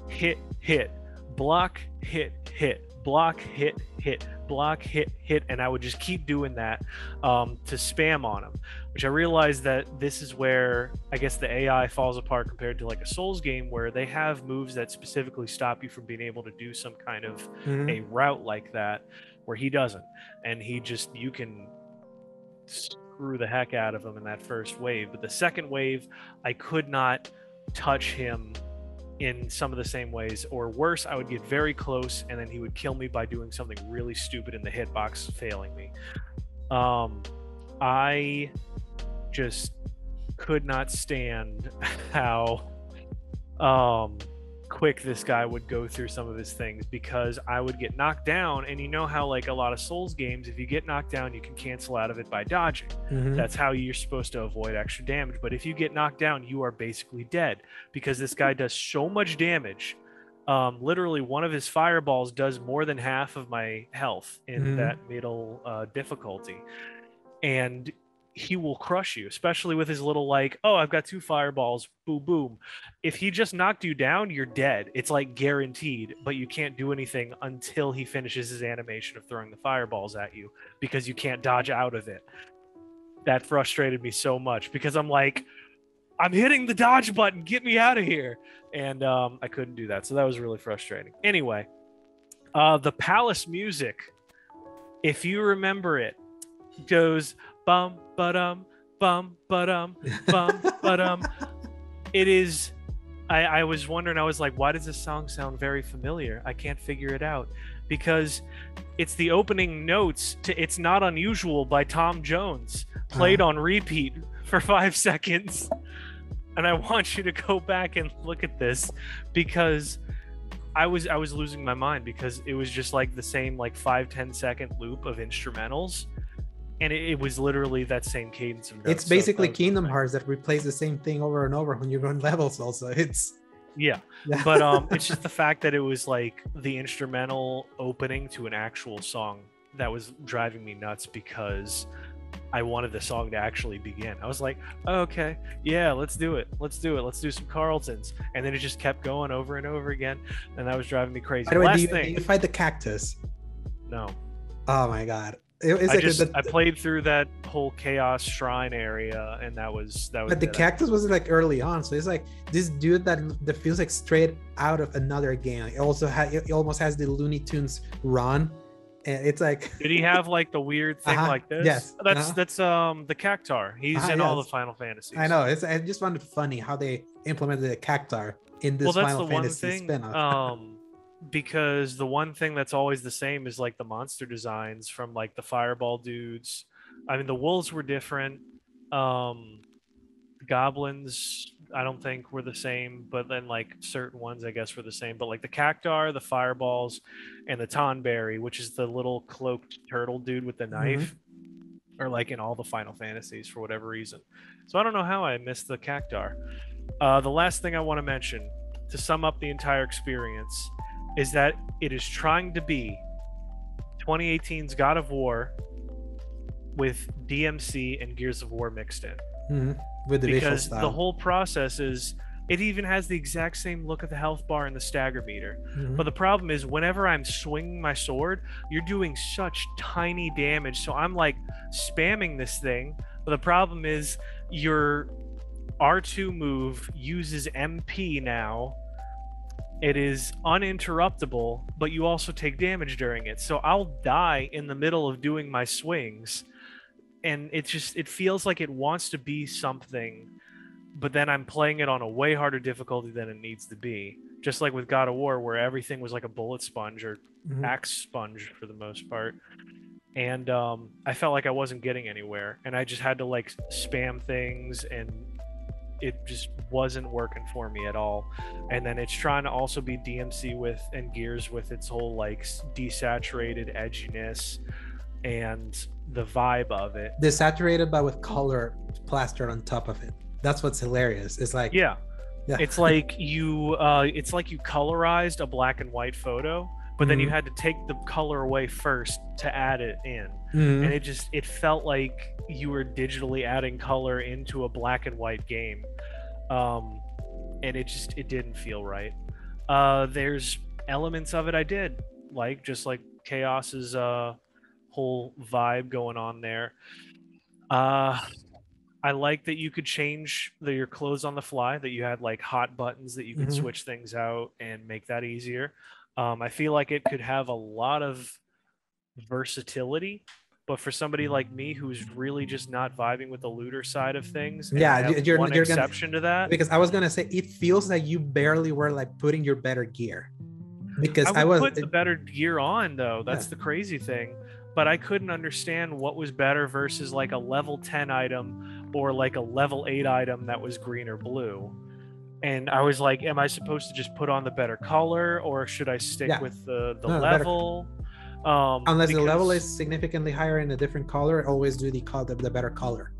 hit, hit, block, hit, hit, block, hit, hit, block, hit, hit, and I would just keep doing that to spam on him, which I realized that this is where I guess the AI falls apart compared to like a Souls game where they have moves that specifically stop you from being able to do some kind of a route like that, where he doesn't, and he just, you can screw the heck out of him in that first wave. But the second wave, I could not touch him in some of the same ways, or worse, I would get very close and then he would kill me by doing something really stupid in the hitbox, failing me. I just could not stand how quick this guy would go through some of his things, because I would get knocked down, and you know how like a lot of Souls games, if you get knocked down you can cancel out of it by dodging. That's how you're supposed to avoid extra damage. But if you get knocked down, you are basically dead, because this guy does so much damage. Literally one of his fireballs does more than half of my health in that middle difficulty, and he will crush you, especially with his little like, oh, I've got 2 fireballs, boom boom. If he just knocked you down, you're dead. It's like guaranteed, but you can't do anything until he finishes his animation of throwing the fireballs at you, because you can't dodge out of it. That frustrated me so much, because I'm like, I'm hitting the dodge button, get me out of here. And I couldn't do that, so that was really frustrating. Anyway, the palace music, if you remember it, goes bum ba-dum bum ba-dum bum ba-dum. It is, I was wondering, I was like, why does this song sound very familiar? I can't figure it out, because it's the opening notes to It's Not Unusual by Tom Jones, played on repeat for 5 seconds. And I want you to go back and look at this, because I was losing my mind, because it was just like the same like 5-10 second loop of instrumentals, and it was literally that same cadence of notes. It's basically Kingdom Hearts that replays the same thing over and over when you run levels also. It's but it's just the fact that it was like the instrumental opening to an actual song that was driving me nuts, because I wanted the song to actually begin. I was like, oh, okay, yeah, let's do it. Let's do some Carltons. And then it just kept going over and over again, and that was driving me crazy. By the way, do you fight the cactus? No. Oh my god. I played through that whole Chaos Shrine area, and that was. But the cactus was like early on, so it's like this dude that feels like straight out of another game. It almost has the Looney Tunes run. And it's like, did he have like the weird thing like this? Yes. That's the Cactar. He's in all the Final Fantasies. I know. I just found it funny how they implemented the Cactar in this Final Fantasy spin-off. Because the one thing that's always the same is like the monster designs from like the Fireball dudes. I mean, the wolves were different. Goblins, I don't think were the same, but then like certain ones I guess were the same. But like the Cactar, the Fireballs, and the Tonberry, which is the little cloaked turtle dude with the knife, are like in all the Final Fantasies for whatever reason. So I don't know how I missed the Cactar. The last thing I want to mention to sum up the entire experience is that it is trying to be 2018's God of War with DMC and Gears of War mixed in. With the because the whole process is, it even has the exact same look at the health bar and the stagger meter. But the problem is, whenever I'm swinging my sword, you're doing such tiny damage, so I'm like spamming this thing. But the problem is, your R2 move uses MP now. It is uninterruptible, but you also take damage during it, so I'll die in the middle of doing my swings. And it feels like it wants to be something, but then I'm playing it on a way harder difficulty than it needs to be. Just like with God of War, where everything was like a bullet sponge or axe sponge for the most part. And I felt like I wasn't getting anywhere, and I just had to like spam things, and it just wasn't working for me at all. And then it's trying to also be DMC with and Gears with its whole like desaturated edginess and the vibe of it. Desaturated, but with color plastered on top of it. That's what's hilarious. It's like it's like you colorized a black and white photo, but then you had to take the color away first to add it in. And it felt like you were digitally adding color into a black and white game. And it didn't feel right. There's elements of it I did like, just like Chaos's whole vibe going on there. I like that you could change your clothes on the fly, that you had like hot buttons that you could switch things out and make that easier. I feel like it could have a lot of versatility, but for somebody like me who's really just not vibing with the looter side of things, you're one exception to that. Because I was gonna say, it feels like you barely were like putting your better gear. Because I would put the better gear on though. That's the crazy thing. But I couldn't understand what was better versus like a level 10 item or like a level 8 item that was green or blue. And I was like, am I supposed to just put on the better color, or should I stick with the No, level? Unless the level is significantly higher in a different color, always do the better color.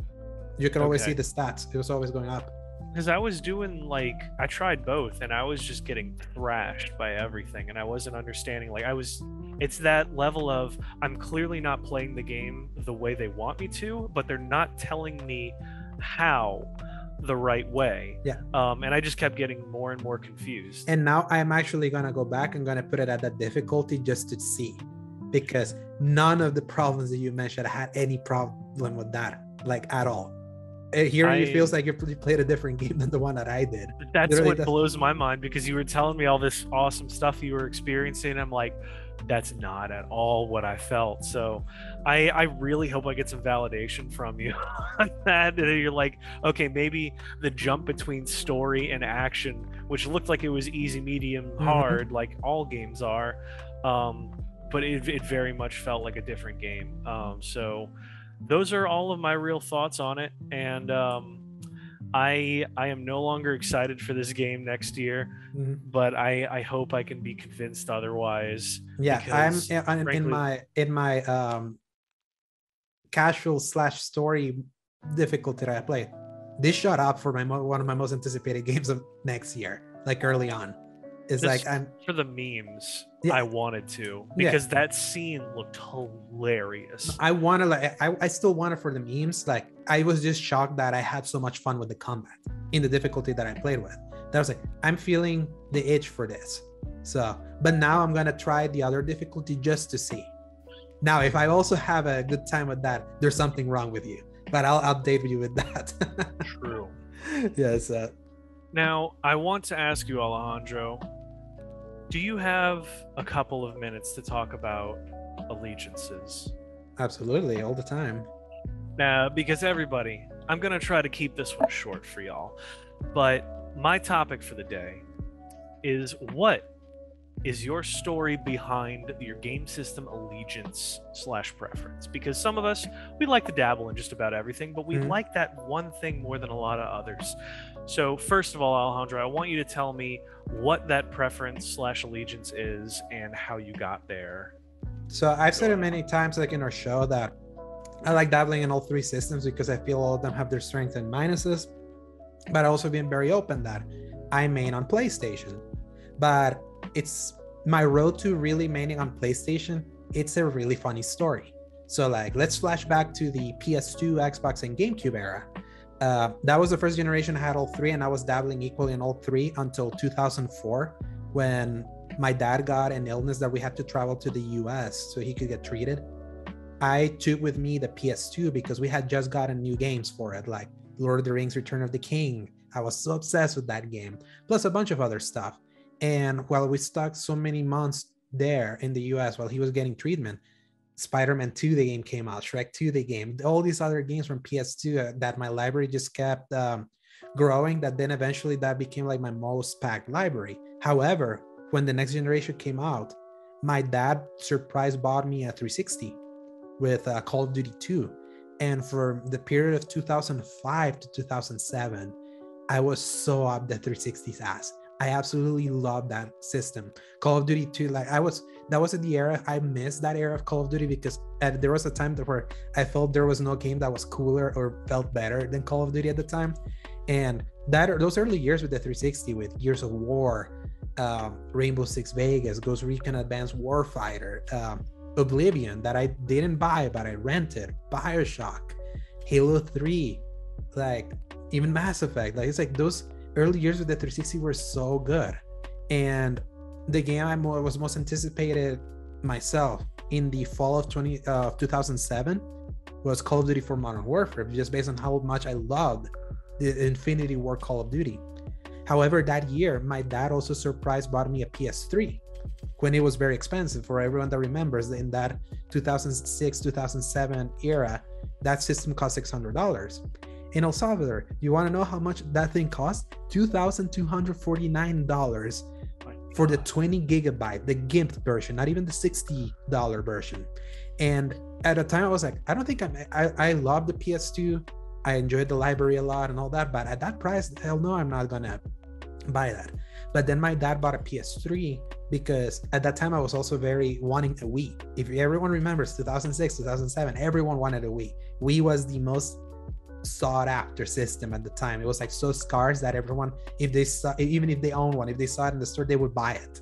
You can always see the stats. It was always going up. Because I was doing I tried both, and I was just getting thrashed by everything, and I wasn't understanding. It's that level of, I'm clearly not playing the game the way they want me to, but they're not telling me how the right way. And I just kept getting more and more confused. And now I'm actually gonna go back and gonna put it at that difficulty just to see, because none of the problems that you mentioned had any problem with that, at all. Here it feels like you played a different game than the one that I did. That's literally what blows my mind, because you were telling me all this awesome stuff you were experiencing. I'm like, that's not at all what I felt. So I really hope I get some validation from you on that. And you're like, okay, maybe the jump between story and action, which looked like it was easy, medium, hard, like all games are, but it very much felt like a different game. So those are all of my real thoughts on it, and I am no longer excited for this game next year, but I hope I can be convinced otherwise. I'm frankly, in my casual / story difficulty that I played. This shot up for one of my most anticipated games of next year, early on. It's I'm for the memes. I wanted to, because that scene looked hilarious. I want to I still want it for the memes. I was just shocked that I had so much fun with the combat in the difficulty that I played with. That was I'm feeling the itch for this. So, but now I'm gonna try the other difficulty just to see. Now, if I also have a good time with that, there's something wrong with you. But I'll update you with that. True. Yes. Now, I want to ask you, Alejandro, do you have a couple of minutes to talk about allegiances? Absolutely, all the time. Now, because everybody, I'm going to try to keep this one short for y'all, but my topic for the day is, what is your story behind your game system allegiance / preference? Because some of us, we like to dabble in just about everything, but we like that one thing more than a lot of others. So first of all, Alejandro, I want you to tell me what that preference / allegiance is and how you got there. So I've said it many times, in our show, that I like dabbling in all three systems because I feel all of them have their strengths and minuses, but also being very open that I main on PlayStation. But it's my road to really maining on PlayStation. It's a really funny story. So let's flash back to the PS2, Xbox, and GameCube era. That was the first generation I had all three, and I was dabbling equally in all three until 2004, when my dad got an illness that we had to travel to the US so he could get treated. I took with me the PS2 because we had just gotten new games for it, like Lord of the Rings, Return of the King. I was so obsessed with that game, plus a bunch of other stuff. And while we stuck so many months there in the US while he was getting treatment, Spider-Man 2, the game came out, Shrek 2, the game, all these other games from PS2 that my library just kept growing, that then eventually that became my most packed library. However, when the next generation came out, my dad surprise bought me a 360 with Call of Duty 2. And for the period of 2005 to 2007, I was so up the 360's ass. I absolutely love that system. Call of Duty 2, that was in the era, I missed that era of Call of Duty because there was a time where I felt there was no game that was cooler or felt better than Call of Duty at the time. And those early years with the 360, with Gears of War, Rainbow Six Vegas, Ghost Recon Advanced Warfighter, Oblivion, that I didn't buy, but I rented, BioShock, Halo 3, even Mass Effect. It's those early years with the 360 were so good. And the game I was most anticipated myself in the fall of 2007 was Call of Duty 4 Modern Warfare, just based on how much I loved the Infinity War Call of Duty. However, that year, my dad also bought me a PS3 when it was very expensive. For everyone that remembers, in that 2006-2007 era, that system cost $600. In El Salvador, you want to know how much that thing cost? $2,249 for the 20 gigabyte, the GIMP version, not even the $60 version. And at the time, I was I don't think I love the PS2. I enjoyed the library a lot and all that, but at that price, hell no, I'm not gonna buy that. But then my dad bought a PS3 because at that time I was also very wanting a Wii. If everyone remembers 2006, 2007, everyone wanted a Wii. Wii was the most sought after system at the time. It was like so scarce that everyone, if they saw, even if they own one, if they saw it in the store, they would buy it.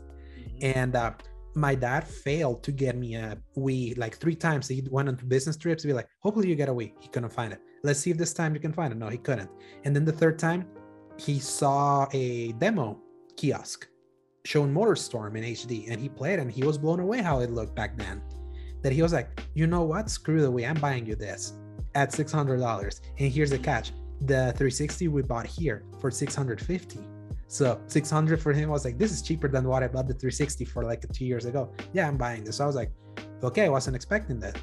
And my dad failed to get me a Wii like 3 times. He went on business trips to be like, hopefully you get a Wii. He couldn't find it. Let's see if this time you can find it. No, he couldn't. And then the 3rd time he saw a demo kiosk showing MotorStorm in HD, and he played and he was blown away how it looked back then, that he was like, you know what, screw the Wii, I'm buying you this at $600. And here's the catch, the 360 we bought here for $650. So 600 for him was like, this is cheaper than what I bought the 360 for like 2 years ago. Yeah, I'm buying this. So I was like, okay, I wasn't expecting that.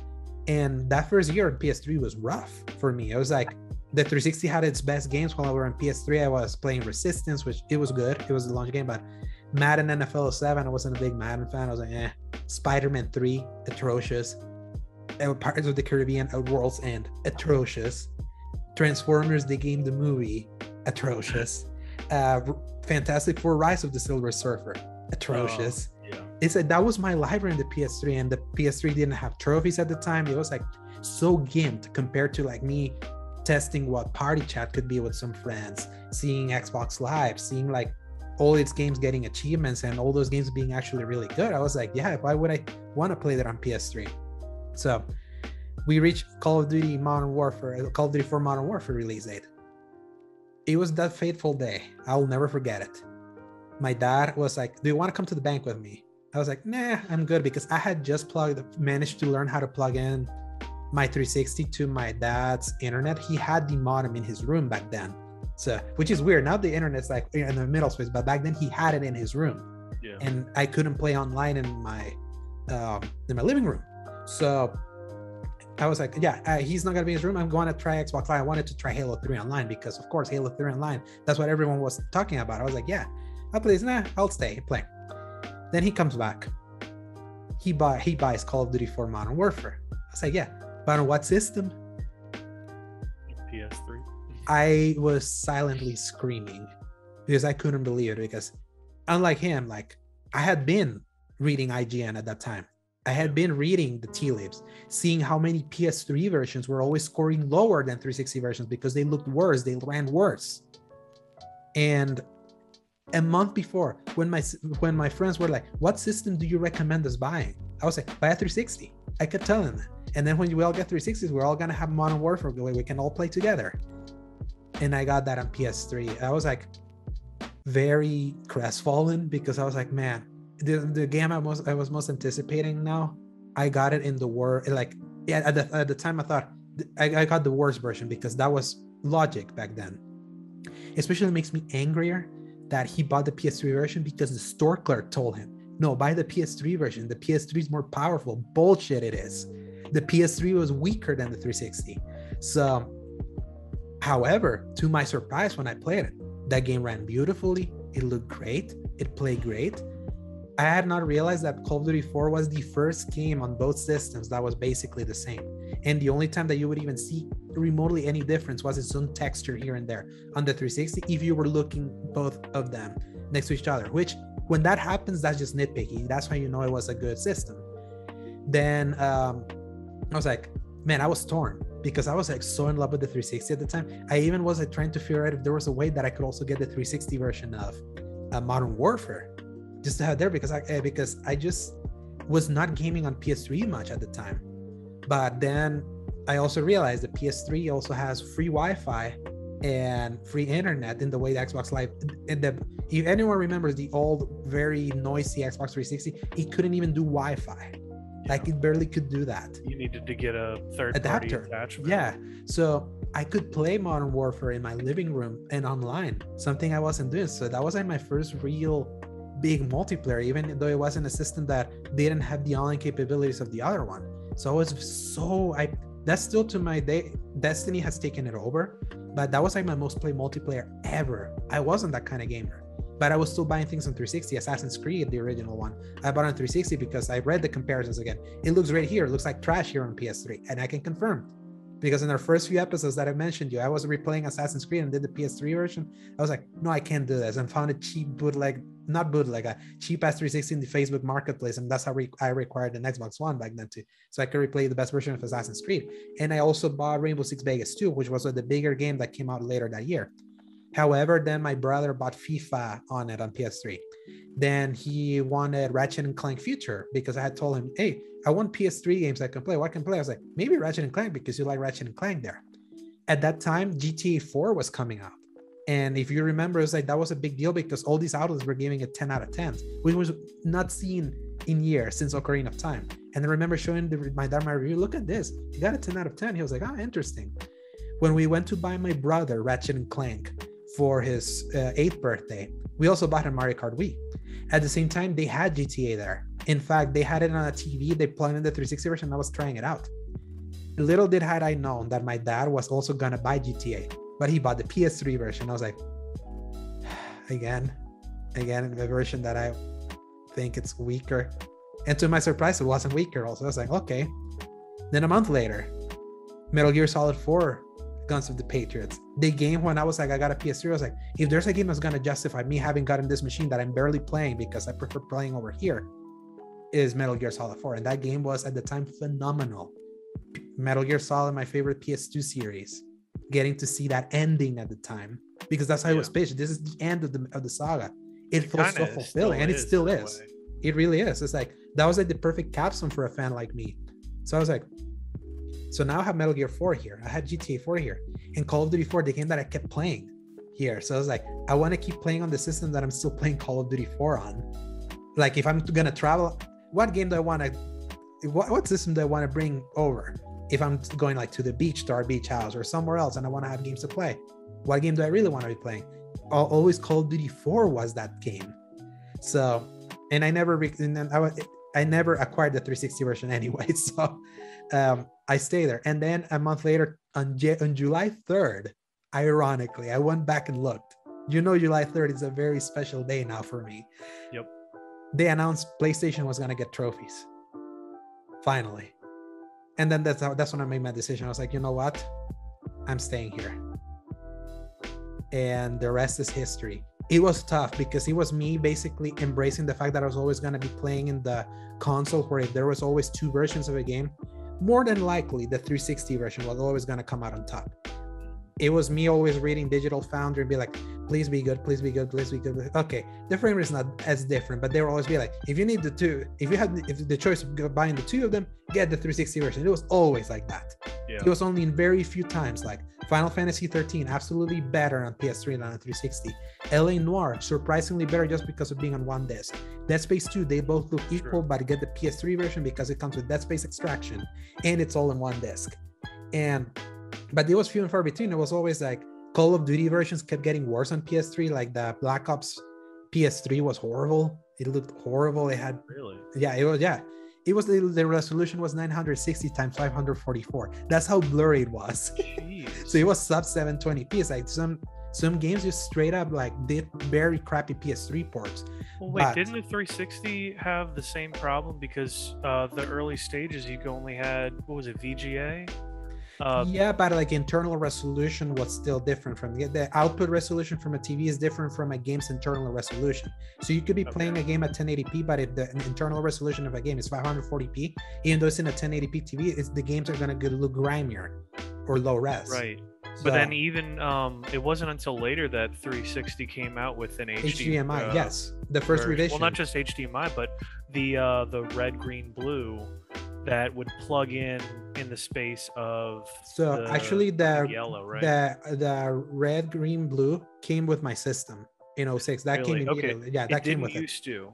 And that first year on PS3 was rough for me. It was like the 360 had its best games. While I were on PS3, I was playing Resistance, which it was good. It was a launch game, but Madden NFL 7, I wasn't a big Madden fan. I was like, Spider-Man 3, atrocious. Pirates of the Caribbean, World's End, atrocious. Transformers, the game, the movie, atrocious. Fantastic Four, Rise of the Silver Surfer, atrocious. It's like that was my library in the PS3, and the PS3 didn't have trophies at the time. It was like so gimped compared to like me testing what party chat could be with some friends, seeing Xbox Live, seeing like all its games getting achievements and all those games being actually really good. I was like, yeah, why would I want to play that on PS3? So we reached Call of Duty Modern Warfare, Call of Duty 4 Modern Warfare release date. It was that fateful day. I'll never forget it. My dad was like, do you want to come to the bank with me? I was like, nah, I'm good, because I had just managed to learn how to plug in my 360 to my dad's internet. He had the modem in his room back then. So, which is weird. Now the internet's like in the middle space, but back then he had it in his room. Yeah. And I couldn't play online in my living room. So I was like, yeah, he's not gonna be in his room. I'm going to try Xbox Live. I wanted to try Halo 3 online because, of course, Halo 3 online, that's what everyone was talking about. I was like, yeah, I'll play this. Nah, I'll stay play. Then he comes back. He buys Call of Duty 4 Modern Warfare. I was like, yeah, but on what system? PS3. I was silently screaming because I couldn't believe it, because unlike him, like I had been reading IGN at that time. I had been reading the tea leaves, seeing how many PS3 versions were always scoring lower than 360 versions because they looked worse, they ran worse. And a month before, when my friends were like, what system do you recommend us buying? I was like, buy a 360. I kept telling them. And then when we all get 360s, we're all gonna have Modern Warfare the way we can all play together. And I got that on PS3. I was like very crestfallen because I was like, man, the game I was most anticipating now, I got it in the worst. Like, yeah, at the time I thought I got the worst version because that was logic back then. Especially makes me angrier that he bought the PS3 version because the store clerk told him, no, buy the PS3 version. The PS3 is more powerful. Bullshit it is. The PS3 was weaker than the 360. So, however, to my surprise, when I played it, that game ran beautifully. It looked great. It played great. I had not realized that Call of Duty 4 was the first game on both systems that was basically the same. And the only time that you would even see remotely any difference was its own texture here and there on the 360 if you were looking both of them next to each other, which when that happens, that's just nitpicky. That's how you know it was a good system. Then I was like, man, I was torn because I was like so in love with the 360 at the time. I even was like trying to figure out if there was a way that I could also get the 360 version of Modern Warfare just to have there, because I just was not gaming on PS3 much at the time. But then I also realized that PS3 also has free Wi-Fi and free internet in the way the Xbox Live. If anyone remembers the old, very noisy Xbox 360, it couldn't even do Wi-Fi. Like it barely could do that. You needed to get a third-party attachment. Yeah, so I could play Modern Warfare in my living room and online, something I wasn't doing. So that was like my first real big multiplayer, even though it wasn't a system that didn't have the online capabilities of the other one. So I was that's still to my day, Destiny has taken it over, but that was like my most played multiplayer ever. I wasn't that kind of gamer, but I was still buying things on 360. Assassin's Creed, the original one, I bought on 360 because I read the comparisons again. It looks right here. It looks like trash here on PS3, and I can confirm because in our first few episodes that I mentioned you, I was replaying Assassin's Creed and did the PS3 version. I was like, no, I can't do this, and found a cheap bootleg, not bootleg, a cheap S360 in the Facebook Marketplace, and that's how I required an Xbox One back then too, so I could replay the best version of Assassin's Creed. And I also bought Rainbow Six Vegas 2, which was the bigger game that came out later that year. However, then my brother bought FIFA on it on PS3. Then he wanted Ratchet and Clank Future because I had told him, hey, I want PS3 games I can play. What can I play? I was like, maybe Ratchet and Clank because you like Ratchet and Clank there. At that time, GTA 4 was coming out. And if you remember, it was like that was a big deal because all these outlets were giving it 10 out of 10, which was not seen in years since Ocarina of Time. And I remember showing my dad my review, look at this. You got a 10 out of 10. He was like, oh, interesting. When we went to buy my brother Ratchet and Clank for his 8th birthday, we also bought a Mario Kart Wii. At the same time, they had GTA there. In fact, they had it on a TV. They plugged in the 360 version. I was trying it out. Little did had I known that my dad was also gonna buy GTA, but he bought the PS3 version. I was like, again, the version that I think it's weaker. And to my surprise, it wasn't weaker also. I was like, okay. Then a month later, Metal Gear Solid 4, Guns of the Patriots. The game, when I was like, I got a PS3, I was like, if there's a game that's gonna justify me having gotten this machine that I'm barely playing because I prefer playing over here, is Metal Gear Solid 4. And that game was at the time phenomenal. Metal Gear Solid, my favorite PS2 series. Getting to see that ending at the time, because that's how it was pitched. This is the end of the saga. It felt so fulfilling, and it still is. It really is. It's like that was like the perfect capstone for a fan like me. So I was like, so now I have Metal Gear 4 here. I had GTA 4 here, and Call of Duty 4, the game that I kept playing here. So I was like, I want to keep playing on the system that I'm still playing Call of Duty 4 on. Like, if I'm gonna travel, what game do I want to? What system do I want to bring over? If I'm going like to the beach, to our beach house or somewhere else, and I want to have games to play, what game do I really want to be playing? Always Call of Duty 4 was that game. So, and I never acquired the 360 version anyway. So I stay there. And then a month later, on July 3rd, ironically, I went back and looked. You know, July 3rd is a very special day now for me. Yep. They announced PlayStation was going to get trophies. Finally. And then that's when I made my decision. I was like, you know what? I'm staying here. And the rest is history. It was tough because it was me basically embracing the fact that I was always going to be playing in the console, where if there was always 2 versions of a game, more than likely the 360 version was always going to come out on top. It was me always reading Digital Foundry and be like, please be good, please be good, please be good. Okay, the frame rate is not as different, but they will always be like, if you need the 2, if the choice of buying the 2 of them, get the 360 version. It was always like that. Yeah. It was only in very few times, like Final Fantasy 13, absolutely better on PS3 than on 360. LA Noire, surprisingly better just because of being on one disc. Dead Space 2, they both look equal, but get the PS3 version because it comes with Dead Space Extraction and it's all in one disc. But it was few and far between. It was always like Call of Duty versions kept getting worse on PS3. Like the Black Ops PS3 was horrible. It looked horrible. It had it was the resolution was 960 times 544. That's how blurry it was. So it was sub 720p. It's like some games just straight up like did very crappy PS3 ports. Well, wait, didn't the 360 have the same problem? Because the early stages you only had, what was it, VGA? But like internal resolution was still different from the output resolution from a TV is different from a game's internal resolution. So you could be playing a game at 1080p, but if the internal resolution of a game is 540p, even though it's in a 1080p TV, the games are going to look grimier or low res. Right. But then even it wasn't until later that 360 came out with an HDMI. Yes, the first revision. Well, not just HDMI, but the red, green, blue that would plug in the space of. So actually, the yellow, right? The red, green, blue came with my system in 06. That came immediately. Yeah, that came with it. Used to.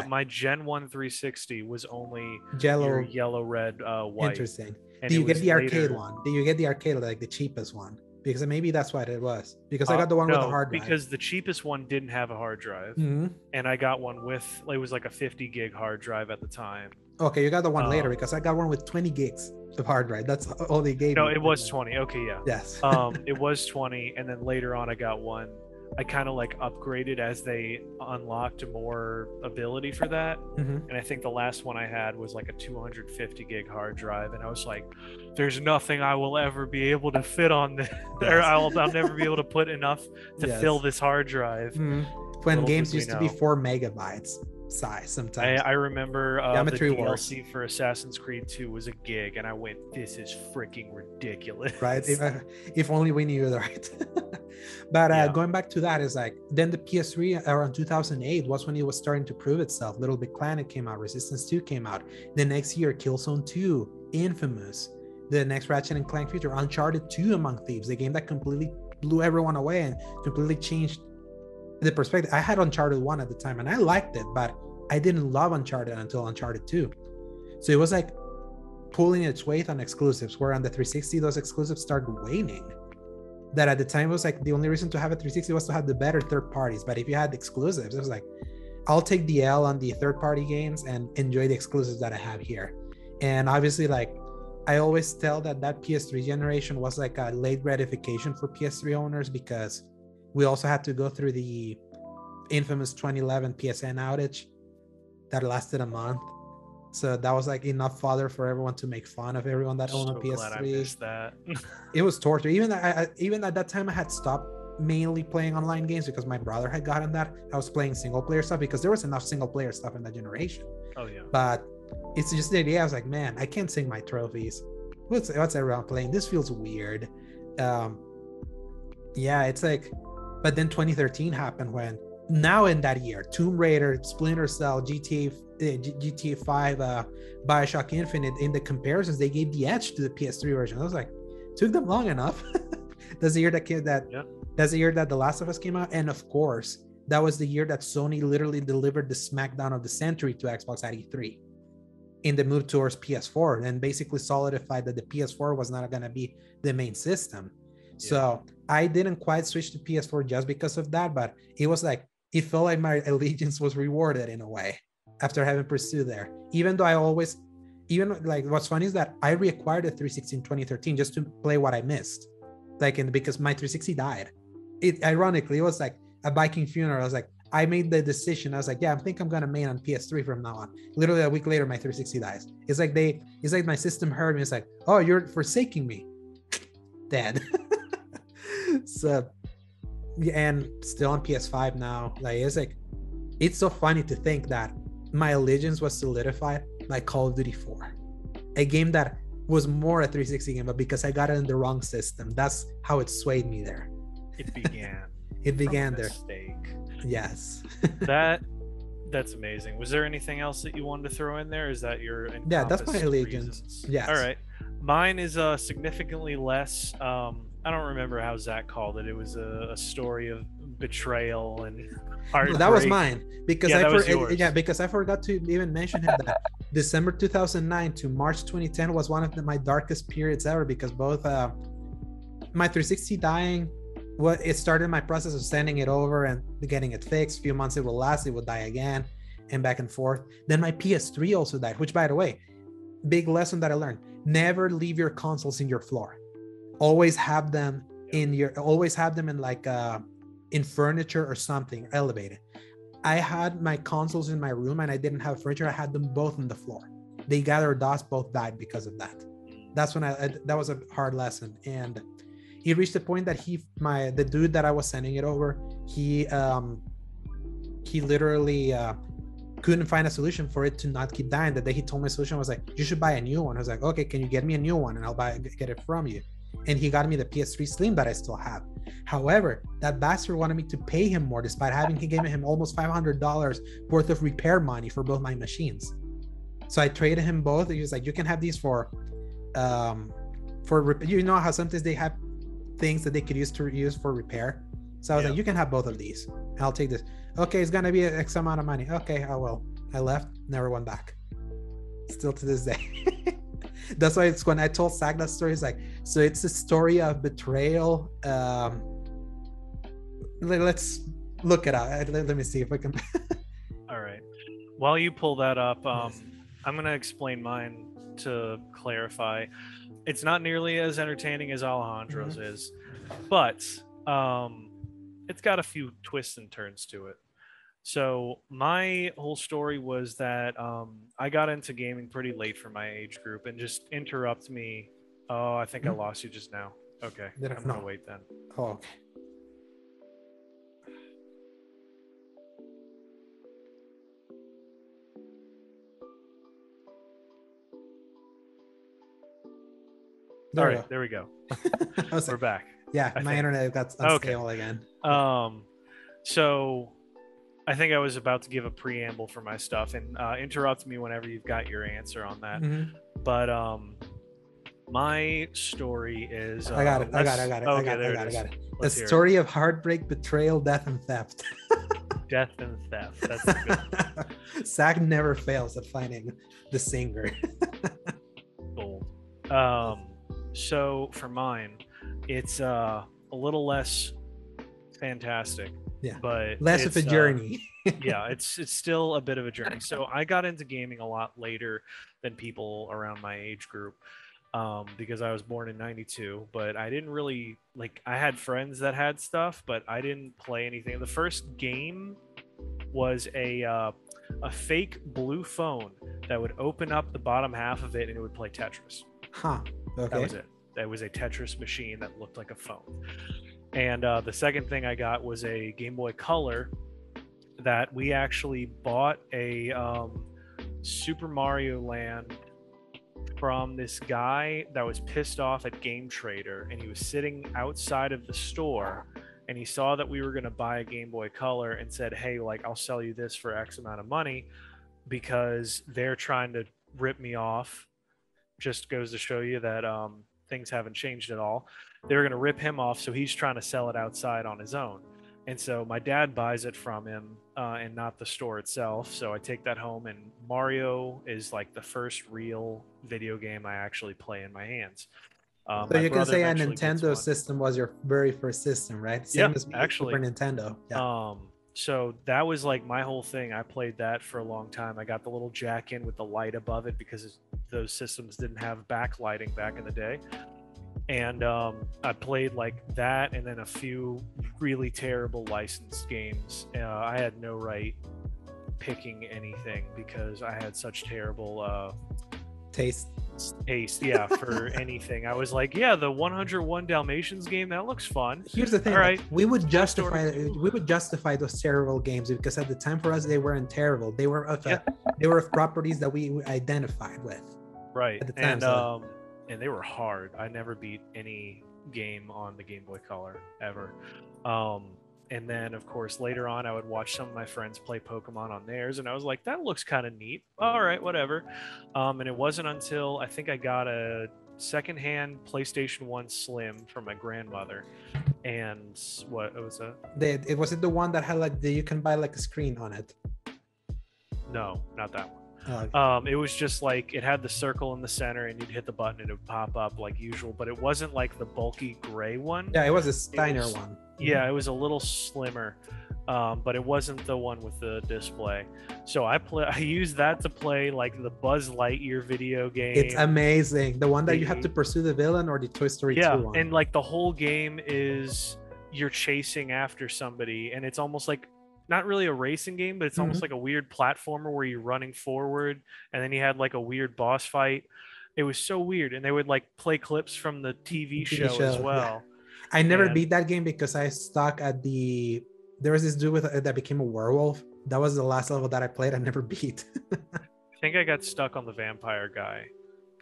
My Gen 1 360 was only yellow, red, white. Interesting. Do you get the arcade one? Do you get the arcade, like the cheapest one? Because maybe that's what it was. Because I got the one with the hard drive. Because the cheapest one didn't have a hard drive. Mm-hmm. And I got one with, it was like a 50 gig hard drive at the time. Okay, you got the one later, because I got one with 20 gigs of hard drive. That's all they gave me. No, it was 20. Okay, yeah. Yes. It was 20. And then later on, I got one I kind of like upgraded as they unlocked more ability for that. And I think the last one I had was like a 250 gig hard drive, and I was like, there's nothing I will ever be able to fit on this. Or I'll never be able to put enough to fill this hard drive. When games used to be 4 megabytes size sometimes. I remember the Wars. DLC for Assassin's Creed 2 was a gig, and I went, this is freaking ridiculous. Right? If only we knew, right? But going back to that is like, then the PS3 around 2008 was when it was starting to prove itself. Little Big Planet came out, Resistance 2 came out. The next year, Killzone 2, Infamous, the next Ratchet and Clank feature, Uncharted 2 Among Thieves, the game that completely blew everyone away and completely changed the perspective. I had Uncharted 1 at the time and I liked it, but I didn't love Uncharted until Uncharted 2. So it was like pulling its weight on exclusives, where on the 360 those exclusives started waning. That at the time was like the only reason to have a 360 was to have the better third parties. But if you had exclusives, it was like, I'll take the L on the third party games and enjoy the exclusives that I have here. And obviously, like, I always tell that PS3 generation was like a late gratification for PS3 owners, because we also had to go through the infamous 2011 PSN outage that lasted a month. So that was like enough fodder for everyone to make fun of everyone that owned a PS3. Glad I missed that. It was torture. Even at that time, I had stopped mainly playing online games because my brother had gotten that. I was playing single player stuff because there was enough single player stuff in that generation. Oh yeah. But it's just the idea. I was like, man, I can't sing my trophies. What's everyone playing? This feels weird. Yeah, it's like, but then 2013 happened when now in that year, Tomb Raider, Splinter Cell, GTA 5, Bioshock Infinite, in the comparisons, they gave the edge to the PS3 version. I was like, took them long enough. That's the year that's the year that The Last of Us came out. And of course, that was the year that Sony literally delivered the smackdown of the century to Xbox at E3 in the move towards PS4, and basically solidified that the PS4 was not going to be the main system. Yeah. So I didn't quite switch to PS4 just because of that, but it was like, it felt like my allegiance was rewarded in a way after having pursued there. Even though what's funny is that I reacquired a 360 in 2013 just to play what I missed. Because my 360 died. Ironically, it was like a Viking funeral. I was like, I made the decision. I was like, yeah, I think I'm gonna main on PS3 from now on. Literally a week later, my 360 dies. It's like my system heard me. It's like, oh, you're forsaking me. Dead. So, and still on PS5 now. It's so funny to think that my allegiance was solidified by Call of Duty 4, a game that was more a 360 game, but because I got it in the wrong system, that's how it swayed me there. It began. It began there. Mistake. Yes. That's amazing. Was there anything else that you wanted to throw in there? Is that your that's my allegiance? Yes. All right. Mine is significantly less. I don't remember how Zach called it. It was a story of betrayal and heartbreak. That was mine because because I forgot to even mention him that December 2009 to March 2010 was one of my darkest periods ever, because both my 360 dying, it started my process of sending it over and getting it fixed. A few months it will last, it will die again, and back and forth. Then my PS3 also died, which, by the way, big lesson that I learned: never leave your consoles in your floor. Always have them in in furniture or something elevated. I had my consoles in my room and I didn't have furniture. I had them both on the floor. They gathered dust, both died because of that. That's when that was a hard lesson. And it reached the point that the dude that I was sending it over, he literally couldn't find a solution for it to not keep dying. The day he told me a solution, I was like, you should buy a new one. I was like, okay, can you get me a new one and I'll get it from you? And he got me the PS3 Slim that I still have. However, that bastard wanted me to pay him more, despite he gave him almost $500 worth of repair money for both my machines. So I traded him both. He was like, you can have these for you know how sometimes they have things that they could use for repair. So I was like, you can have both of these. And I'll take this. Okay, it's gonna be X amount of money. Okay, I will. I left, never went back. Still to this day. That's why it's when I told Zach that story, it's like, so it's a story of betrayal. Let's look it up. Let me see if I can. All right. While you pull that up, I'm going to explain mine to clarify. It's not nearly as entertaining as Alejandro's is, but it's got a few twists and turns to it. So my whole story was that I got into gaming pretty late for my age group, and just interrupt me. Oh, I think I lost you just now. Okay, I'm gonna wait then. Oh, okay. All right, there we go. We're back. Yeah, my internet got unstable again. So I think I was about to give a preamble for my stuff, and interrupt me whenever you've got your answer on that. But my story is I got it. The story of heartbreak, betrayal, death, and theft. Death and theft. That's a good. Zach never fails at finding the singer. Gold. So for mine, it's a little less fantastic. Yeah, but less of a journey. Yeah, it's still a bit of a journey. So I got into gaming a lot later than people around my age group, because I was born in '92. But I didn't really I had friends that had stuff, but I didn't play anything. The first game was a fake blue phone that would open up the bottom half of it, and it would play Tetris. Huh. Okay. That was it. That was a Tetris machine that looked like a phone. And the second thing I got was a Game Boy Color that we actually bought a Super Mario Land from this guy that was pissed off at Game Trader, and he was sitting outside of the store, and he saw that we were going to buy a Game Boy Color and said, hey, I'll sell you this for X amount of money, because they're trying to rip me off. Just goes to show you that things haven't changed at all. They're going to rip him off, so he's trying to sell it outside on his own. And so my dad buys it from him, and not the store itself. So I take that home, and Mario is the first real video game I actually play in my hands. So you can say a Nintendo system was your very first system, right? Same as actually, Super Nintendo. Yeah. So that was my whole thing. I played that for a long time. I got the little jack in with the light above it, because those systems didn't have backlighting back in the day. And I played that, and then a few really terrible licensed games. I had no right picking anything, because I had such terrible taste, yeah, for anything. I was the 101 Dalmatians game, that looks fun. Here's the thing, right? We would justify those terrible games, because at the time for us they weren't terrible. They were of properties that we identified with. Right. At the time, and they were hard. I never beat any game on the Game Boy Color ever. And then, of course, later on, I would watch some of my friends play Pokemon on theirs, and I was like, that looks kind of neat. All right, whatever. And it wasn't until I think I got a secondhand PlayStation 1 Slim from my grandmother. And what it was it was it the one that had you can buy a screen on it? No, not that one. Oh, okay. It was just it had the circle in the center, and you'd hit the button and it would pop up like usual, but it wasn't the bulky gray one. Yeah, it was a Steiner one. Yeah, it was a little slimmer, but it wasn't the one with the display. So I used that to play the Buzz Lightyear video game. It's amazing. The one that you have to pursue the villain, or the Toy Story 2 one. And the whole game is you're chasing after somebody, and it's almost not really a racing game, but it's almost like a weird platformer where you're running forward, and then you had a weird boss fight. It was so weird, and they would play clips from the TV show as well. Yeah. I never beat that game because I stuck at there was this dude that became a werewolf. That was the last level that I played. I never beat. I think I got stuck on the vampire guy.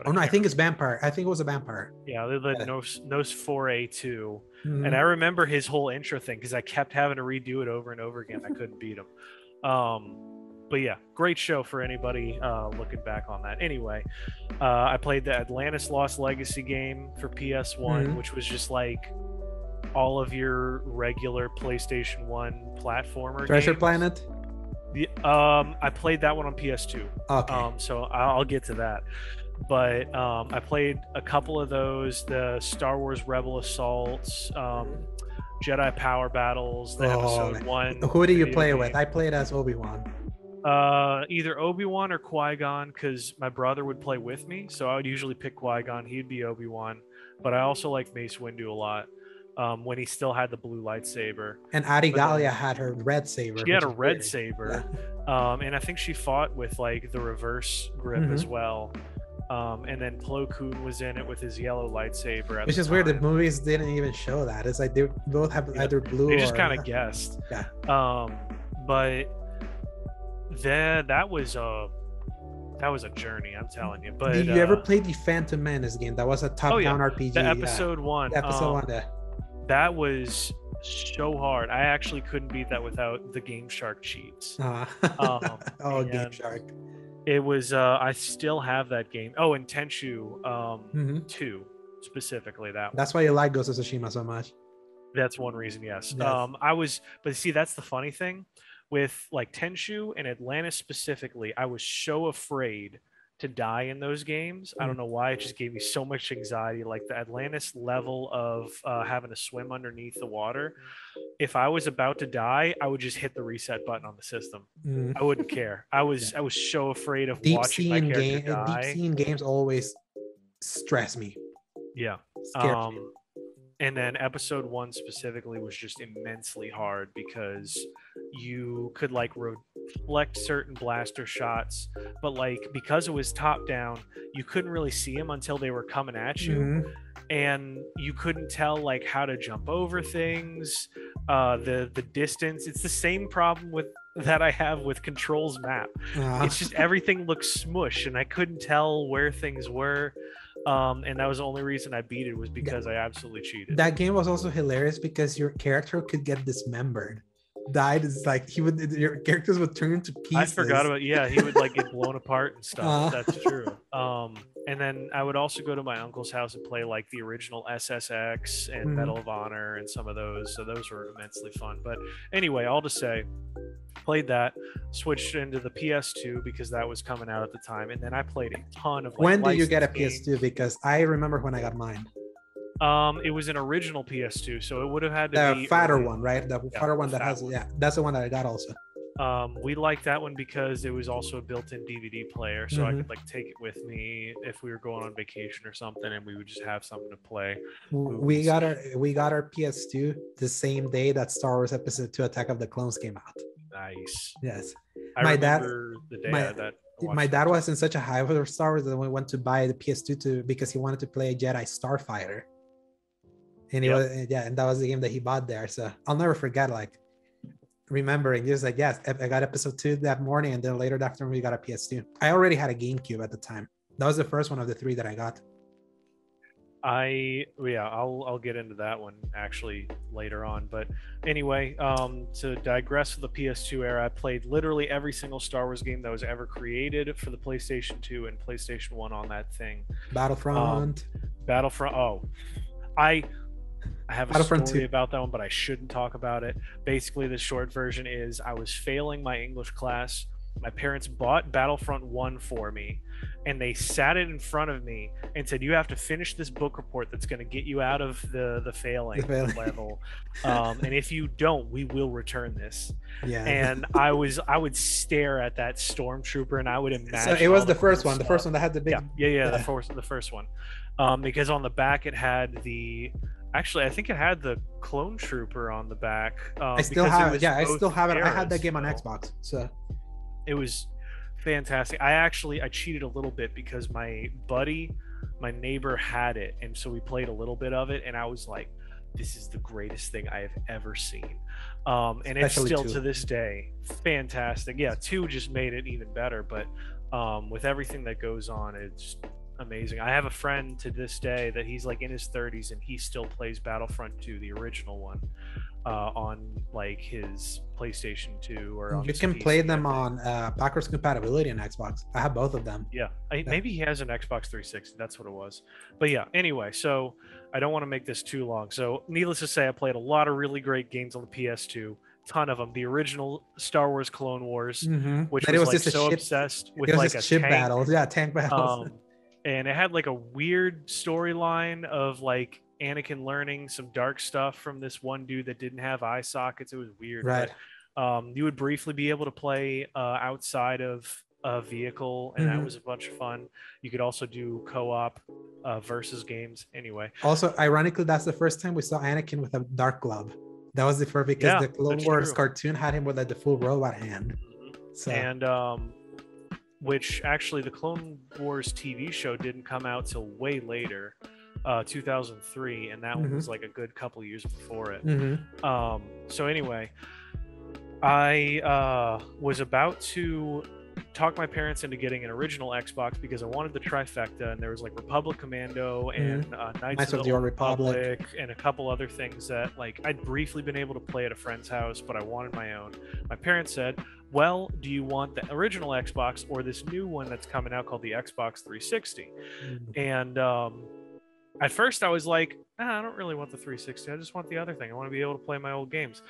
Oh no, I think it's vampire. I think it was a vampire. Yeah, the Nos 4A2. And I remember his whole intro thing, because I kept having to redo it over and over again. I couldn't beat him. But yeah, great show for anybody looking back on that. Anyway, I played the Atlantis Lost Legacy game for PS1, which was just all of your regular PlayStation 1 platformer Treasure games. Planet? I played that one on PS2. Okay. So I'll get to that. But I played a couple of those, the Star Wars Rebel Assaults, Jedi Power Battles, the episode 1. Who do you play with? I played as Obi-Wan. Either Obi-Wan or Qui-Gon, because my brother would play with me, so I would usually pick Qui-Gon. He'd be Obi-Wan, but I also like Mace Windu a lot. when he still had the blue lightsaber. And Arigalia had her red saber. She had a red saber, and I think she fought with like the reverse grip as well. And then Plo Koon was in it with his yellow lightsaber. Which is weird. The movies didn't even show that. It's like they both have either blue. They just kind of guessed. Yeah. But that was a journey, I'm telling you. But did you ever play the Phantom Menace game? That was a top-down RPG. The episode 1. Episode 1. Yeah. That was so hard. I actually couldn't beat that without the Game Shark cheats. Game Shark. It was. I still have that game. Oh, and Tenchu 2 specifically. That's why you like Ghost of Tsushima so much. That's one reason. Yes. Yes. But see, that's the funny thing with like Tenchu and Atlantis specifically. I was so afraid to die in those games. I don't know why. It just gave me so much anxiety. Like the Atlantis level of having to swim underneath the water. If I was about to die, I would just hit the reset button on the system. I wouldn't care. I was so afraid of watching my character die. Deep sea games always stress me. Yeah. Scare me. And then episode 1 specifically was just immensely hard because you could like reflect certain blaster shots, but like because it was top down, you couldn't really see them until they were coming at you, and you couldn't tell like how to jump over things, the distance. It's the same problem that I have with Control's map. It's just everything looks smush, and I couldn't tell where things were. And that was the only reason I beat it was because I absolutely cheated. That game was also hilarious because your character could get dismembered. Died is like your characters would turn into pieces. I forgot about he would like get blown apart and stuff. That's true. And then I would also go to my uncle's house and play like the original SSX and Medal of Honor and some of those. So those were immensely fun. But anyway, all to say, played that, switched into the PS2 because that was coming out at the time, and then I played a ton of. Like, when did you get a PS2? Because I remember when I got mine. It was an original PS2, so it would have had to be the fatter one, right? The fatter one that has, that's the one that I got also. We liked that one because it was also a built-in DVD player, so I could like take it with me if we were going on vacation or something, and we would just have something to play. We got our PS2 the same day that Star Wars Episode 2: Attack of the Clones came out. Nice. Yes. My dad was in such a high for Star Wars that we went to buy the PS2 because he wanted to play Jedi Starfighter. And and that was the game that he bought there. So I'll never forget, like, remembering just like, yes, I got episode 2 that morning, and then later that afternoon we got a PS2. I already had a GameCube at the time. That was the first one of the 3 that I got. I'll get into that one actually later on. But anyway, to digress from the PS2 era, I played literally every single Star Wars game that was ever created for the PlayStation 2 and PlayStation 1 on that thing. Battlefront. I have a story about that one, but I shouldn't talk about it. Basically, the short version is I was failing my English class. My parents bought Battlefront 1 for me, and they sat it in front of me and said, you have to finish this book report that's going to get you out of the failing level. And if you don't, we will return this. Yeah. And I would stare at that stormtrooper, and I would imagine. So it was the first one. The first one that had the big. The first one. Because on the back it had Actually, I think it had the clone trooper on the back. I still have it. Yeah, I still have it. I had that game on Xbox. So it was fantastic. I cheated a little bit because my neighbor had it, and so we played a little bit of it, and I was like, this is the greatest thing I have ever seen. And especially it's still 2. To this day fantastic. Yeah, 2 just made it even better, but with everything that goes on, it's amazing. I have a friend to this day that he's like in his 30s, and he still plays Battlefront 2, the original one, on like his PlayStation 2 or on you can play them on backwards compatibility on Xbox. I have both of them. Maybe he has an Xbox 360. That's what it was. But yeah, anyway, so I don't want to make this too long. So needless to say, I played a lot of really great games on the PS2. Ton of them. The original Star Wars Clone Wars, which was like so obsessed with like a ship tank battles. Yeah, tank battles. And it had like a weird storyline of like Anakin learning some dark stuff from this one dude that didn't have eye sockets. It was weird. Right. But, you would briefly be able to play outside of vehicle, and that was a bunch of fun. You could also do co-op versus games. Anyway, also ironically, that's the first time we saw Anakin with a dark glove. That was the first, because the Clone Wars cartoon had him with like the full robot hand. So. And which actually the Clone Wars TV show didn't come out till way later, 2003, and that one was like a good couple years before it. So anyway, I was about to talk my parents into getting an original Xbox because I wanted the trifecta, and there was like Republic Commando and Knights of the Old Republic and a couple other things that like I'd briefly been able to play at a friend's house, but I wanted my own. My parents said, well, do you want the original Xbox or this new one that's coming out called the Xbox 360? And at first I was like, I don't really want the 360. I just want the other thing. I want to be able to play my old games.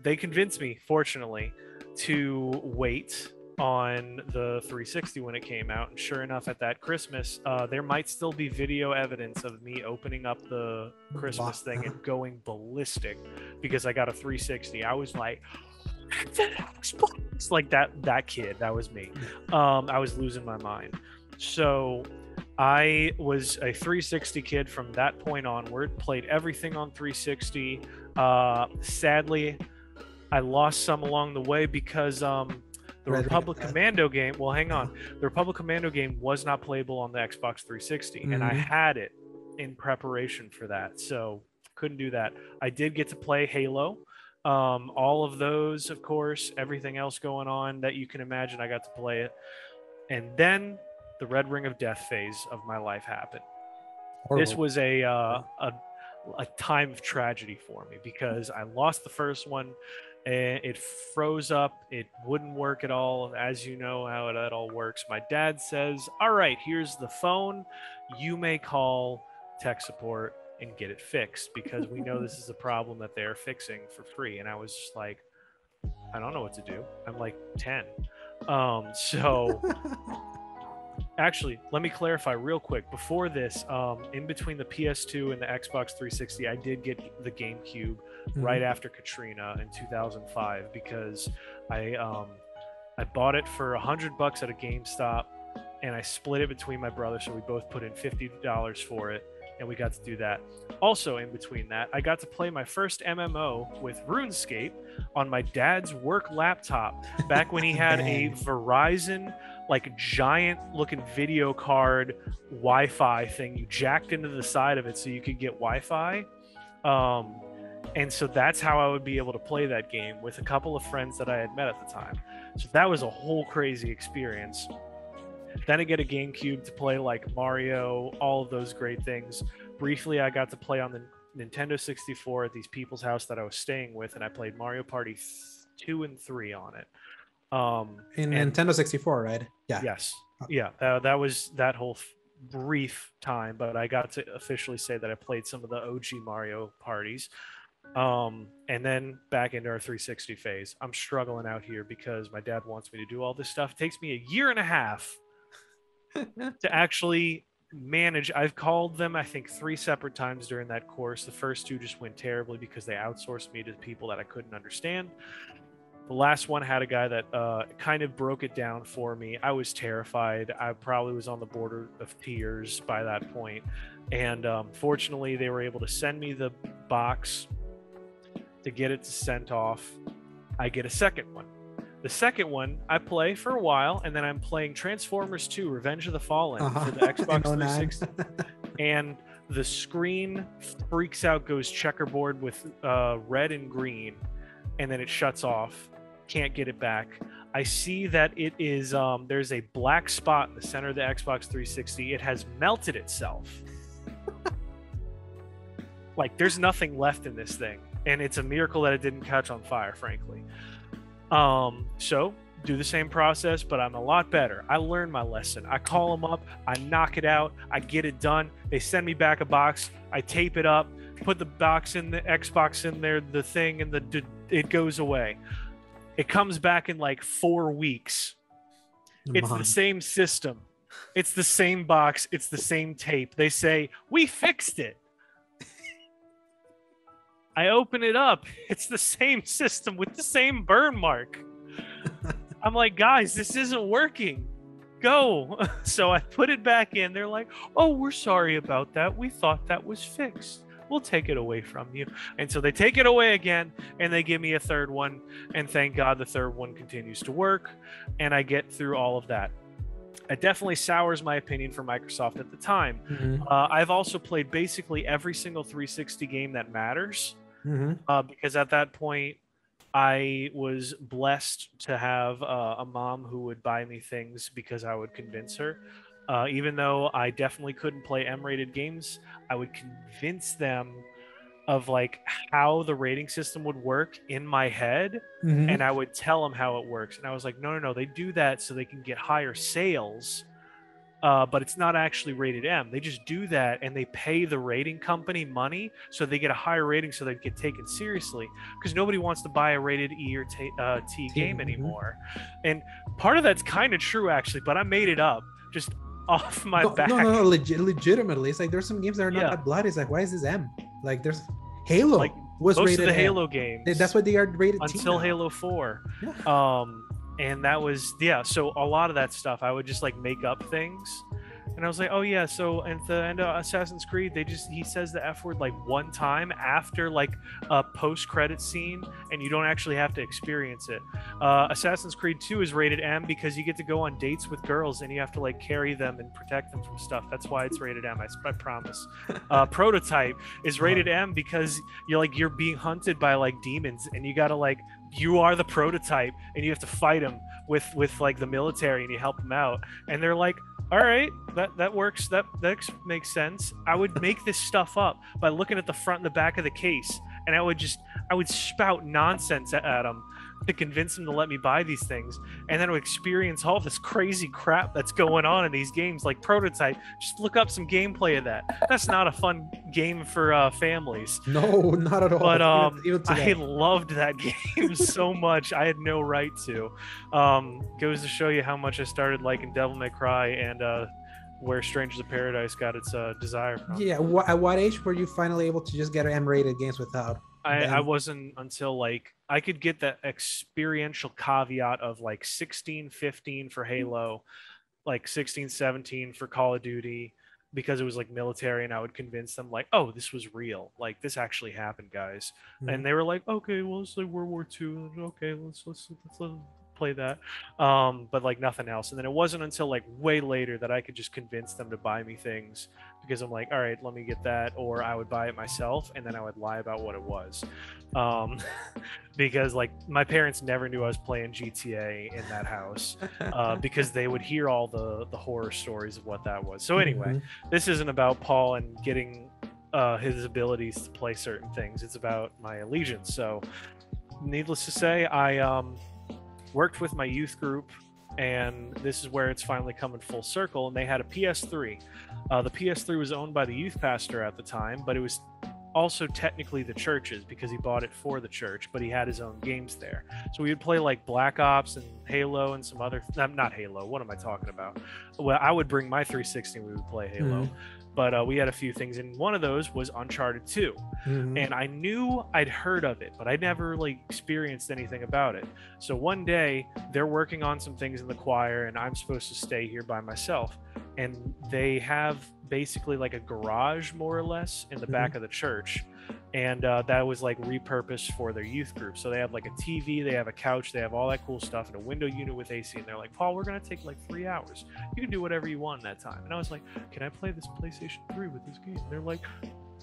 They convinced me, fortunately, to wait on the 360 when it came out, and sure enough, at that Christmas, there might still be video evidence of me opening up the Christmas thing and going ballistic because I got a 360. I was like, it's like that kid. That was me. I was losing my mind. So I was a 360 kid from that point onward, played everything on 360. Sadly, I lost some along the way because the Republic Commando game, well, hang on. The Republic Commando game was not playable on the Xbox 360, and I had it in preparation for that, so couldn't do that. I did get to play Halo. All of those, of course, everything else going on that you can imagine, I got to play it. And then the Red Ring of Death phase of my life happened. Horrible. This was a time of tragedy for me because I lost the first one. And it froze up. It wouldn't work at all. As you know how that all works. My dad says, all right, here's the phone. You may call tech support and get it fixed because we know this is a problem that they're fixing for free. And I was just like, I don't know what to do. I'm like 10. So actually, let me clarify real quick. Before this, in between the PS2 and the Xbox 360, I did get the GameCube right after Katrina in 2005 because I bought it for $100 at a GameStop, and I split it between my brother, so we both put in $50 for it, and we got to do that. Also, in between that, I got to play my first MMO with RuneScape on my dad's work laptop back when he had a Verizon like giant looking video card Wi-Fi thing you jacked into the side of it so you could get Wi-Fi. And so that's how I would be able to play that game with a couple of friends that I had met at the time. So that was a whole crazy experience. Then I get a GameCube to play like Mario, all of those great things. Briefly, I got to play on the Nintendo 64 at these people's house that I was staying with, and I played Mario Party 2 and 3 on it. Nintendo 64, right? Yeah. Yes. Yeah. That was that whole brief time, but I got to officially say that I played some of the OG Mario parties. And then back into our 360 phase. I'm struggling out here because my dad wants me to do all this stuff. It takes me a year and a half to actually manage. I've called them, I think, 3 separate times during that course. The first 2 just went terribly because they outsourced me to people that I couldn't understand. The last one had a guy that kind of broke it down for me. I was terrified. I probably was on the border of tears by that point. And fortunately, they were able to send me the box to get it sent off. I get a second one. The second one I play for a while, and then I'm playing Transformers 2 Revenge of the Fallen for the Xbox 360. And the screen freaks out, goes checkerboard with red and green, and then it shuts off. Can't get it back. I see that it is there's a black spot in the center of the Xbox 360. It has melted itself. Like, there's nothing left in this thing, and it's a miracle that it didn't catch on fire, frankly. So do the same process, but I'm a lot better. I learned my lesson. I call them up, I knock it out, I get it done. They send me back a box. I tape it up, put the box in the Xbox in there, the thing, and it goes away. It comes back in like 4 weeks. It's the same system. It's the same box. It's the same tape. They say, we fixed it. I open it up. It's the same system with the same burn mark. I'm like, guys, this isn't working. Go. So I put it back in. They're like, oh, we're sorry about that. We thought that was fixed. We'll take it away from you. And so they take it away again, and they give me a third one. And thank God the third one continues to work, and I get through all of that. It definitely sours my opinion for Microsoft at the time. I've also played basically every single 360 game that matters, because at that point, I was blessed to have a mom who would buy me things because I would convince her. Even though I definitely couldn't play M-rated games, I would convince them of like how the rating system would work in my head, and I would tell them how it works. And I was like, no, they do that so they can get higher sales, but it's not actually rated M. They just do that and they pay the rating company money so they get a higher rating so they get taken seriously, because nobody wants to buy a rated E or T game anymore. And part of that's kind of true actually, but I made it up just off my back. No, legitimately, it's like there's some games that are not that bloody. It's like, why is this M? Like there's Halo, like was most rated of the M. Halo games. That's what they are rated until Halo 4. And that was so a lot of that stuff I would just like make up things. And I was like, oh yeah, so at the end of Assassin's Creed, he says the F word like one time after like a post-credit scene, and you don't actually have to experience it. Assassin's Creed 2 is rated M because you get to go on dates with girls and you have to like carry them and protect them from stuff. That's why it's rated M, I promise. Prototype is rated M because you're being hunted by like demons, and you gotta like, you are the prototype and you have to fight them with like the military, and you help them out. And they're like, all right, that works. That makes sense. I would make this stuff up by looking at the front and the back of the case, and I would spout nonsense at them to convince them to let me buy these things, and then I would experience all this crazy crap that's going on in these games, like Prototype. Just look up some gameplay of that. That's not a fun game for families. No, not at all. But I loved that game so much. I had no right to. Goes to show you how much I started liking Devil May Cry and where Strangers of Paradise got its desire from. Yeah, at what age were you finally able to just get M-rated games without? I wasn't until like I could get that experiential caveat of like 16, 15 for Halo, like 16, 17 for Call of Duty, because it was like military, and I would convince them like, oh, this was real. Like this actually happened, guys. And they were like, okay, well, it's like World War II. Okay, let's play that. But like nothing else. And then it wasn't until like way later that I could just convince them to buy me things, because I'm like, all right, let me get that. Or I would buy it myself, and then I would lie about what it was. Because like my parents never knew I was playing GTA in that house, because they would hear all the horror stories of what that was. So anyway, this isn't about Paul and getting his abilities to play certain things. It's about my allegiance. So needless to say, I worked with my youth group, and this is where it's finally coming full circle. And they had a PS3. The PS3 was owned by the youth pastor at the time, but it was also technically the church's, because he bought it for the church, but he had his own games there. So we would play like Black Ops and Halo and some other not Halo, what am I talking about? Well, I would bring my 360 and we would play Halo. But we had a few things, and one of those was Uncharted 2. And I knew I'd heard of it, but I never like experienced anything about it. So one day they're working on some things in the choir, and I'm supposed to stay here by myself. And they have basically like a garage, more or less, in the back of the church. And that was like repurposed for their youth group. So they have like a TV, they have a couch, they have all that cool stuff, and a window unit with AC. And they're like, Paul, we're going to take like 3 hours. You can do whatever you want in that time. And I was like, can I play this PlayStation 3 with this game? And they're like,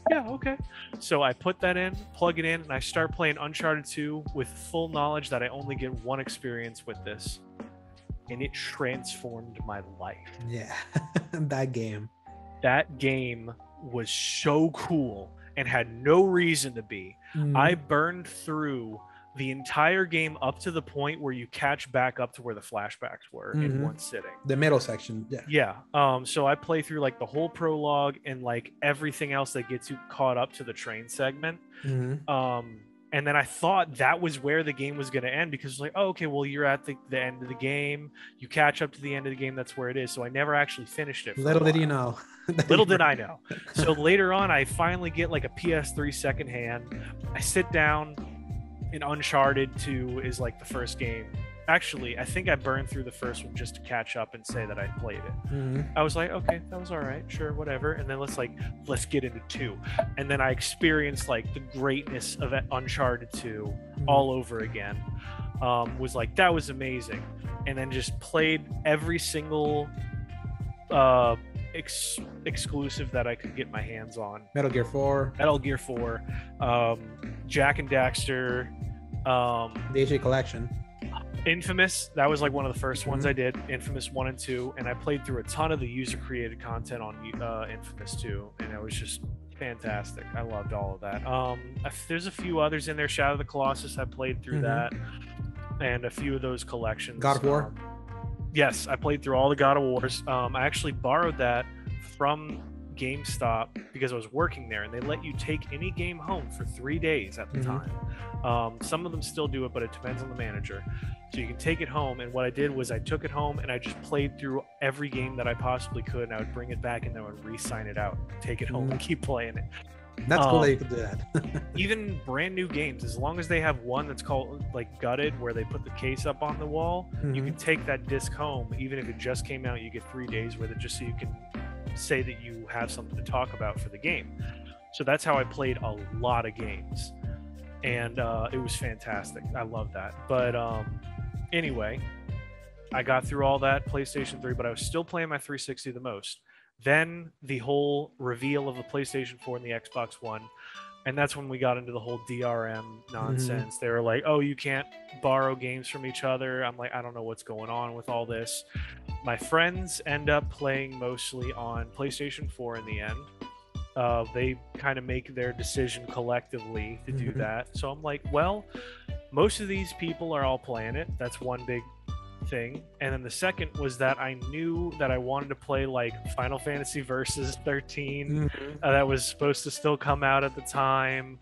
yeah, okay. So I put that in, plug it in, and I start playing Uncharted 2 with full knowledge that I only get one experience with this. And it transformed my life. Yeah, that game. That game was so cool and had no reason to be. I burned through the entire game up to the point where you catch back up to where the flashbacks were in one sitting. The middle section, yeah. So I play through like the whole prologue and like everything else that gets you caught up to the train segment. And then I thought that was where the game was going to end, because it's like, oh, okay, well, you're at the end of the game. You catch up to the end of the game. That's where it is. So I never actually finished it. Little did you know. Little did I know. So later on, I finally get like a PS3 secondhand. I sit down, and Uncharted 2 is like the first game. Actually, I think I burned through the first one just to catch up and say that I played it. I was like, okay, that was all right, sure, whatever. And then let's get into 2. And then I experienced like the greatness of Uncharted 2 all over again. Was like, that was amazing. And then just played every single exclusive that I could get my hands on. Metal Gear 4, Jak and Daxter, the HD Collection, Infamous. That was like one of the first ones I did. Infamous 1 and 2, and I played through a ton of the user-created content on Infamous 2, and it was just fantastic. I loved all of that. There's a few others in there. Shadow of the Colossus, I played through that, and a few of those collections. God of War. Yes, I played through all the God of Wars. I actually borrowed that from GameStop because I was working there, and they let you take any game home for 3 days at the time. Some of them still do it, but it depends on the manager. So you can take it home, and what I did was I took it home and I just played through every game that I possibly could, and I would bring it back and then I would re-sign it out, take it home, and keep playing it. That's cool that you could do that. Even brand new games, as long as they have one that's called like Gutted, where they put the case up on the wall, you can take that disc home. Even if it just came out, you get 3 days with it, just so you can say that you have something to talk about for the game. So that's how I played a lot of games, and it was fantastic. I love that. But anyway, I got through all that PlayStation 3, but I was still playing my 360 the most. Then the whole reveal of the PlayStation 4 and the Xbox One, and that's when we got into the whole DRM nonsense. They were like, oh, you can't borrow games from each other. I'm like, I don't know what's going on with all this. My friends end up playing mostly on PlayStation 4 in the end. They kind of make their decision collectively to do that. So I'm like, well, most of these people are all playing it. That's one big thing. And then the second was that I knew that I wanted to play like Final Fantasy Versus 13 that was supposed to still come out at the time.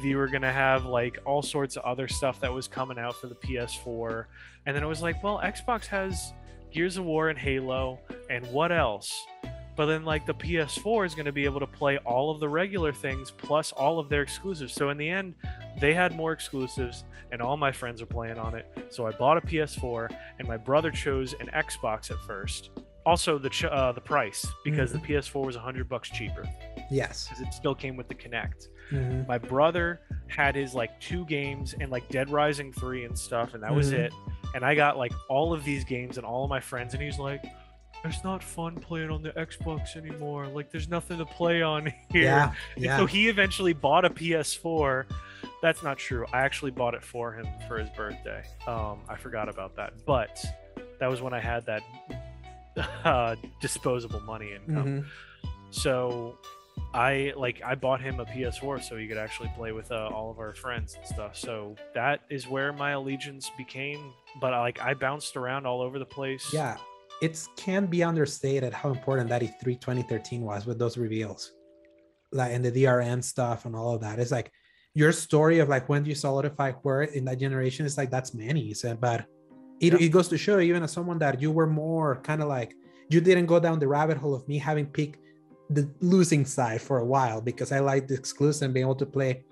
We were gonna have like all sorts of other stuff that was coming out for the PS4, and then it was like, well, Xbox has Gears of War and Halo, and what else? But then like the PS4 is going to be able to play all of the regular things plus all of their exclusives. So in the end, they had more exclusives, and all my friends are playing on it. So I bought a PS4, and my brother chose an Xbox at first. Also the price, because the PS4 was $100 cheaper. Yes, because it still came with the Kinect. My brother had his like 2 games and like Dead Rising 3 and stuff, and that was it. And I got like all of these games and all of my friends, and he's like, it's not fun playing on the Xbox anymore. Like, there's nothing to play on here. Yeah. So he eventually bought a PS4. That's not true. I actually bought it for him for his birthday. I forgot about that. But that was when I had that disposable money income. So I bought him a PS4 so he could actually play with all of our friends and stuff. So that is where my allegiance became. But I bounced around all over the place. Yeah. It can be understated how important that E3 2013 was with those reveals, like, and the DRM stuff and all of that. It's like your story of like when you solidify where in that generation is like, that's many. But it goes to show, even as someone that you were more kind of like, you didn't go down the rabbit hole of me having picked the losing side for a while, because I liked the exclusive and being able to play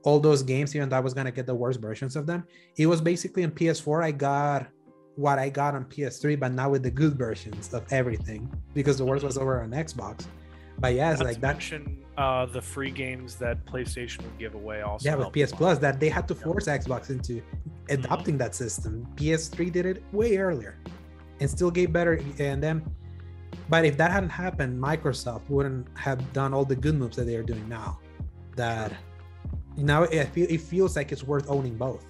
all those games, even though I was going to get the worst versions of them. It was basically in PS4, I got what I got on PS3, but now with the good versions of everything, because the worst was over on Xbox. But yeah, it's like that. Mention the free games that PlayStation would give away also. Yeah, with PS Plus, that they had to force Xbox into adopting that system. PS3 did it way earlier and still gave better. And then, but if that hadn't happened, Microsoft wouldn't have done all the good moves that they are doing now. That now it feels like it's worth owning both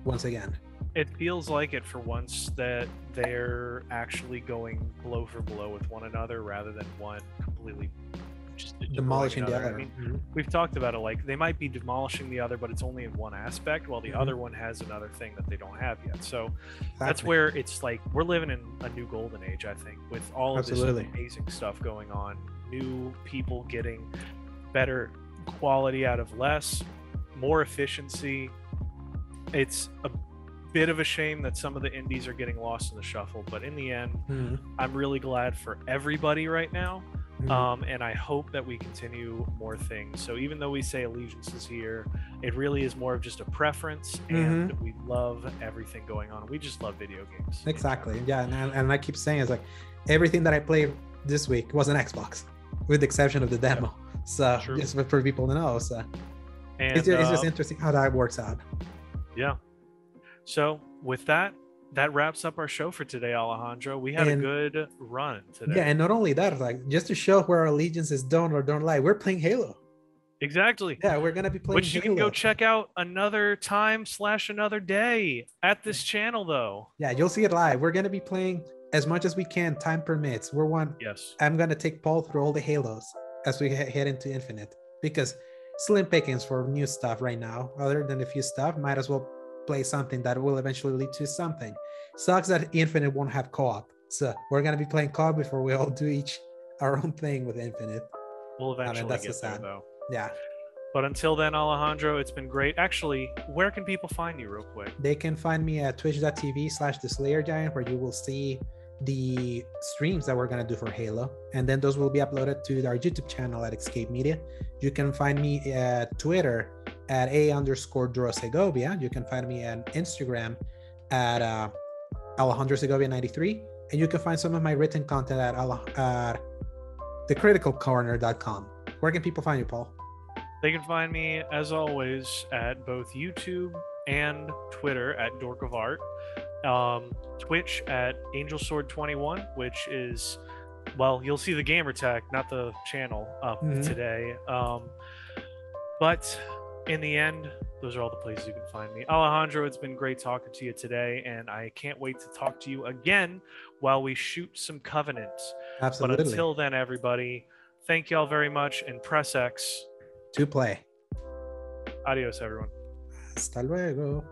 once again. It feels like it for once, that they're actually going blow for blow with one another rather than one completely just demolishing the other. I mean, we've talked about it, like they might be demolishing the other, but it's only in one aspect, while the other one has another thing that they don't have yet. So that's where it's like we're living in a new golden age, I think, with all of this amazing stuff going on. New people getting better quality out of less, more efficiency. It's a bit of a shame that some of the indies are getting lost in the shuffle, but in the end, I'm really glad for everybody right now. And I hope that we continue more things. So even though we say Allegiance is here, it really is more of just a preference, and we love everything going on. We just love video games. Exactly. Yeah, and I keep saying, it's like everything that I played this week was an Xbox, with the exception of the demo. So just for people to know. So and, it's just interesting how that works out. Yeah. So with that wraps up our show for today, Alejandro. We had a good run today. Yeah, and not only that, like just to show where our allegiance is done or don't lie, we're playing Halo. Exactly. Yeah, we're gonna be playing Which you Halo. can go check out another time / another day at this channel, though. Yeah, you'll see it live. We're gonna be playing as much as we can, time permits. Yes. I'm gonna take Paul through all the Halos as we head into Infinite, because slim pickings for new stuff right now. Other than a few stuff, might as well play something that will eventually lead to something. Sucks that Infinite won't have co-op, so we're gonna be playing co-op before we all do each our own thing with Infinite. We'll eventually get there, though. Yeah. But until then, Alejandro, it's been great. Actually, where can people find you real quick? They can find me at twitch.tv/theslayergiant, where you will see the streams that we're going to do for Halo, and then those will be uploaded to our YouTube channel at Escape Media. You can find me at Twitter at @A_Dro_Segovia. You can find me at Instagram at Alejandro Segovia 93, and you can find some of my written content at thecriticalcorner.com. Where can people find you, Paul? They can find me, as always, at both YouTube and Twitter at Dork of Art, Twitch at AngelSword21, which is, well, you'll see the gamer tag, not the channel, up today. But in the end, those are all the places you can find me. Alejandro, it's been great talking to you today, and I can't wait to talk to you again while we shoot some Covenant. Absolutely. But until then, everybody, thank y'all very much, and press X to play. Adios, everyone. Hasta luego.